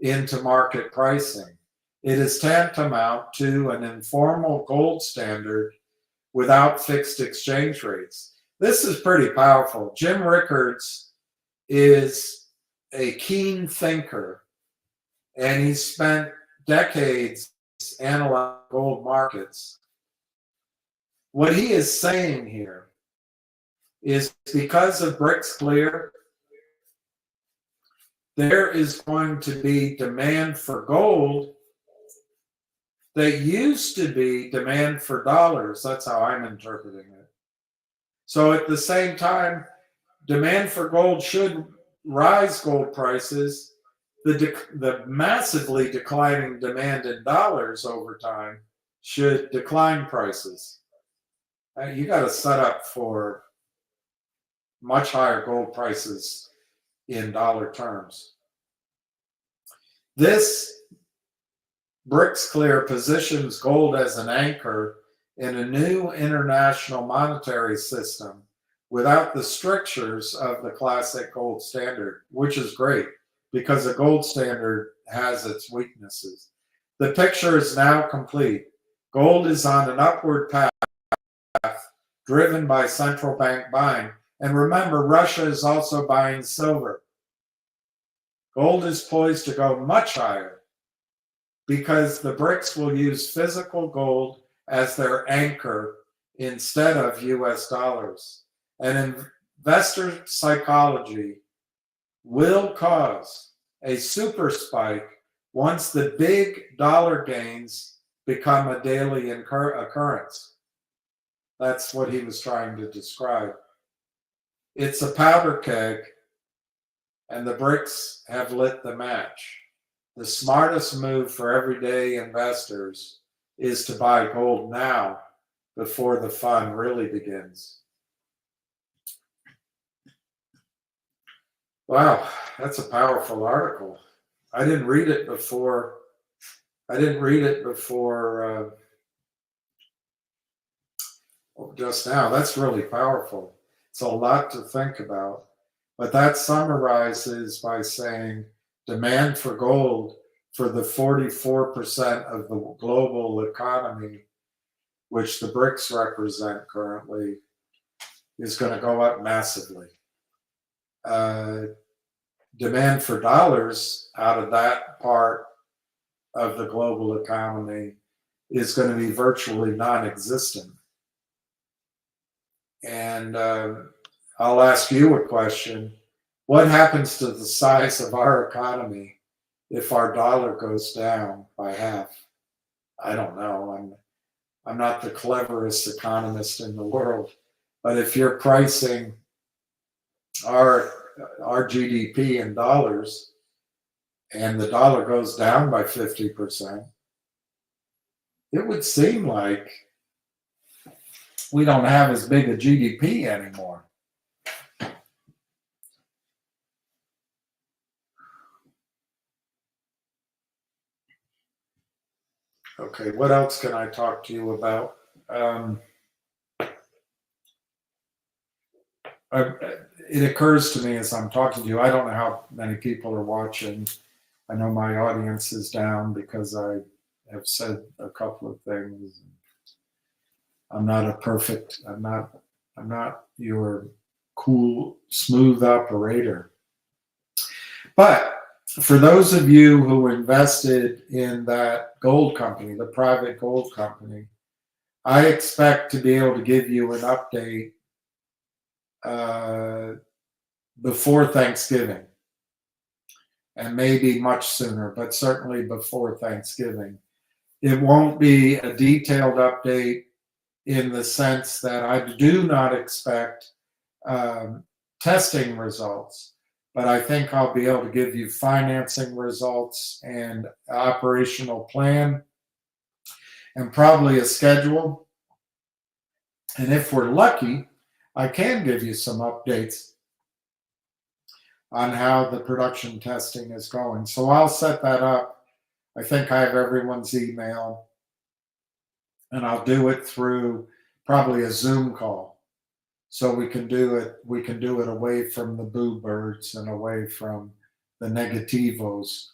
into market pricing. It is tantamount to an informal gold standard without fixed exchange rates. This is pretty powerful. Jim Rickards is a keen thinker, and he spent decades analyzing gold markets. What he is saying here is because of BRICS Clear, there is going to be demand for gold that used to be demand for dollars. That's how I'm interpreting it. So at the same time, demand for gold should rise gold prices. The massively declining demand in dollars over time should decline prices. You got to set up for much higher gold prices in dollar terms. This BRICS Clear positions gold as an anchor in a new international monetary system without the strictures of the classic gold standard, which is great because the gold standard has its weaknesses. The picture is now complete. Gold is on an upward path driven by central bank buying. And remember, Russia is also buying silver. Gold is poised to go much higher because the BRICS will use physical gold as their anchor instead of US dollars. And investor psychology will cause a super spike once the big dollar gains become a daily occurrence. That's what he was trying to describe. It's a powder keg, and the bricks have lit the match. The smartest move for everyday investors is to buy gold now before the fun really begins. Wow, that's a powerful article. I didn't read it before. Just now. That's really powerful. It's a lot to think about. But that summarizes by saying demand for gold for the 44% of the global economy, which the BRICS represent currently, is going to go up massively. Demand for dollars out of that part of the global economy is going to be virtually non-existent. And I'll ask you a question. What happens to the size of our economy if our dollar goes down by half? I don't know. I'm not the cleverest economist in the world, but if you're pricing our GDP in dollars and the dollar goes down by 50%, it would seem like we don't have as big a GDP anymore. Okay, what else can I talk to you about? It occurs to me as I'm talking to you, I don't know how many people are watching. I know my audience is down because I have said a couple of things. I'm not your cool, smooth operator. But for those of you who invested in that gold company, the private gold company, I expect to be able to give you an update before Thanksgiving, and maybe much sooner, but certainly before Thanksgiving. It won't be a detailed update in the sense that I do not expect testing results, but I think I'll be able to give you financing results and operational plan and probably a schedule. And if we're lucky, I can give you some updates on how the production testing is going. So I'll set that up. I think I have everyone's email, and I'll do it through probably a Zoom call. So we can do it away from the boo birds and away from the negativos.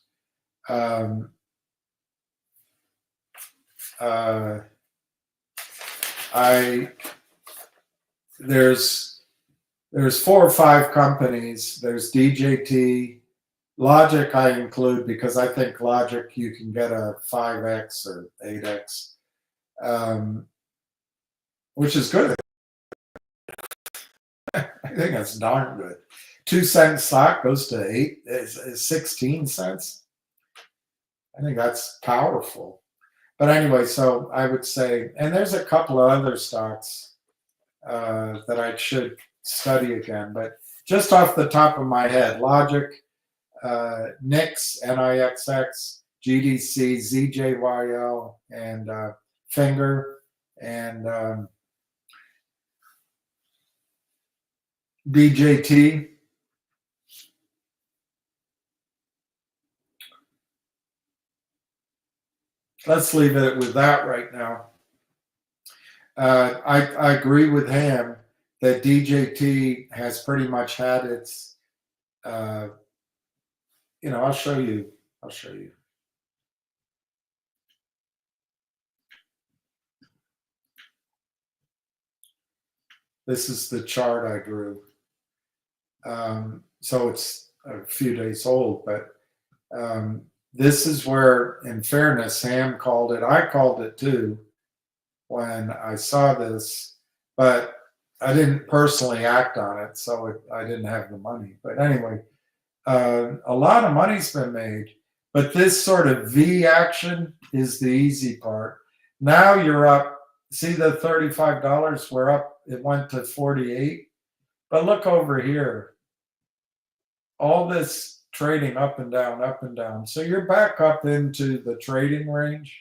There's 4 or 5 companies. There's DJT, Logic I include because I think Logic you can get a 5x or 8x, which is good. I think that's darn good. 2-cent stock goes to 16 cents. I think that's powerful. But anyway, so I would say, and there's a couple of other stocks that I should study again, but just off the top of my head, Logic, NIX, NIXX, GDC, ZJYL, and Fngr, and DJT. Let's leave it with that right now. I agree with Ham that DJT has pretty much had its, I'll show you. This is the chart I drew. So it's a few days old, but this is where, in fairness, Ham called it. I called it too when I saw this, but I didn't personally act on it, so I didn't have the money. But anyway, a lot of money's been made, but this sort of V action is the easy part. Now you're up. See the $35? We're up. It went to 48. But look over here. All this trading up and down, up and down. So you're back up into the trading range.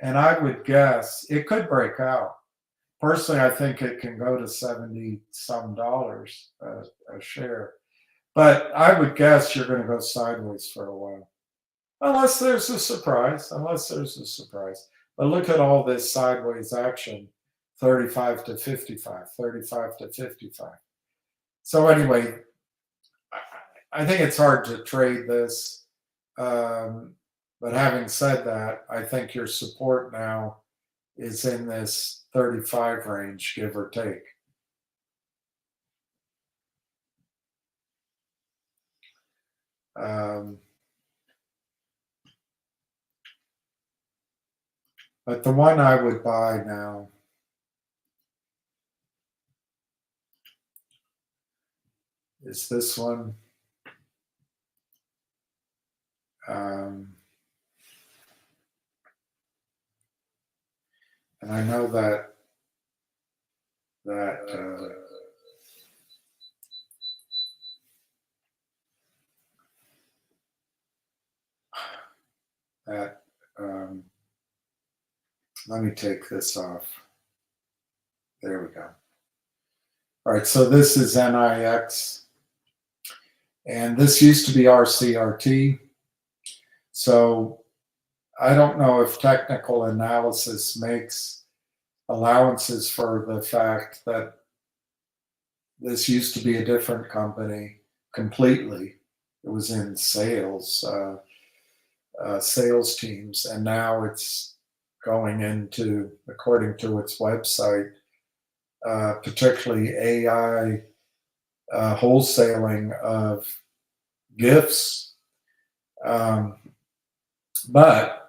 And I would guess it could break out. Personally, I think it can go to 70 some dollars a share. But I would guess you're going to go sideways for a while. Unless there's a surprise. But look at all this sideways action. 35 to 55, 35 to 55. So anyway, I think it's hard to trade this. But having said that, I think your support now is in this 35 range, give or take. But the one I would buy now is this one. And I know that let me take this off. There we go. All right, so this is NIX, and this used to be RCRT. So I don't know if technical analysis makes allowances for the fact that this used to be a different company completely. It was in sales, sales teams, and now it's going into, according to its website, particularly AI wholesaling of gifts. But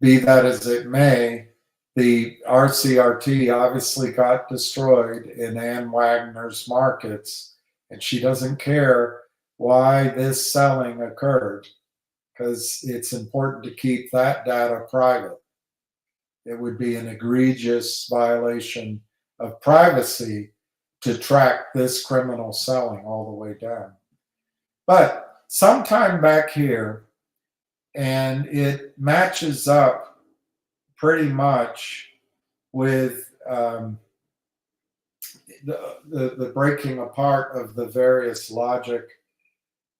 be that as it may, the RCRT obviously got destroyed in Ann Wagner's markets, and she doesn't care why this selling occurred, because it's important to keep that data private. It would be an egregious violation of privacy to track this criminal selling all the way down. But sometime back here, and it matches up pretty much with the breaking apart of the various logic,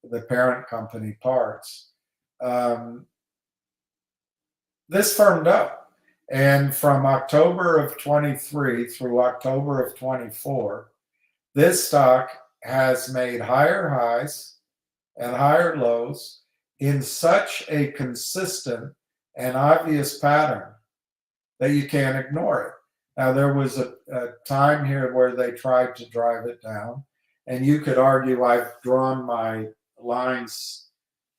the parent company parts. This firmed up. And from October of 23 through October of 24, this stock has made higher highs and higher lows in such a consistent and obvious pattern that you can't ignore it. Now, there was a time here where they tried to drive it down, and you could argue I've drawn my lines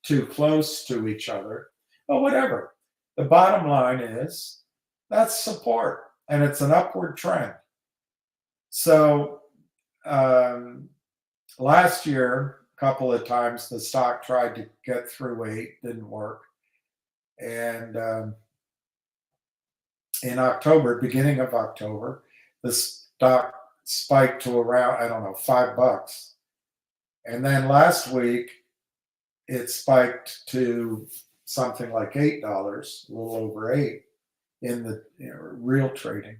too close to each other, but whatever. The bottom line is that's support, and it's an upward trend. So last year, a couple of times, the stock tried to get through 8, didn't work. And in October, beginning of October, the stock spiked to around, I don't know, $5. And then last week, it spiked to something like $8, a little over 8 in the real trading.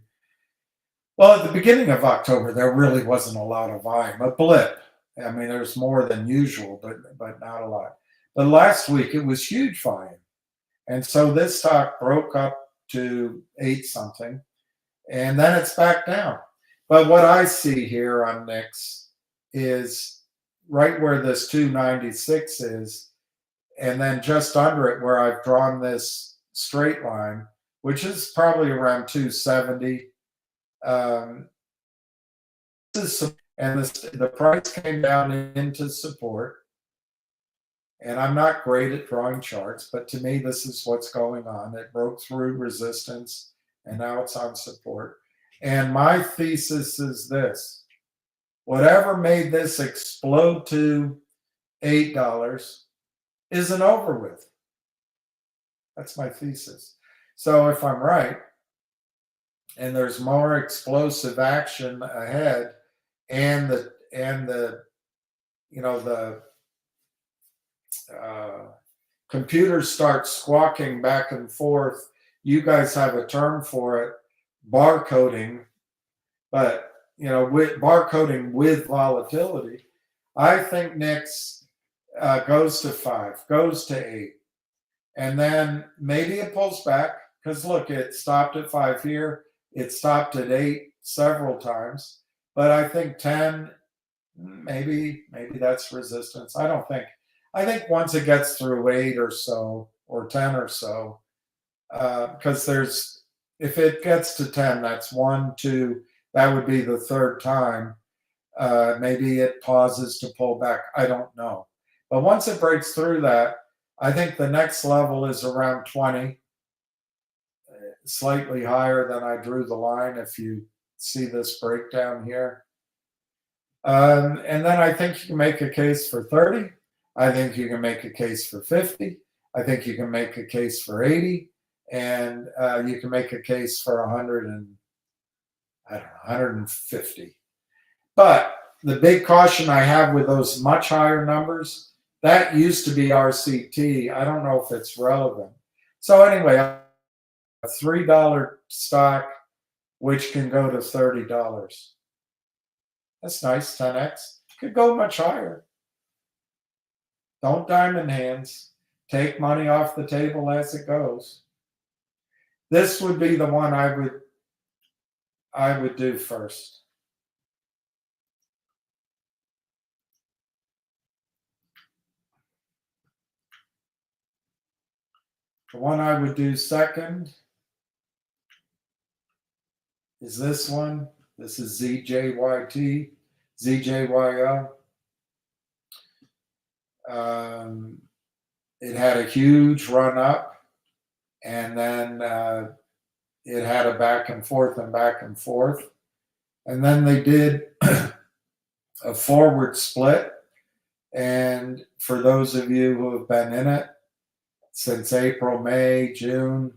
Well, at the beginning of October, there really wasn't a lot of volume, a blip. I mean, there's more than usual, but not a lot. But last week, it was huge volume. And so this stock broke up to 8 something, and then it's back down. But what I see here on NIX is right where this 296 is, and then just under it where I've drawn this straight line, which is probably around 270. And the price came down into support. And I'm not great at drawing charts, but to me, this is what's going on. It broke through resistance, and now it's on support. And my thesis is this: whatever made this explode to $8 isn't over with. That's my thesis. So if I'm right, and there's more explosive action ahead, and the computers start squawking back and forth. You guys have a term for it, barcoding, but with barcoding with volatility. I think NIX goes to 5, goes to 8, and then maybe it pulls back, because look, it stopped at 5 here, it stopped at 8 several times, but I think 10, maybe that's resistance. I think once it gets through 8 or so, or 10 or so, because if it gets to 10, that's 1, 2, that would be the third time. Maybe it pauses to pull back. I don't know. But once it breaks through that, I think the next level is around 20, slightly higher than I drew the line, if you see this breakdown here. And then I think you can make a case for 30. I think you can make a case for 50. I think you can make a case for 80. And you can make a case for 150. But the big caution I have with those much higher numbers, that used to be RCT. I don't know if it's relevant. So anyway, a $3 stock, which can go to $30. That's nice, 10x. Could go much higher. Don't diamond hands. Take money off the table as it goes. This would be the one I would do first. The one I would do second is this one. This is ZJYT, ZJYO. It had a huge run up, and then it had a back and forth and back and forth. And then they did a forward split. And for those of you who have been in it since April, May, June,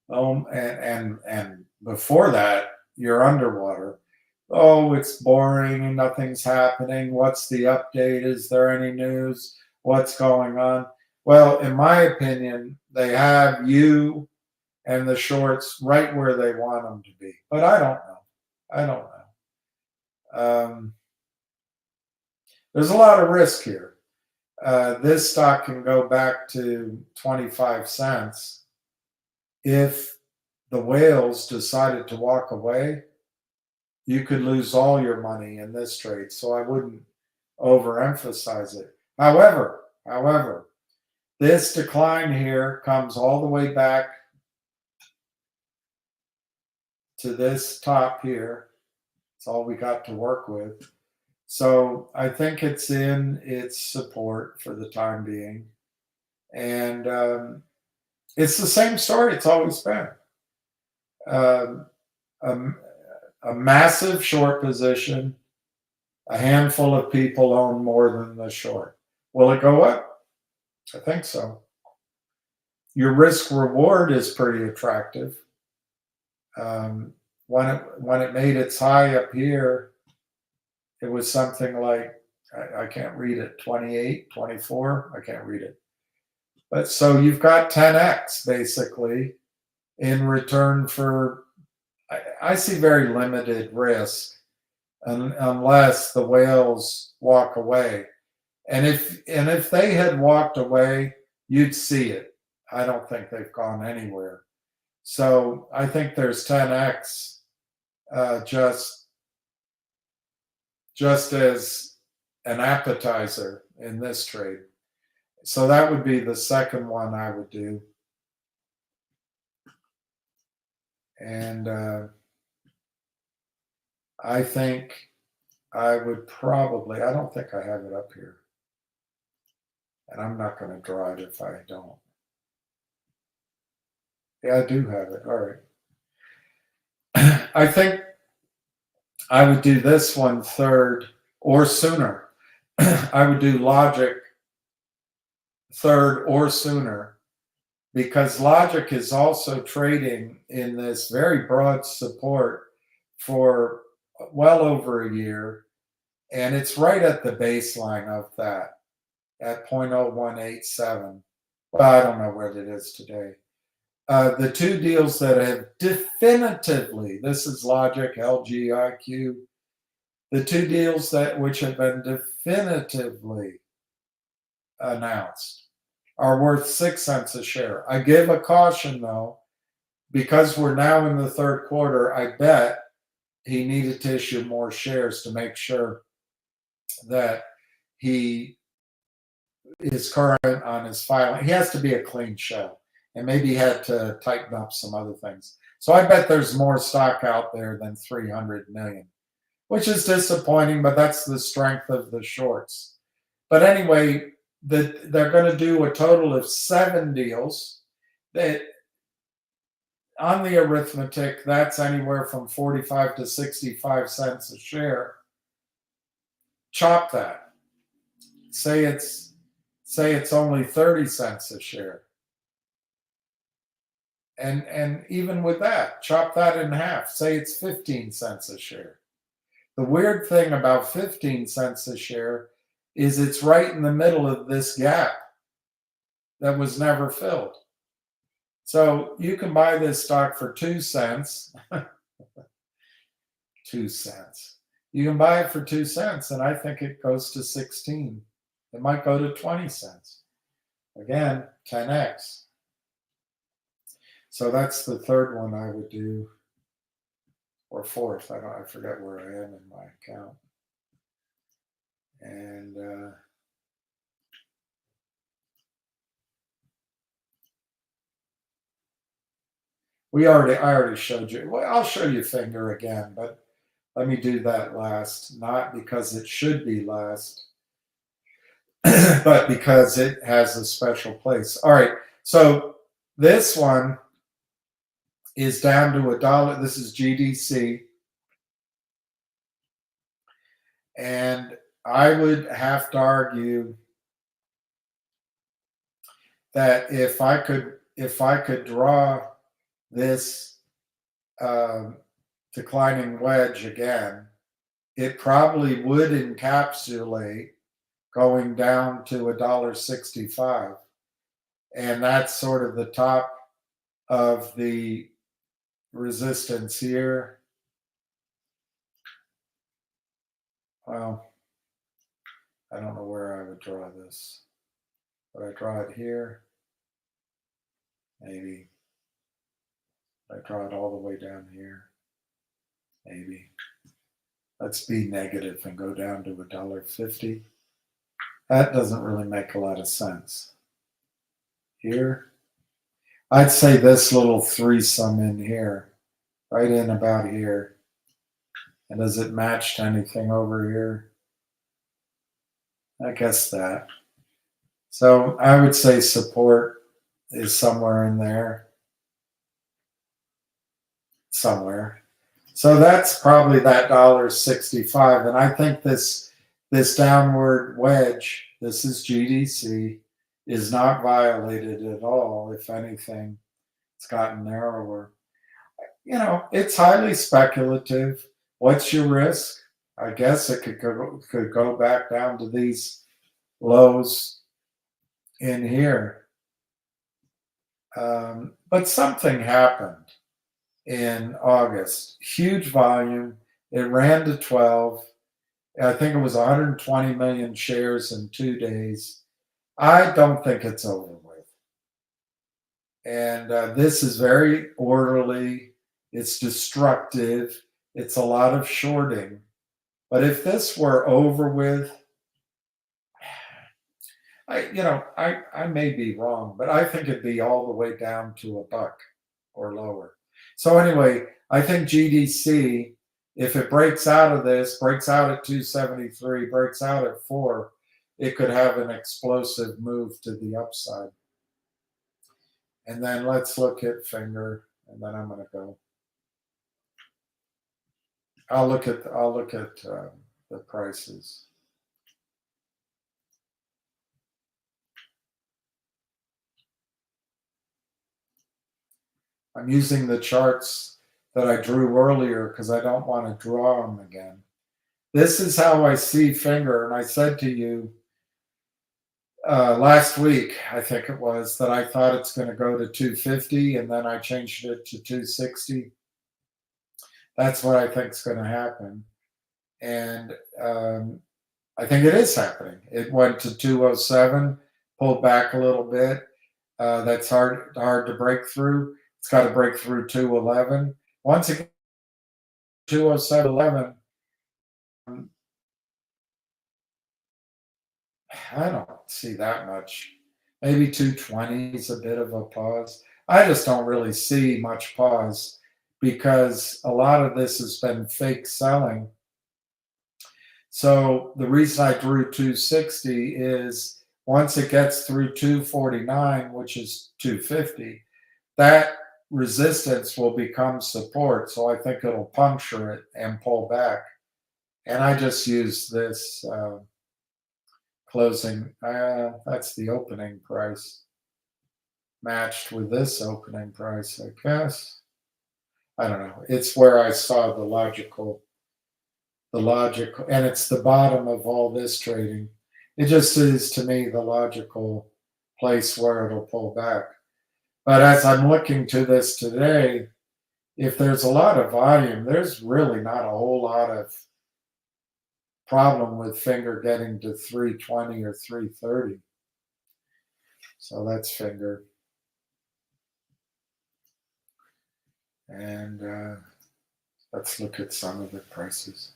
and before that, you're underwater. Oh, it's boring and nothing's happening. What's the update? Is there any news? What's going on? Well, in my opinion, they have you and the shorts right where they want them to be. But I don't know. There's a lot of risk here. This stock can go back to 25 cents. If the whales decided to walk away, you could lose all your money in this trade. So I wouldn't overemphasize it. However, this decline here comes all the way back to this top here. It's all we got to work with. So I think it's in its support for the time being. And it's the same story it's always been. A massive short position, a handful of people own more than the short. Will it go up? I think so. Your risk reward is pretty attractive. When it made its high up here, it was something like, I can't read it, 28, 24, I can't read it. But so you've got 10x basically in return for, I see very limited risk unless the whales walk away. And if they had walked away, you'd see it. I don't think they've gone anywhere. So I think there's 10x just as an appetizer in this trade. So that would be the second one I would do. And I think I would probably, I don't think I have it up here. And I'm not going to draw it if I don't. Yeah, I do have it. All right. I think I would do this one third or sooner. I would do logic 3rd or sooner, because logic is also trading in this very broad support for well over a year, and it's right at the baseline of that at 0.0187. Well, I don't know what it is today. The two deals that have definitively, this is logic, LGIQ, the two deals that which have been definitively announced are worth 6 cents a share. I give a caution though, because we're now in the 3rd quarter, I bet he needed to issue more shares to make sure that he is current on his filing. He has to be a clean show, and maybe he had to tighten up some other things. So I bet there's more stock out there than 300 million, which is disappointing, but that's the strength of the shorts. But anyway, they're going to do a total of 7 deals. That on the arithmetic, that's anywhere from 45 to 65 cents a share. Chop that. Say it's only 30 cents a share. And even with that, chop that in half. Say it's 15 cents a share. The weird thing about 15 cents a share is it's right in the middle of this gap that was never filled. So you can buy this stock for 2 cents. 2 cents. You can buy it for 2 cents, and I think it goes to 16. It might go to 20 cents. Again, 10x. So that's the 3rd one I would do, or 4th. I forget where I am in my account. And I already showed you. Well, I'll show you Fngr again, but let me do that last, not because it should be last, but because it has a special place. All right, so this one is down to $1. This is GDC. And I would have to argue that if I could draw this declining wedge again, it probably would encapsulate going down to $1.65. And that's sort of the top of the resistance here. Well, I don't know where I would draw this. Would I draw it here? Maybe. I draw it all the way down here. Maybe. Let's be negative and go down to $1.50. That doesn't really make a lot of sense. Here. I'd say this little threesome in here, right in about here. And does it match to anything over here? I guess that. So I would say support is somewhere in there. Somewhere. So that's probably that $1.65. And I think this downward wedge, this is GDC, is not violated at all. If anything, it's gotten narrower. You know, it's highly speculative. What's your risk? I guess it could go back down to these lows in here. But something happened in August. Huge volume. It ran to 12. I think it was 120 million shares in 2 days. I don't think it's over with. And this is very orderly. It's destructive. It's a lot of shorting. But if this were over with, I may be wrong, but I think it'd be all the way down to $1 or lower. So anyway, I think GDC, if it breaks out of this, breaks out at 273, breaks out at 4, it could have an explosive move to the upside. And then let's look at Fngr, and then I'm going to go. I'll look at the prices. I'm using the charts that I drew earlier because I don't want to draw them again. This is how I see Fngr, and I said to you last week, I think it was, that I thought it's going to go to 250, and then I changed it to 260. That's what I think is going to happen. And I think it is happening. It went to 207, pulled back a little bit. That's hard to break through. It's got to break through 211. Once again, 207.11. I don't see that much. Maybe 220 is a bit of a pause. I just don't really see much pause because a lot of this has been fake selling. So the reason I drew 260 is once it gets through 249, which is 250, that resistance will become support. So I think it'll puncture it and pull back. And I just use this closing. That's the opening price matched with this opening price, I guess. I don't know. It's where I saw the logical, and it's the bottom of all this trading. It just is to me the logical place where it'll pull back. But as I'm looking to this today, if there's a lot of volume, there's really not a whole lot of problem with Fngr getting to 320 or 330. So that's Fngr. And let's look at some of the prices.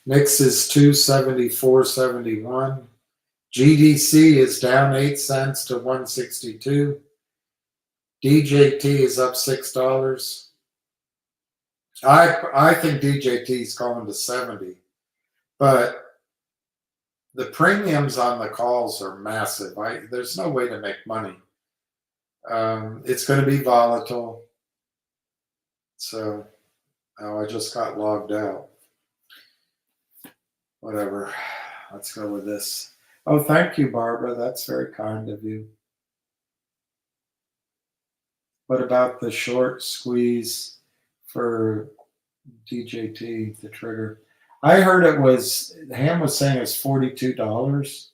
NIX is 274.71. GDC is down 8 cents to 162. DJT is up $6. I think DJT is going to 70, but the premiums on the calls are massive. There's no way to make money. It's going to be volatile. So, I just got logged out. Whatever. Let's go with this. Oh, thank you, Barbara. That's very kind of you. What about the short squeeze for DJT, the trigger? I heard it was, Ham was saying it's $42.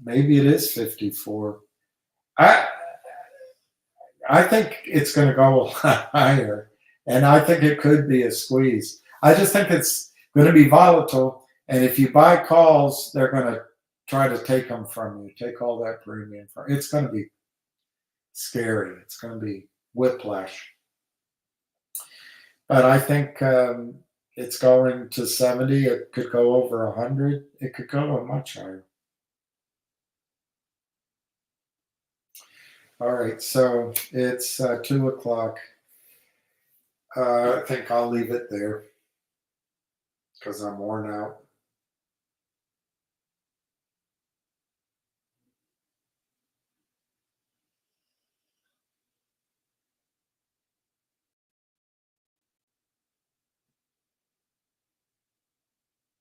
Maybe it is 54. I think it's going to go a lot higher, and I think it could be a squeeze. I just think it's going to be volatile, and if you buy calls, they're going to try to take them from you, take all that premium from you. It's going to be scary. It's going to be whiplash. But I think it's going to 70. It could go over 100. It could go much higher. All right, so it's 2 o'clock. I think I'll leave it there because I'm worn out.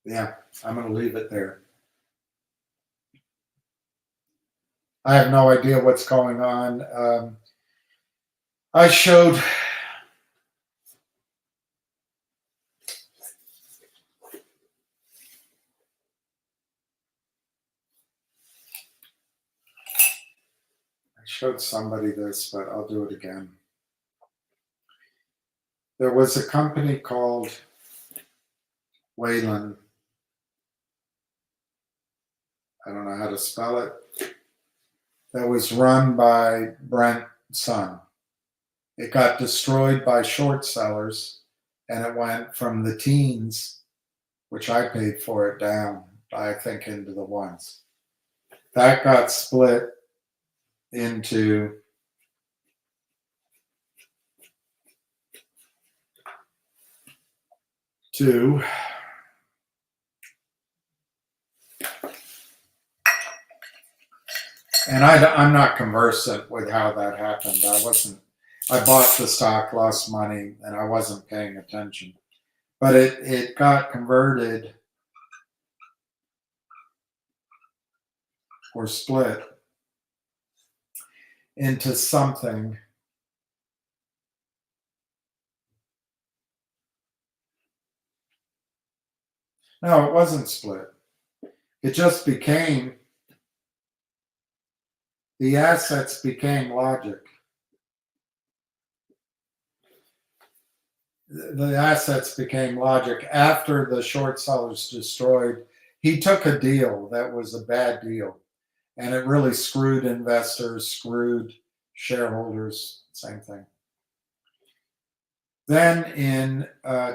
Yeah, I'm going to leave it there. I have no idea what's going on. I showed somebody this, but I'll do it again. There was a company called whan. I don't know how to spell it. That was run by Brent's son. It got destroyed by short sellers, and it went from the teens, which I paid for it, down, I think, into the ones. That got split into two. And I'm not conversant with how that happened. I bought the stock, lost money, and I wasn't paying attention. but it got converted or split into something. No, it wasn't split. It just became, the assets became logic. The assets became logic after the short sellers destroyed. He took a deal that was a bad deal, and it really screwed investors, screwed shareholders, same thing. Then in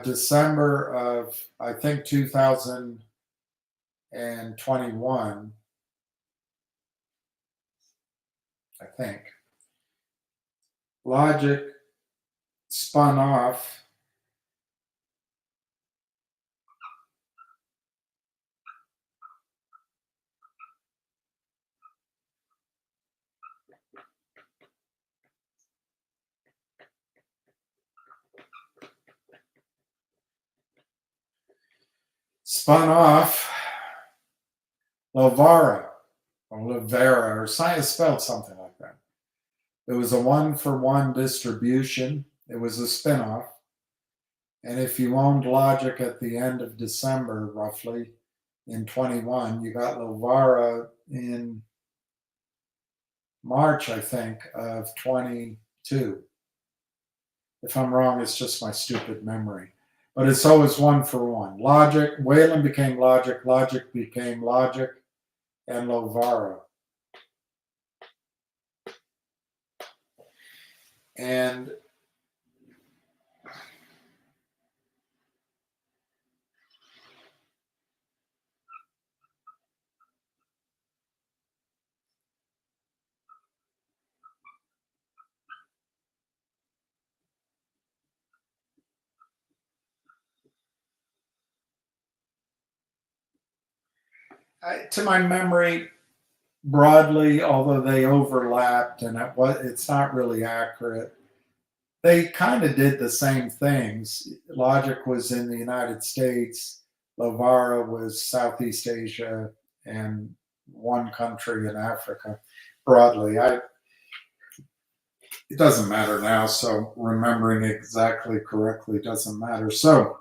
December of, I think, 2021, I think, Logic spun off Lovara or Livera, or spelled something like that. It was a 1-for-1 distribution. It was a spinoff. And if you owned Logic at the end of December, roughly, in 21, you got Livara in March, I think, of 22. If I'm wrong, it's just my stupid memory. But it's always 1-for-1. Logic, Whalen became Logic, Logic became Logic, and Lovara. And to my memory, broadly, although they overlapped and it's not really accurate, they kind of did the same things. Logic was in the United States, Lovara was Southeast Asia, and one country in Africa, broadly. It doesn't matter now, so remembering exactly correctly doesn't matter. So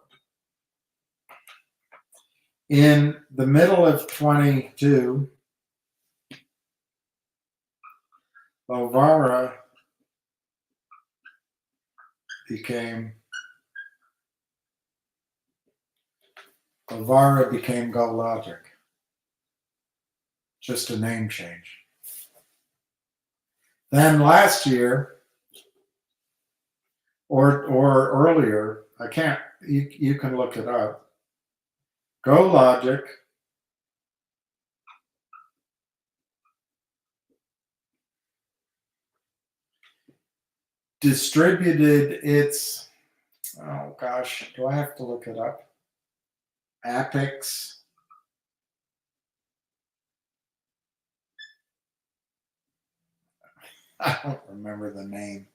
in the middle of 22, Lovara became Go Logic. Just a name change. Then last year, or earlier, I can't, you can look it up. Go Logic distributed its, oh gosh, do I have to look it up? Apex. I don't remember the name.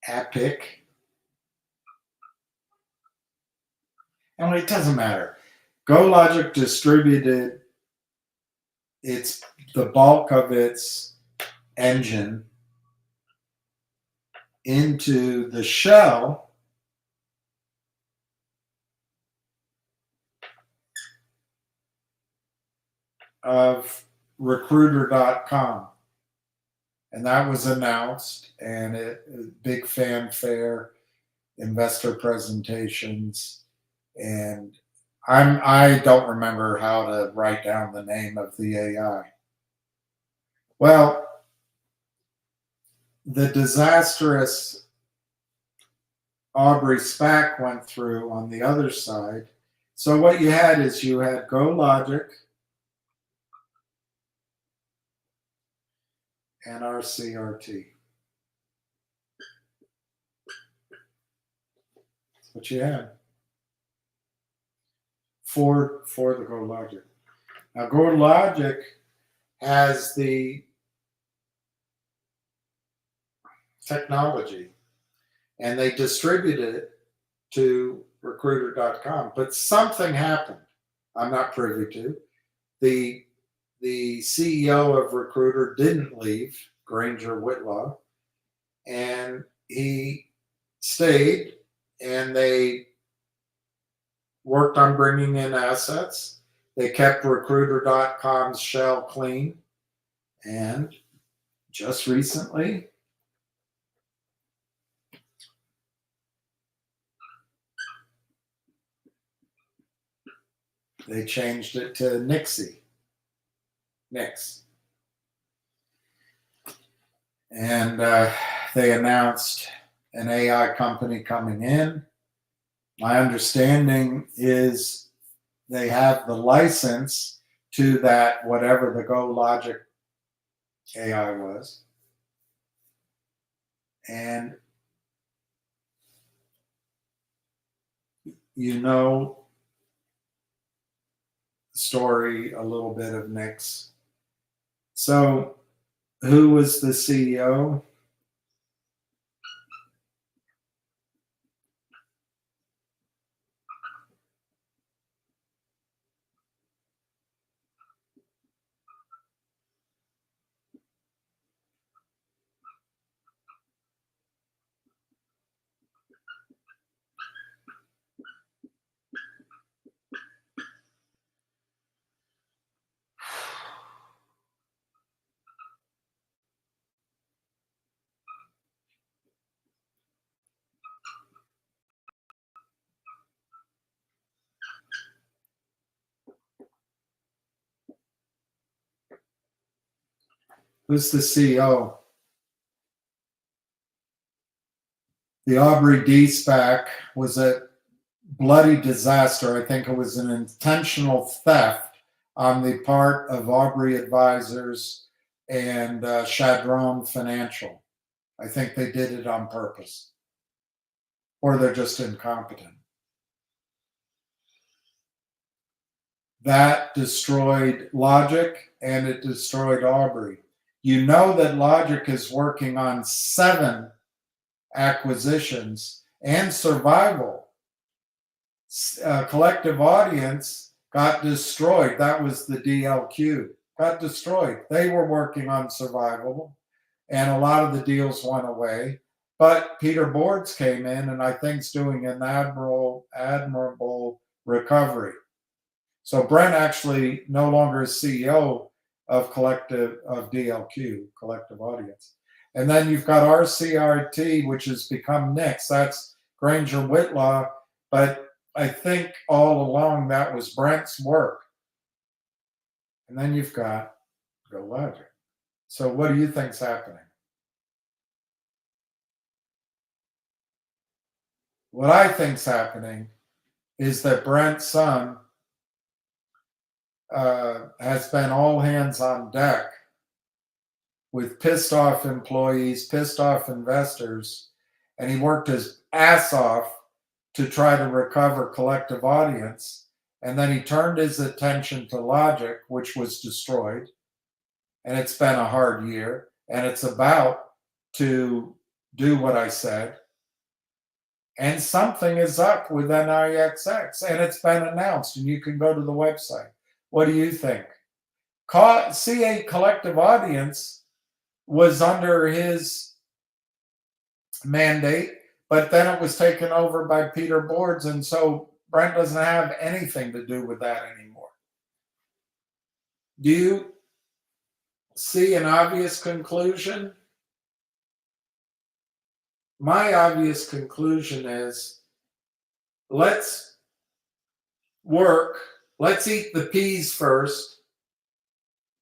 Epic. And it doesn't matter. Go Logic distributed the bulk of its engine into the shell of recruiter.com. And that was announced, and big fanfare, investor presentations, and I don't remember how to write down the name of the AI. Well, the disastrous Aubrey SPAC went through on the other side. So what you had is you had Go Logic and RCRT. That's what you had for the Go Logic. Now Go Logic has the technology, and they distribute it to Recruiter.com. But something happened. I'm not privy to. The CEO of Recruiter didn't leave, Granger Whitlaw, and he stayed, and they worked on bringing in assets. They kept Recruiter.com's shell clean, and just recently, they changed it to Nix. And they announced an AI company coming in. My understanding is they have the license to that, whatever the Go Logic AI was. And you know the story a little bit of Nix. So who was the CEO? Who's the CEO? The Aubrey D SPAC was a bloody disaster. I think it was an intentional theft on the part of Aubrey Advisors and Chadron Financial. I think they did it on purpose, or they're just incompetent. That destroyed Logic, and it destroyed Aubrey. You know that Logic is working on 7 acquisitions and survival. Collective Audience got destroyed. That was the DLQ. Got destroyed. They were working on survival, and a lot of the deals went away. But Peter Boards came in, and I think is doing an admirable recovery. So Brent actually no longer is CEO of DLQ, Collective Audience. And then you've got RCRT, which has become Nix. That's Granger Whitlaw, but I think all along that was Brent's work. And then you've got Go Logic. So what do you think's happening? What I think's happening is that Brent's son has been all hands on deck with pissed off employees, pissed off investors, and he worked his ass off to try to recover Collective Audience. And then he turned his attention to Logic, which was destroyed. And it's been a hard year, and it's about to do what I said. And something is up with NIXX, and it's been announced, and you can go to the website. What do you think? CA Collective Audience was under his mandate, but then it was taken over by Peter Boards, and so Brent doesn't have anything to do with that anymore. Do you see an obvious conclusion? My obvious conclusion is, let's work. Let's eat the peas first,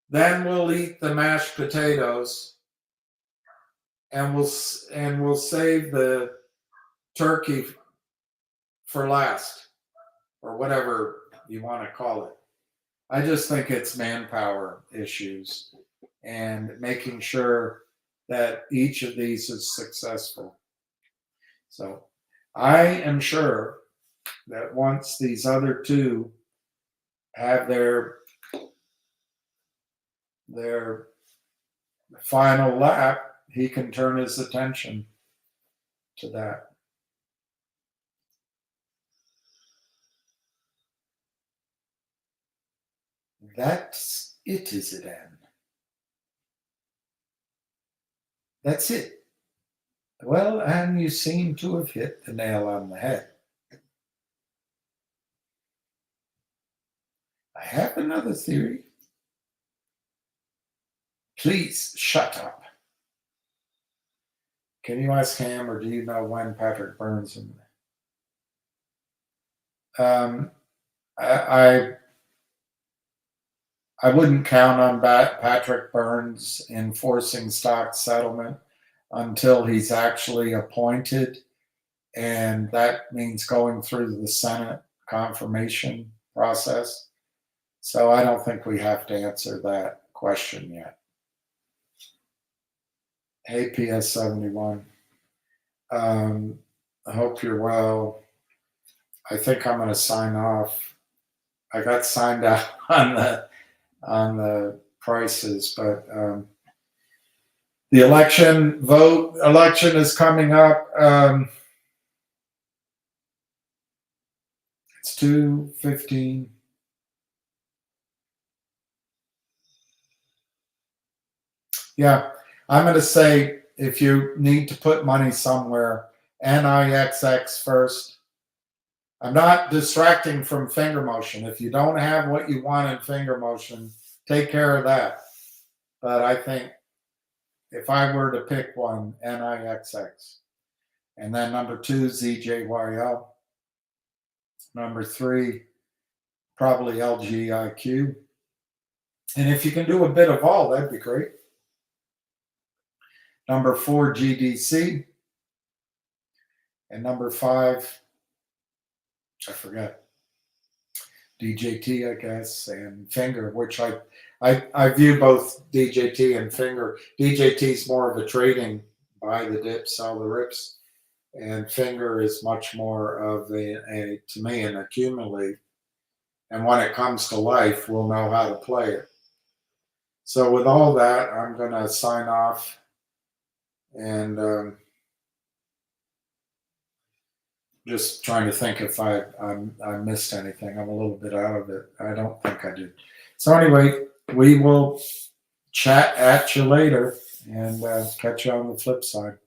then we'll eat the mashed potatoes, and we'll save the turkey for last, or whatever you want to call it. I just think it's manpower issues and making sure that each of these is successful. So I am sure that once these other two have their final lap, he can turn his attention to that. That's it, is it, Ann? That's it. Well, Ann, you seem to have hit the nail on the head. I have another theory. Please shut up. Can you ask Ham, or do you know when Patrick Burns? I wouldn't count on Patrick Burns enforcing stock settlement until he's actually appointed, and that means going through the Senate confirmation process. So I don't think we have to answer that question yet. Hey, PS71. I hope you're well. I think I'm going to sign off. I got signed out on the prices, but the election is coming up. It's 2:15. Yeah, I'm going to say, if you need to put money somewhere, NIXX first. I'm not distracting from finger motion. If you don't have what you want in finger motion, take care of that. But I think if I were to pick one, NIXX. And then number 2, ZJYL. Number 3, probably LGIQ. And if you can do a bit of all, that'd be great. Number 4, GDC. And number 5, I forget, DJT, I guess, and Fngr, which I view both DJT and Fngr. DJT is more of a trading, buy the dip, sell the rips, and Fngr is much more of to me, an accumulate. And when it comes to life, we'll know how to play it. So with all that, I'm going to sign off, and just trying to think if I missed anything. I'm a little bit out of it. I don't think I did. So anyway, we will chat at you later, and catch you on the flip side.